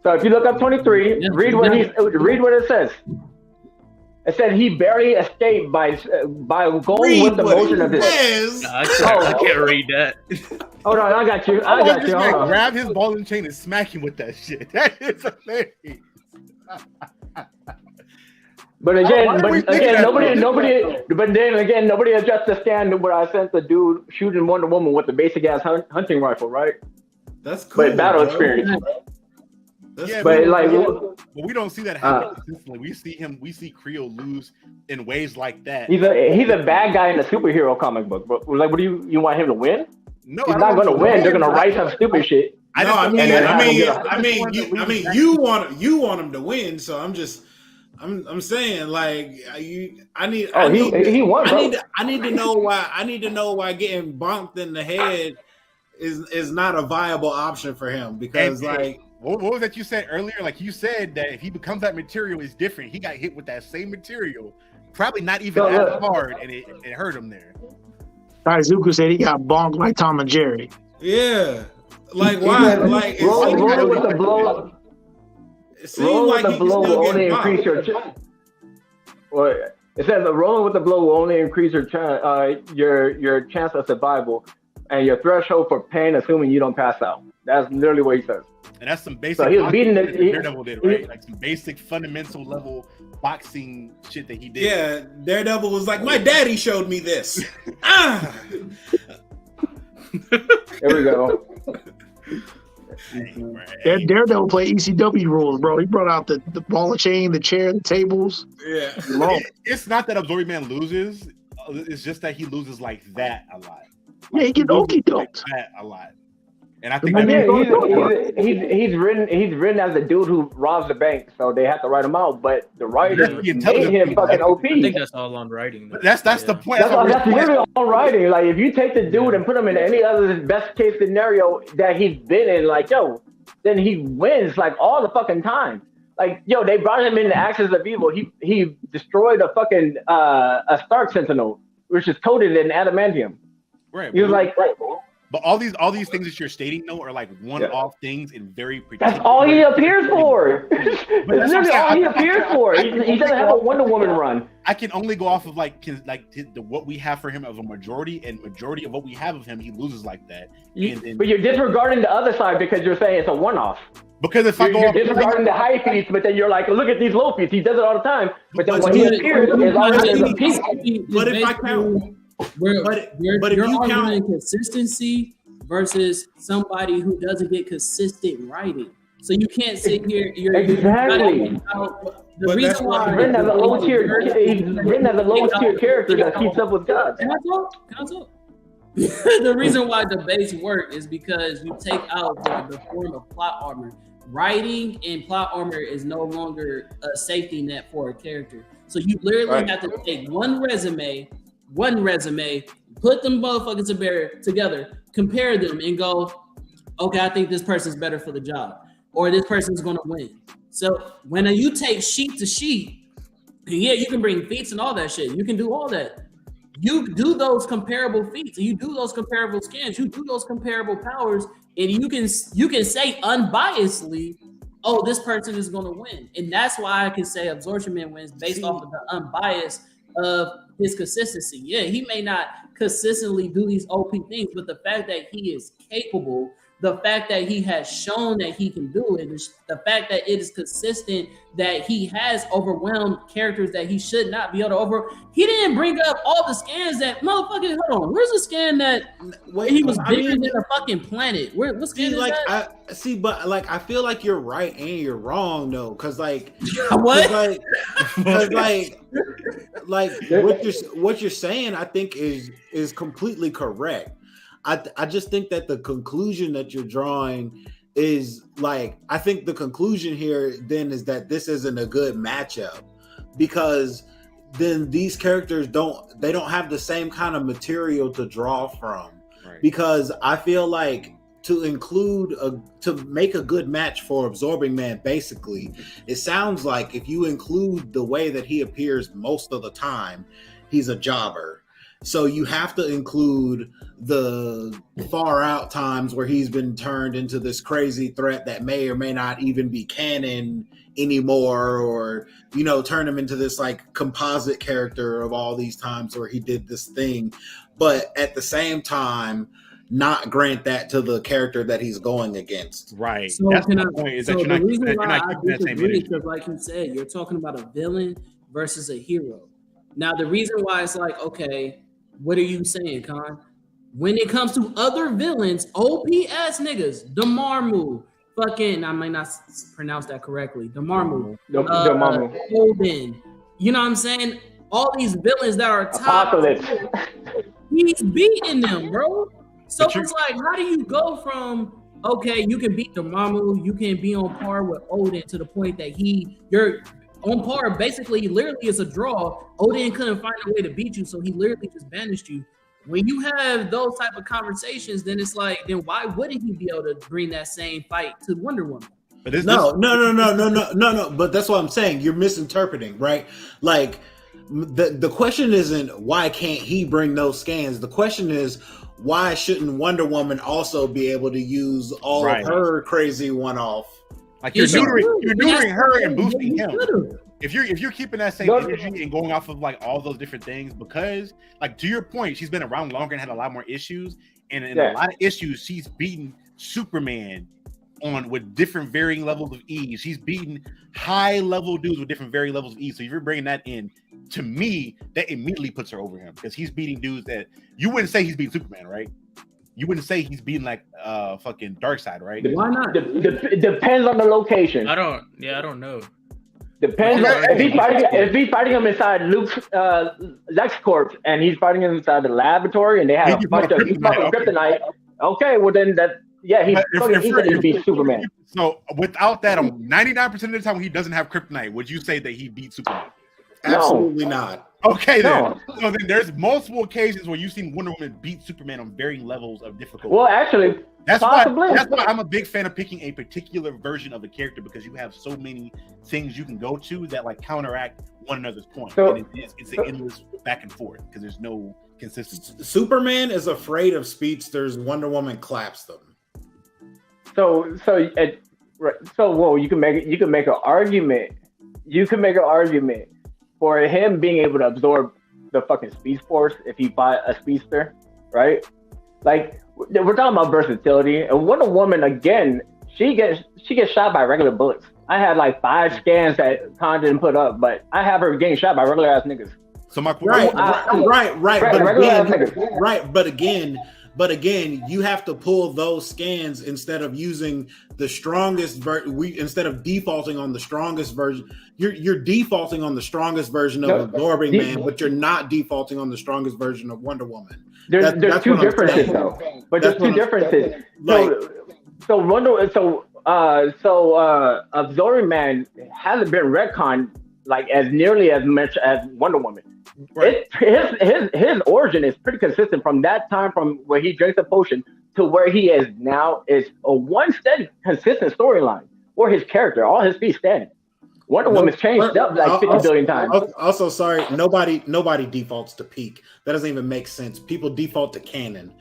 So if you look up 23, read what it says. It said he barely escaped by going with the motion of his.
I can't read that.
Hold on, I got you.
Grab his ball and chain and smack him with that shit. That is amazing.
But nobody addressed the scan where I sent the dude shooting Wonder Woman with the basic ass hunting rifle, right?
That's cool.
But battle experience.
Yeah,
but
we don't see that happen consistently. We see Creo lose in ways like that.
He's a bad guy in a superhero comic book. But like, what do you want him to win?
No,
he's not going to win. They're going to write some stupid shit.
I mean, you want him to win. So I'm saying like I need to know why getting bonked in the head is not a viable option for him because
what was that you said earlier? Like you said that if he becomes that material, it's different. He got hit with that same material, probably not even as hard, and it hurt him there.
Zuko said he got bonked like Tom and Jerry.
Yeah, like why? Like
rolling with the blow.
It seems like the blow will only increase
your chance. Well, it says the rolling with the blow will only increase your chance of survival and your threshold for pain, assuming you don't pass out. That's literally what he says.
And that's some basic.
So he was beating it.
Daredevil did, right? Like some basic fundamental level boxing shit that he did.
Yeah, Daredevil was like, my daddy showed me this.
There we go.
Daredevil played ECW rules, bro. He brought out the ball and chain, the chair, the tables.
Yeah.
It's not that Absorbing Man loses. It's just that he loses like that a lot.
Yeah, he gets okey doked
a lot. And I think
he's written as a dude who robs the bank, so they have to write him out. But the writers made him fucking OP.
I think that's all on writing.
That's the point.
That's literally all writing. Like if you take the dude and put him in any other best case scenario that he's been in, like then he wins like all the fucking time. Like they brought him into Axis of Evil. He destroyed a fucking a Stark Sentinel, which is coated in adamantium.
Right.
He was like.
But all these things that you're stating though are like one-off things in very particular.
That's all he appears for. That's literally all he appears for. He doesn't have a Wonder Woman run.
I can only go off of what we have for him of a majority, and majority of what we have of him, he loses like that.
But you're disregarding the other side because you're saying it's a one-off.
Because if
you're disregarding the high feats, but then you're like, look at these low feats. He does it all the time. But then when he appears, it's always a peak.
But if I count.
You're arguing consistency versus somebody who doesn't get consistent writing. So you can't sit here.
Exactly.
The reason why
he's written as a low tier character that keeps up with God.
Can I talk? The reason why debates work is because you take out the form of plot armor. Writing and plot armor is no longer a safety net for a character. So you literally have to take one resume, put them motherfuckers together, compare them, and go, okay, I think this person's better for the job, or this person's going to win. So when you take sheet to sheet, yeah, you can bring feats and all that shit. You can do all that. You do those comparable feats, and you do those comparable scans, you do those comparable powers, and you can say unbiasedly, oh, this person is going to win. And that's why I can say Absorption Man wins based off of the unbiased of his consistency. Yeah, he may not consistently do these OP things, but the fact that he is capable, the fact that he has shown that he can do it, the fact that it is consistent, that he has overwhelmed characters that he should not be able to over. He didn't bring up all the scans that motherfucking. Hold on, where's the scan that he was bigger than a fucking planet? What scan is that?
I feel like you're right and you're wrong though, because like
what?
What you're saying, I think is completely correct. I just think that the conclusion that you're drawing is I think the conclusion here then is that this isn't a good matchup, because then these characters don't have the same kind of material to draw from. Right. Because I feel like to include to make a good match for Absorbing Man, basically, it sounds like if you include the way that he appears most of the time, he's a jobber. So you have to include the far out times where he's been turned into this crazy threat that may or may not even be canon anymore, or, you know, turn him into this like composite character of all these times where he did this thing, but at the same time not grant that to the character that he's going against.
Right.
So
that's
can
my
I,
point. Is
so
that
the
you're not,
reason
you're
why
not
I
keeping that same
disagree
energy.
because, like you said, you're talking about a villain versus a hero. Now, the reason why it's like, okay, what are you saying, Con? When it comes to other villains, OPS niggas, Dormammu, fucking, I might not pronounce that correctly, Dormammu,
Dormammu.
Odin, you know what I'm saying? All these villains that are top,
Apocalypse.
he's beating them, bro. So
But
it's like, how do you go from, okay, you can beat Dormammu, you can be on par with Odin to the point that you're on par, basically, literally it's a draw. Odin couldn't find a way to beat you, so he literally just banished you. When you have those type of conversations, then it's like, then why wouldn't he be able to bring that same fight to Wonder Woman?
But this,
No. But that's what I'm saying. You're misinterpreting, right? Like the question isn't why can't he bring those scans? The question is, why shouldn't Wonder Woman also be able to use all
Right.
of her crazy one-off?
like you're
Yeah,
neutering her and
That's-
boosting him.
should've.
If you're keeping that same
No.
energy and going off of like all those different things, because like to your point, she's been around longer and had a lot more issues, and in
Yeah.
a lot of issues, she's beaten Superman on with different varying levels of ease. She's beaten high level dudes with different varying levels of ease. So if you're bringing that in, to me, that immediately puts her over him because he's beating dudes that you wouldn't say he's beating Superman, right? You wouldn't say he's beating like fucking Darkseid, right?
Why not?
It depends on the location.
I don't know.
Depends. If he's fighting him inside Luke's LexCorp and he's fighting him inside the laboratory and they have a bunch of kryptonite. Okay, well then he's fucking easy to beat Superman.
So without that, 99% of the time when he doesn't have kryptonite, would you say that he beat Superman?
Absolutely not.
Okay, then.
No.
So then there's multiple occasions where you've seen Wonder Woman beat Superman on varying levels of difficulty.
Well, actually,
that's
possibly.
why I'm a big fan of picking a particular version of the character because you have so many things you can go to that like counteract one another's point.
So-
and it's an endless back and forth because there's no consistency.
Superman is afraid of speedsters. Wonder Woman claps them.
So you can make an argument. You can make an argument for him being able to absorb the fucking Speed Force if you buy a speedster, right? Like we're talking about versatility, and Wonder Woman again, she gets shot by regular bullets. I had like 5 scans that Khan didn't put up, but I have her getting shot by regular ass niggas.
So my
Right.
Right,
But again, you have to pull those scans instead of using the strongest instead of defaulting on the strongest version. You're defaulting on the strongest version of Absorbing Man, but you're not defaulting on the strongest version of Wonder Woman.
There's
That's
two
what I'm
differences
saying.
though. But there's two differences. So Absorbing Man hasn't been retconned like as nearly as much as Wonder Woman.
Right.
His origin is pretty consistent from that time, from where he drinks the potion to where he is now. Is a one steady, consistent storyline for his character. All his feet stand. Wonder Woman's changed up like 50 billion times.
Also, sorry, nobody defaults to peak. That doesn't even make sense. People default to canon.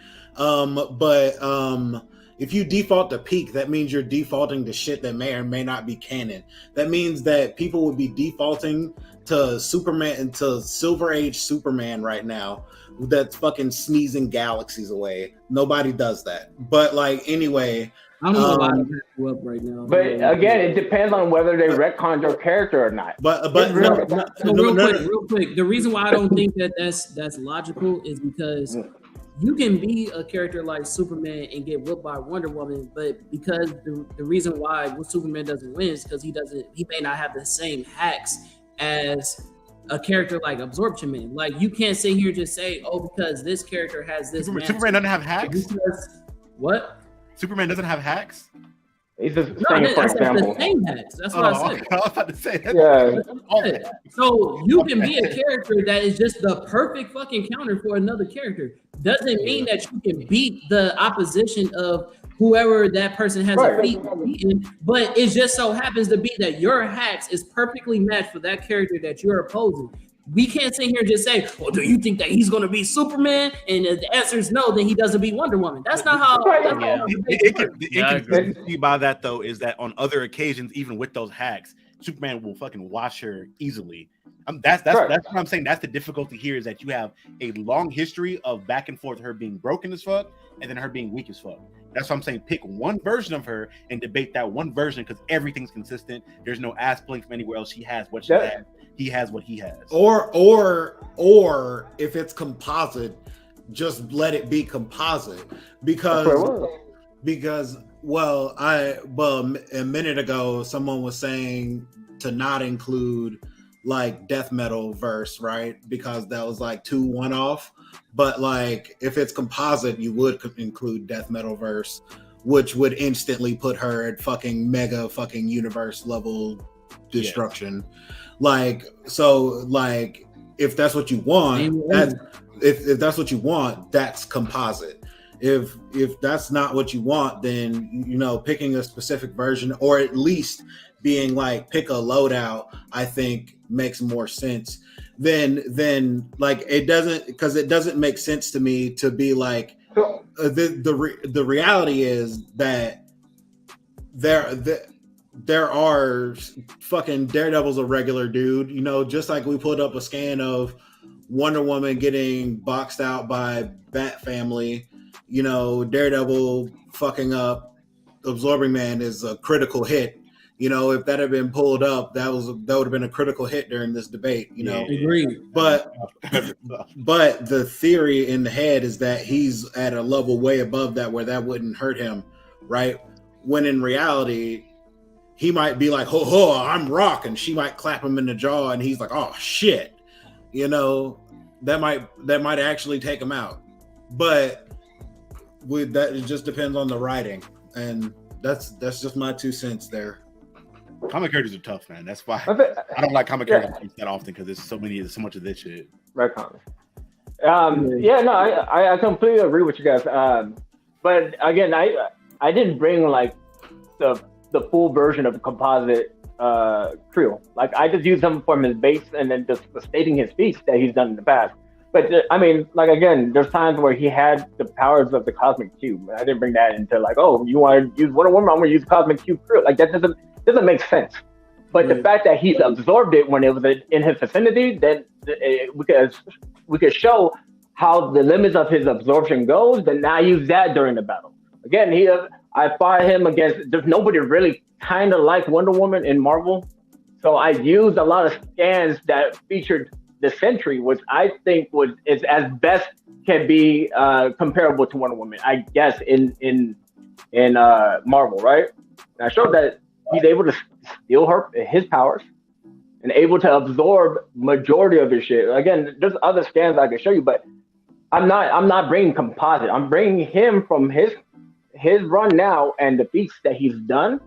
If you default to peak, that means you're defaulting to shit that may or may not be canon. That means that people would be defaulting to Superman and to Silver Age Superman right now. That's fucking sneezing galaxies away. Nobody does that. But like anyway.
I don't know why I'm you up right now.
But again, it depends on whether they retconned your character or not.
Real quick. The reason why I don't think that's logical is because you can be a character like Superman and get whipped by Wonder Woman, but because the reason why Superman doesn't win is because he may not have the same hacks as a character like Absorption Man. Like you can't sit here and just say, oh, because this character has this.
Superman doesn't have hacks.
What?
Superman doesn't have hacks.
He's just saying for example.
The same hacks. That's what I said.
Okay. I was about to say that.
Yeah.
So you can be a character that is just the perfect fucking counter for another character. Doesn't mean that you can beat the opposition of whoever that person has a
Right.
feat in, but it just so happens to be that your hacks is perfectly matched for that character that you're opposing. We can't sit here and just say, "Well, do you think that he's going to be Superman?" And if the answer is no, then he doesn't beat Wonder Woman. That's not how. That's
Yeah.
how
The
Yeah, I agree.
inconsistency by that though is that on other occasions, even with those hacks, Superman will fucking wash her easily. That's
Right.
what I'm saying. That's the difficulty here, is that you have a long history of back and forth, her being broken as fuck and then her being weak as fuck. That's what I'm saying. Pick one version of her and debate that one version, because everything's consistent. There's no ass blink from anywhere else. She has what she has. He has what he has.
Or if it's composite, just let it be composite, because a minute ago someone was saying to not include like death metal verse, right? Because that was like too one-off. But like if it's composite, you would include death metal verse, which would instantly put her at fucking mega fucking universe level destruction. Like, so like if that's what you want, that's if that's what you want, that's composite. If that's not what you want, then you know, picking a specific version, or at least being like pick a loadout, I think makes more sense than like it doesn't, because it doesn't make sense to me to be like the reality is that there are fucking Daredevil's a regular dude, you know, just like we put up a scan of Wonder Woman getting boxed out by Bat Family, you know, Daredevil fucking up Absorbing Man is a critical hit. You know, if that had been pulled up, that would have been a critical hit during this debate, you know.
Agreed.
But the theory in the head is that he's at a level way above that where that wouldn't hurt him, right? When in reality, he might be like, ho, I'm Rock, and she might clap him in the jaw, and he's like, oh shit. You know, that might actually take him out. But with that, it just depends on the writing. And that's just my 2 cents there.
Comic characters are tough, man. That's why I don't like comic characters that often, because there's so much of this shit.
Right, comics. I completely agree with you guys. But again, I didn't bring like the full version of a composite trio. Like I just used him from his base and then just stating his feats that he's done in the past. But I mean, like again, there's times where he had the powers of the Cosmic Cube. I didn't bring that into like, oh, you want to use Wonder Woman? I'm going to use Cosmic Cube trio. Like that doesn't make sense. But the fact that he's absorbed it when it was in his vicinity, then we could show how the limits of his absorption goes. Then now use that during the battle. Again, I fought him against. There's nobody really kind of like Wonder Woman in Marvel, so I used a lot of scans that featured the Sentry, which I think is as best can be comparable to Wonder Woman, I guess in Marvel, right? And I showed that he's able to steal his powers and able to absorb majority of his shit. Again, there's other scans I can show you, but I'm not bringing composite. I'm bringing him from his run now and the feats that he's done.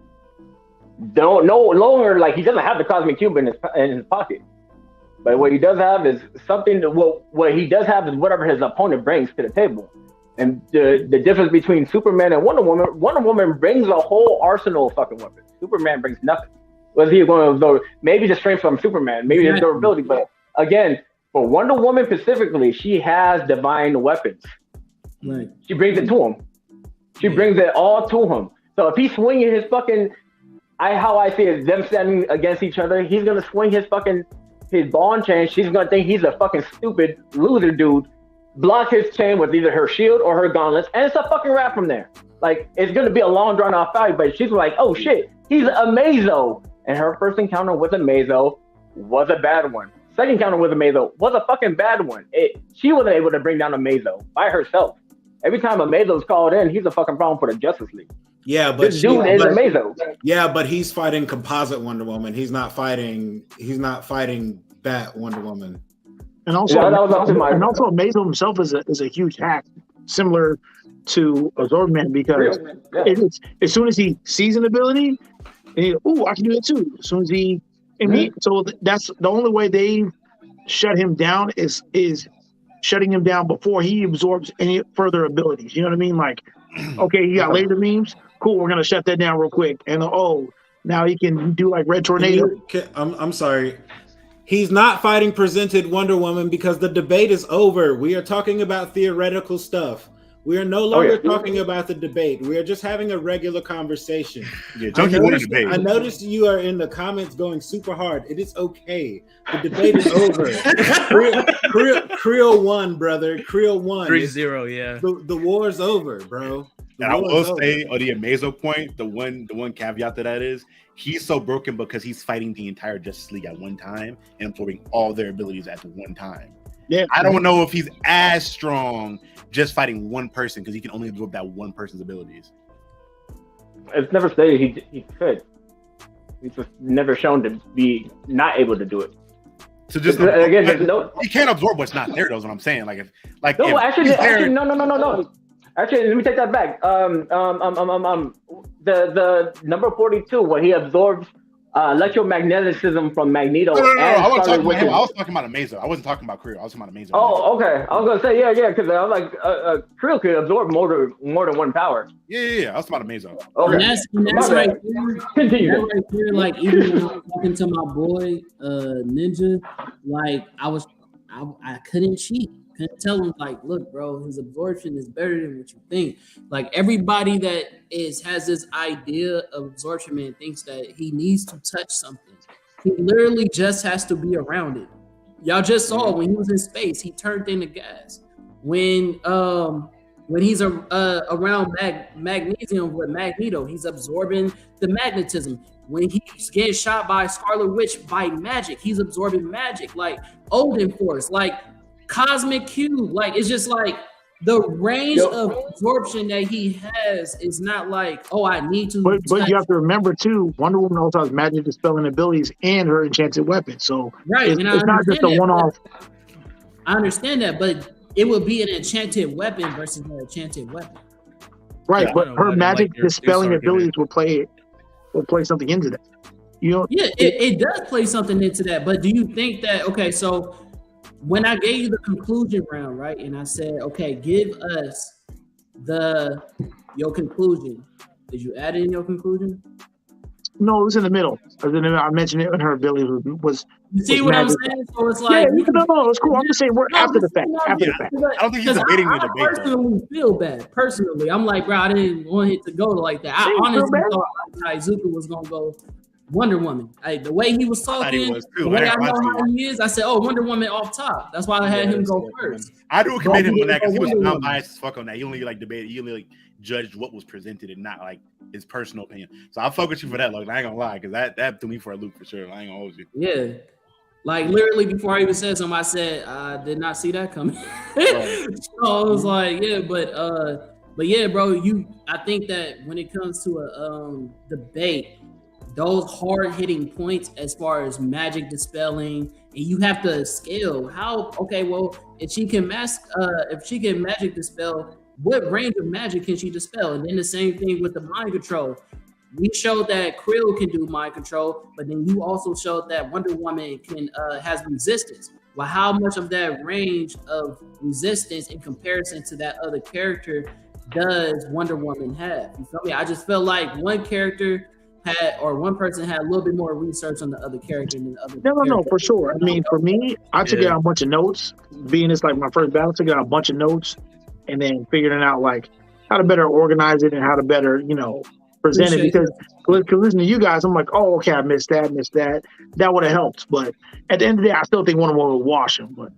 No longer like he doesn't have the Cosmic Cube in his pocket, but what he does have is something. What he does have is whatever his opponent brings to the table. And the difference between Superman and Wonder Woman brings a whole arsenal of fucking weapons. Superman brings nothing. Was he going to absorb? Maybe the strength from Superman, maybe his durability, but again, for Wonder Woman specifically, she has divine weapons.
Right.
She brings it to him. She brings it all to him. So if he's swinging his fucking, how I see it, them standing against each other, he's gonna swing his ball and chain. She's gonna think he's a fucking stupid loser dude. Block his chain with either her shield or her gauntlets, and it's a fucking wrap from there. Like, it's gonna be a long drawn out fight, but she's like, oh shit, he's a Mazo. And her first encounter with a Mazo was a bad one. Second encounter with a Mazo was a fucking bad one. She wasn't able to bring down a Mazo by herself. Every time a Mazo's called in, he's a fucking problem for the Justice League.
Yeah, but
this dude is a Mazo.
Yeah, but he's fighting composite Wonder Woman. He's not fighting Bat Wonder Woman.
And also, Mazo himself is a huge hack, similar to Absorbing Man, because as soon as he sees an ability, and I can do that too. As soon as so that's the only way they shut him down is shutting him down before he absorbs any further abilities. You know what I mean? Like Okay, you got laser beams. Cool. We're gonna shut that down real quick. And now he can do like red tornado.
I'm sorry. He's not fighting presented Wonder Woman because the debate is over. We are talking about theoretical stuff. We are no longer talking about the debate. We are just having a regular conversation.
Yeah, Junkie won a debate.
I noticed you are in the comments going super hard. It is okay. The debate is over. Creel won, brother. Creel won.
3-0, yeah.
The war's over, bro.
And I will say on the Amazo point, the one caveat to that is he's so broken because he's fighting the entire Justice League at one time and absorbing all their abilities at the one time.
Yeah,
I don't know if he's as strong just fighting one person because he can only absorb that one person's abilities.
It's never stated he could. He's just never shown to be not able to do it.
So just
again, there's no.
He can't absorb what's not there. That's what I'm saying. No,
actually, no. Actually, let me take that back. The number 42, when he absorbs electromagnetism from Magneto.
No. I was talking about Amazo. I wasn't talking about Creel. I was talking about Amazo.
Oh, okay. I was gonna say yeah, because I was like, Creel could absorb more than one power.
Yeah. I was talking about Amazo.
Okay.
And that's right there.
Continue.
That right there, like even when I was talking to my boy Ninja, like I couldn't cheat. Couldn't tell him like, look, bro, his absorption is better than what you think. Like everybody that has this idea of absorption, man, thinks that he needs to touch something. He literally just has to be around it. Y'all just saw when he was in space, he turned into gas. When he's around magnesium with Magneto, he's absorbing the magnetism. When he's getting shot by Scarlet Witch by magic, he's absorbing magic, like Odin Force, like Cosmic Cube. Like it's just like the range of absorption that he has is not like, oh, I need to.
But you have to remember too, Wonder Woman also has magic dispelling abilities and her enchanted weapon. So
right,
it's not just a one-off.
I understand that, but it would be an enchanted weapon versus an enchanted weapon.
Right, but her magic dispelling abilities will play something into that. You know,
yeah, it does play something into that. But do you think that so when I gave you the conclusion round, right, and I said, okay, give us your conclusion. Did you add it in your conclusion?
No, it was in the middle. I mentioned it, and her ability was.
You see what I'm saying? So it's like,
no, it's cool. I'm just saying we're after the fact. After the fact.
I don't think he's debating the debate.
I personally feel bad. Personally, I'm like, bro, I didn't want it to go like that. I honestly thought Izuku was gonna go Wonder Woman. The way he was talking, the way I know how he is, I said, oh, Wonder Woman off top. That's why I had him go first.
I do commend him on that because he was non-biased as fuck on that. He only debated. He only judged what was presented and not like his personal opinion. So I'll fuck with you for that. Like I ain't gonna lie, because that threw me for a loop for sure. I ain't gonna hold you.
Yeah. Like literally before I even said something, I said I did not see that coming. So I was like, yeah, but yeah, bro, I think that when it comes to a debate, those hard hitting points as far as magic dispelling, and you have to scale if she can magic dispel, what range of magic can she dispel? And then the same thing with the mind control. We showed that Krill can do mind control, but then you also showed that Wonder Woman has resistance. Well, how much of that range of resistance in comparison to that other character does Wonder Woman have? You feel me? I just felt like one person had a little bit more research on the other character than the other.
No, for sure. I mean, for me, I took out a bunch of notes. Being it's like my first battle, I took out a bunch of notes and then figuring out like how to better organize it and how to better, present it. Because listening to you guys, I'm like, oh, okay, I missed that. That would have helped. But at the end of the day, I still think Wonder Woman would wash him. But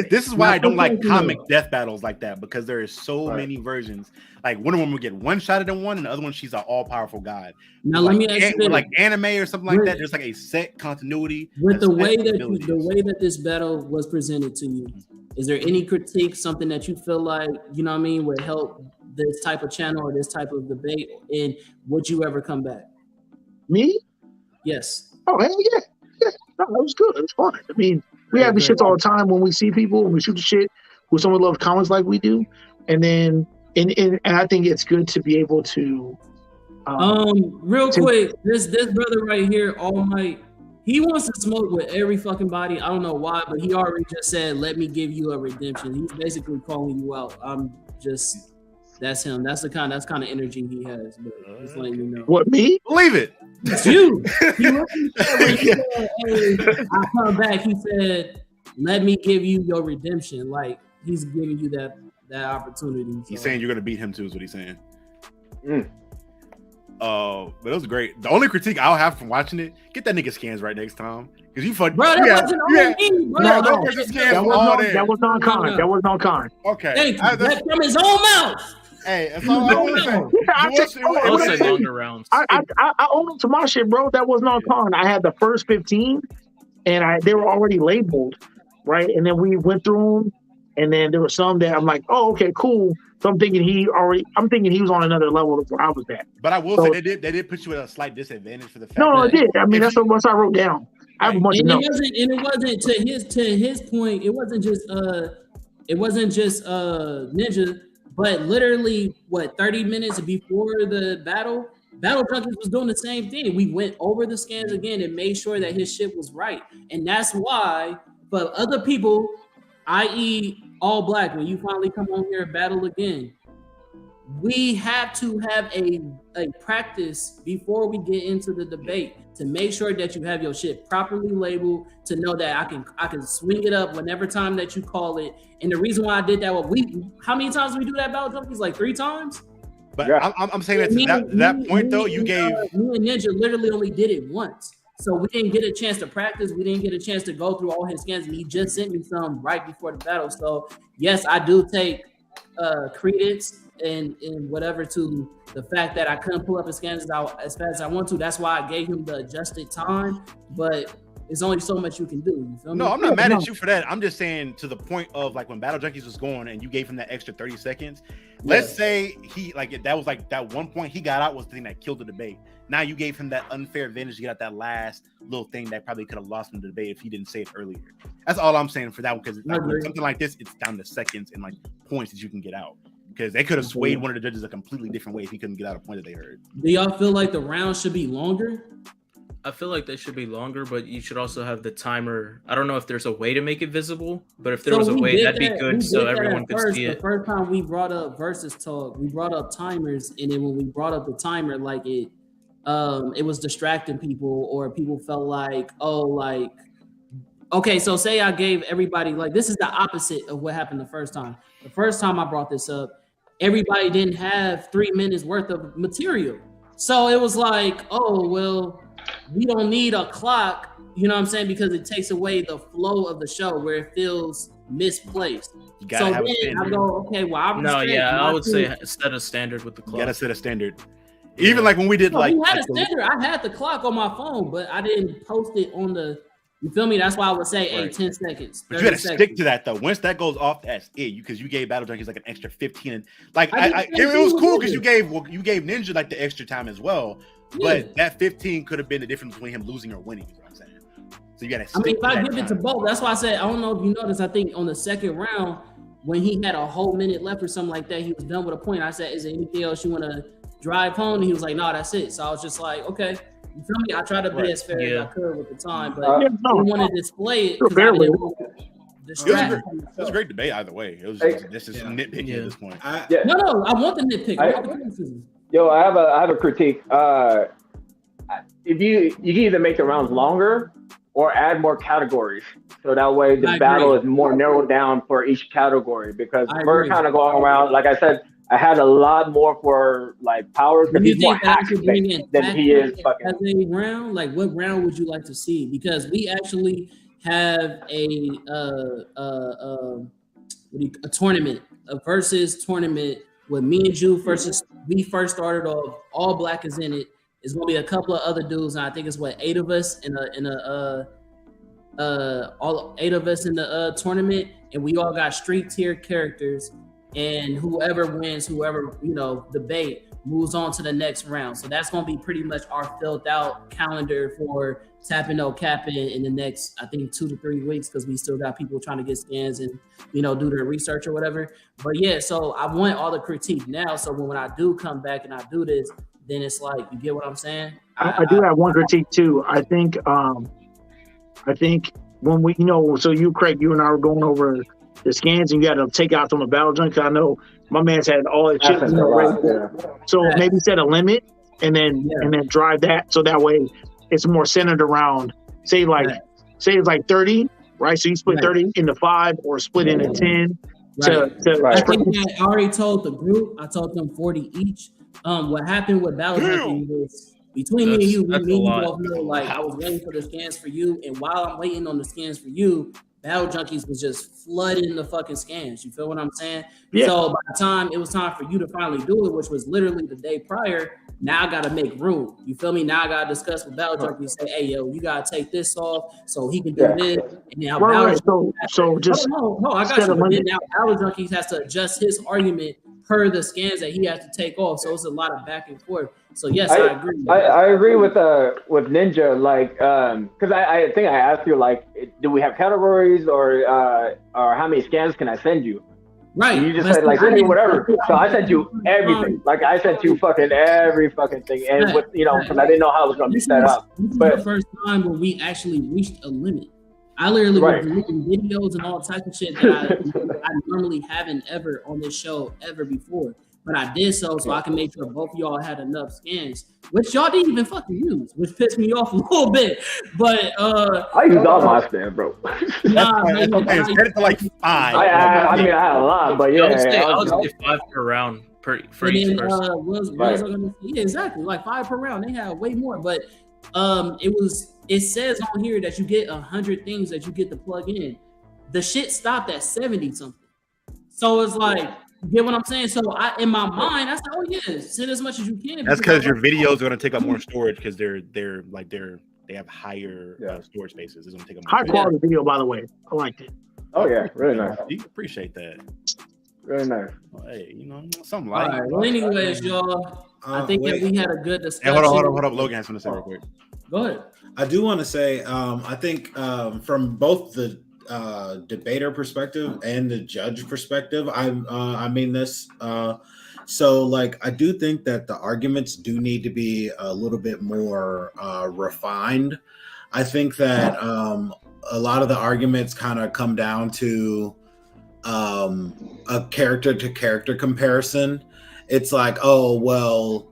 this is why I don't like comic death battles like that, because there is so many versions. Like Wonder Woman would get one shot at one, and the other one she's an all-powerful god.
Now let me ask you,
like anime or something like that. There's like a set continuity
with the way that this battle was presented to you. Is there any critique, something that you feel like would help this type of channel or this type of debate? And would you ever come back?
Me?
Yes.
Oh hell yeah. No, it was good. It was fun. I mean, we have these shits all the time when we see people, when we shoot the shit with someone who loves comics like we do, and then and I think it's good to be able to.
Quick, this brother right here, All Might, he wants to smoke with every fucking body. I don't know why, but he already just said, "Let me give you a redemption." He's basically calling you out. I'm just That's him. That's kind of energy he has. But just letting you know.
What, me?
Believe it.
It's you. When he said, hey, I come back. He said, "Let me give you your redemption." Like he's giving you that opportunity. So.
He's saying you're gonna beat him too. Is what he's saying. But it was great. The only critique I'll have from watching it: get that nigga scans right next time, because you fucked.
Bro, that wasn't on me, bro.
That was on Con. That was on Con.
Okay,
hey, that's from his own mouth.
Hey, that's all I want to say.
It was longer rounds.
I own him to my shit, bro. That wasn't on Con. I had the first 15, and they were already labeled, right? And then we went through them, and then there were some that I'm like, oh, okay, cool. So I'm thinking he was on another level where I was at.
But I will say they did put you at a slight disadvantage for the fact.
No, it did. I mean, that's what I wrote down. I have a bunch of notes.
It wasn't to his point. It wasn't just Ninja, but literally 30 minutes before the Battle Junkies was doing the same thing. We went over the scans again and made sure that his shit was right, and that's why. But other people, i.e. All Black, when you finally come on here and battle again, we have to have a practice before we get into the debate to make sure that you have your shit properly labeled, to know that I can swing it up whenever time that you call it. And the reason why I did that, how many times we do that Battle Junkies? Like 3 times.
But yeah. I'm saying that point though, you gave
me and Ninja literally only did it once. So we didn't get a chance to practice. We didn't get a chance to go through all his scans. And he just sent me some right before the battle. So yes, I do take credence and whatever to the fact that I couldn't pull up his scans as fast as I want to. That's why I gave him the adjusted time. But there's only so much you can do. You feel me?
No, I'm not mad at you for that. I'm just saying to the point of like when Battle Junkies was going and you gave him that extra 30 seconds. Let's say he that was like that one point he got out was the thing that killed the debate. Now you gave him that unfair advantage to get out that last little thing that probably could have lost him the debate if he didn't say it earlier. That's all I'm saying for that one, because something like this, it's down to seconds and like points that you can get out. Because they could have swayed one of the judges a completely different way if he couldn't get out a point that they heard.
Do y'all feel like the round should be longer?
I feel like they should be longer, but you should also have the timer. I don't know if there's a way to make it visible, but if there was a way, that'd be good so everyone could see it.
The first time we brought up versus talk, we brought up timers, and then when we brought up the timer, like it was distracting people, or people felt like, okay, so say I gave everybody, like, this is the opposite of what happened the first time. The first time I brought this up, everybody didn't have 3 minutes worth of material. So it was like, oh, well, we don't need a clock, you know what I'm saying? Because it takes away the flow of the show where it feels misplaced. So then I go, okay, well,
I would say set a standard with the clock.
You gotta set a standard. Even like when we did
we had a standard. I had the clock on my phone, but I didn't post it on the. You feel me? That's why I would say, hey, 10 seconds.
But you gotta stick to that though. Once that goes off, that's it. Because you gave Battle Junkies like an extra 15, and like it was cool because you gave Ninja like the extra time as well. But that 15 could have been the difference between him losing or winning. Is what I'm saying. So you gotta.
If I give it to both, that's why I said I don't know if you noticed. I think on the second round when he had a whole minute left or something like that, he was done with a point. I said, "Is there anything else you want to drive home?" And he was like, "No, that's it." So I was just like, "Okay." You feel me? I tried to be as fair as I could with the time, but I didn't want to display it. It
was a great debate either way. It was this is nitpicky at this point.
No, I want the nitpick.
I have a critique. If you can either make the rounds longer or add more categories, so that way the battle is more narrowed down for each category. Because we're kind of going around, like I said, I had a lot more for like powers because he's more hack-based than he is fucking.
As a round, like what round would you like to see? Because we actually have a tournament, a versus tournament with me and you versus. We first started off. All Black is in it. It's gonna be a couple of other dudes, and I think it's 8 of us all 8 of us in the tournament, and we all got street tier characters. And whoever wins, debate moves on to the next round. So that's going to be pretty much our filled out calendar for Tapping No Capping in the next, I think, 2 to 3 weeks, because we still got people trying to get scans and, do their research or whatever. But yeah, so I want all the critique now. So when I do come back and I do this, then it's like, you get what I'm saying?
I do have one critique too. I think when we, so you, Craig, you and I were going over the scans, and you got to take out some of the battle junk. I know my man's had all his shit
That's a lot, yeah.
so maybe set a limit and then drive that so that way it's more centered around say it's like 30, right? So you split 30 into 5 or split into 10.
I think I already told the group. I told them 40 each. What happened with battle junkie was between me and you. We both know. Like I was waiting for the scans for you, and while I'm waiting on the scans for you, battle junkies was just flooding the fucking scans. You feel what I'm saying? Yeah. So by the time it was time for you to finally do it, which was literally the day prior, now I got to make room. You feel me? Now I got to discuss with battle junkie and say, hey, yo, you got to take this off so he can do this. And now
so just
no, I got you. But then now battle junkies has to adjust his argument per the scans that he has to take off. So it's a lot of back and forth. So yes, I agree.
I agree with Ninja, like, because I think I asked you, like, do we have categories or how many scans can I send you?
Right.
And you just said, like, send me whatever. So I sent you everything. Like, I sent you fucking every fucking thing. And, with, you know, because I didn't know how it was going to be set up.
But the first time when we actually reached a limit. I literally was deleting videos and all types of shit that I normally haven't ever on this show ever before. But I did so I can make sure both of y'all had enough scans, which y'all didn't even fucking use, which pissed me off a little bit. But
I used all my scans, bro.
Nah, man, it's credit to like 5.
I mean, I had a lot, but yeah.
I was say 5 per round for each person.
Yeah, exactly, like 5 per round. They had way more, but it says on here that you get 100 things that you get to plug in. The shit stopped at 70 something. So it's like, you get what I'm saying? So in my mind, I said, oh yeah, send as much as you can.
That's because your videos are going to take up more storage because they have higher storage spaces. It's going to take up more
high quality video, by the way. I liked it.
Oh yeah, really nice.
You appreciate that.
Really nice.
Well, hey, you know, something like.
All right. Well, anyways, y'all, I think that we had a good discussion.
Hey, hold up. Logan has something to say real quick.
Go ahead.
I do want to say, I think from both the debater perspective and the judge perspective, I mean this. So, like, I do think that the arguments do need to be a little bit more refined. I think that a lot of the arguments kind of come down to a character-to-character comparison. It's like, oh, well,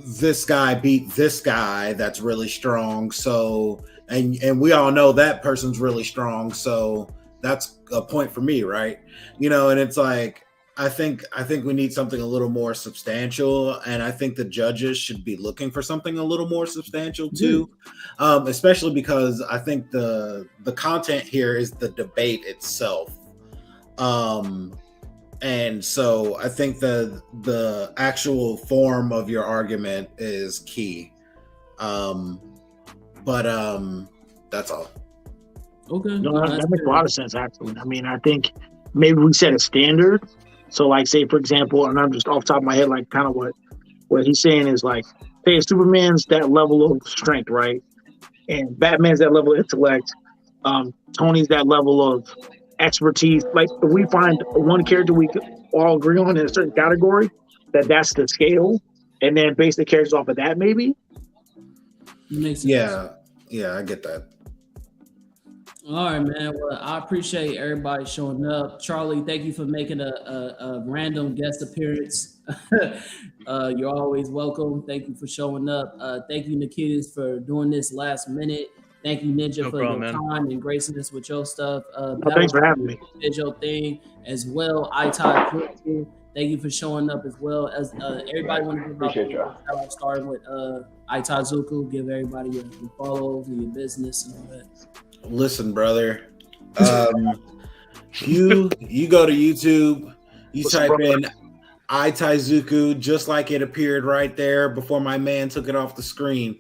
this guy beat this guy that's really strong, so and we all know that person's really strong, so that's a point for me, right? You know, and it's like I think we need something a little more substantial, and I think the judges should be looking for something a little more substantial too, especially because I think the content here is the debate itself. And so I think the actual form of your argument is key. But that's all.
Okay.
No, that makes a lot of sense, actually. I mean, I think maybe we set a standard. So, like, say, for example, and I'm just off the top of my head, like, kind of what he's saying is, like, hey, Superman's that level of strength, right? And Batman's that level of intellect. Tony's that level of expertise. Like, if we find one character we all agree on in a certain category, that's the scale, and then base the characters off of that, maybe.
Makes sense.
Yeah, I get that.
All right, man. Well, I appreciate everybody showing up. Charlie, thank you for making a random guest appearance. You're always welcome. Thank you for showing up. Thank you, Nikitas, for doing this last minute. Thank you, Ninja, for your time and gracing us with your stuff.
Thanks for having me.
Did your thing as well. Thank you for showing up as well. As everybody want to
appreciate you.
Starting with Aitazuku, give everybody your follows and your business and all that.
Listen, brother. You go to YouTube, you type in Aitaizuku, just like it appeared right there before my man took it off the screen.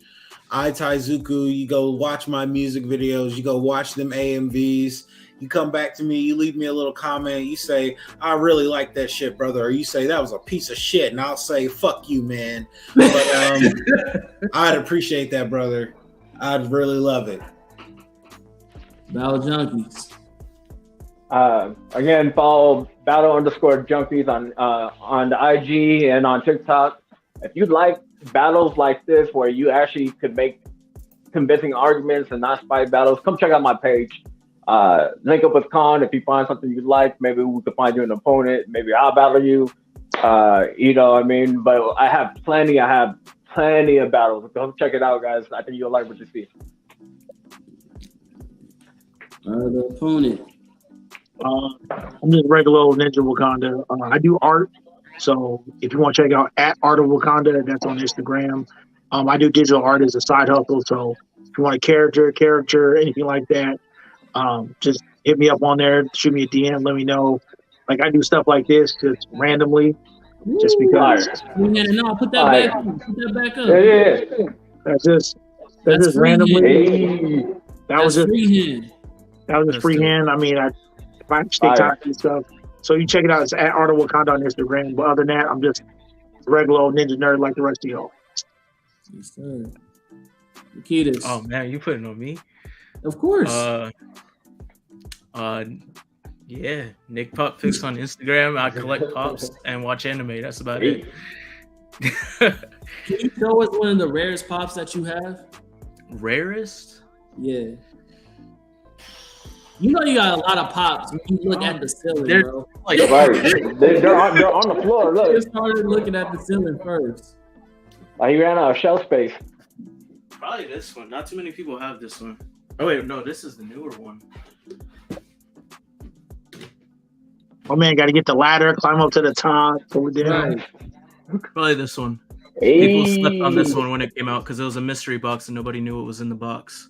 Aitaizuku, you go watch my music videos, you go watch them AMVs, you come back to me, you leave me a little comment, you say, I really like that shit, brother, or you say that was a piece of shit, and I'll say, fuck you, man. But I'd appreciate that, brother. I'd really love it.
Battle Junkies.
Again, follow Battle_Junkies on the IG and on TikTok. If you'd like battles like this where you actually could make convincing arguments and not spite battles, come check out my page. Link up with Khan if you find something you like. Maybe we could find you an opponent. Maybe I'll battle you. You know what I mean? But I have plenty of battles. Go check it out, guys. I think you'll like what you see.
The opponent.
I'm just regular old Ninja Wakanda. I do art, so if you want to check out at Art of Wakanda, that's on Instagram. I do digital art as a side hustle, so if you want a character, anything like that, just hit me up on there, shoot me a DM, let me know. Like I do stuff like this just randomly, just because.
No, put that back up. Put that back up.
Yeah.
That's just randomly. That was just
freehand.
That was just freehand. I mean, if I stay time and stuff. So you check it out. It's at Art of Wakanda on Instagram. But other than that, I'm just a regular old ninja nerd like the rest of y'all.
Yes, sir. Nikitas.
Oh man, you putting on me?
Of course.
Yeah, Nick Pop Fix on Instagram. I collect pops and watch anime. That's about it.
Can you show us one of the rarest pops that you have?
Rarest?
Yeah. You know you got a lot of pops when you look at the ceiling, bro.
Like, they're on the floor. Look.
You started looking at the ceiling first.
He ran out of shelf space.
Probably this one. Not too many people have this one. Oh wait, no, this is the newer one.
Oh man, got to get the ladder, climb up to the top, go down.
Right.
Probably this one. People slept on this one when it came out because it was a mystery box and nobody knew what was in the box.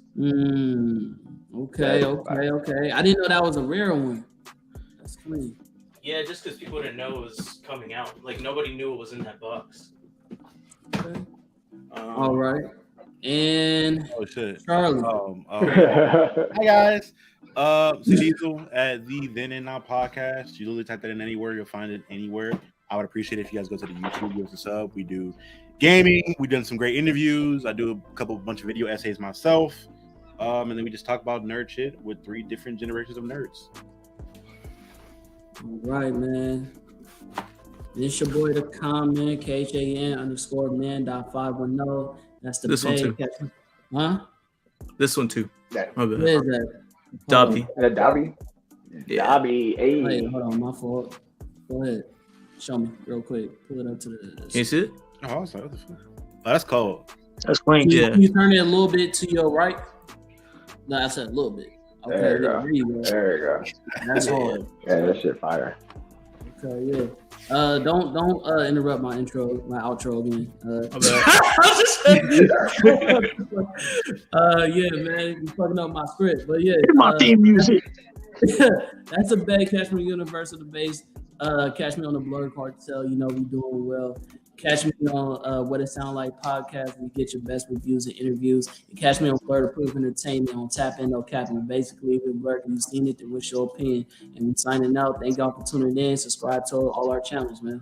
Okay. I didn't know that was a rare one. That's clean.
Yeah, just because people didn't know it was coming out. Like nobody knew what was in that box.
Okay. All right. And Charlie.
Hi guys. Diesel at the Then and Now podcast. You literally type that in anywhere, you'll find it anywhere. I would appreciate it if you guys go to the YouTube, give us a sub. We do gaming. We've done some great interviews. I do a bunch of video essays myself. And then we just talk about nerd shit with 3 different generations of nerds.
All right, man. It's your boy, the comment, KHAN_man.510. That's the
this one too.
Huh?
This one too.
What is that?
Dobby.
Dobby?
Yeah.
Dobby. Hey.
Wait, hold on. My fault. Go ahead. Show me real quick. Pull it up to the.
Can you see it?
Oh, I was like, what the fuck? Oh, that's cold.
That's clean.
Can you turn it a little bit to your right? No, I said a little bit. Okay,
there you go. There you go.
That's hard.
Yeah, that shit fire.
Okay, yeah. Don't interrupt my outro again. Yeah, man, you fucking up my script, but yeah.
My theme music.
That's a bad. Catch me Universe of the Base. Catch me on the Blerd Cartel. You know we doing well. Catch me on What It Sound Like podcast. We get your best reviews and interviews. And catch me on Blerd Approved Entertainment on Tap In No Capping. Basically, if Blerd, you've seen it, then what's your opinion? And we signing out. Thank y'all for tuning in. Subscribe to all our channels, man.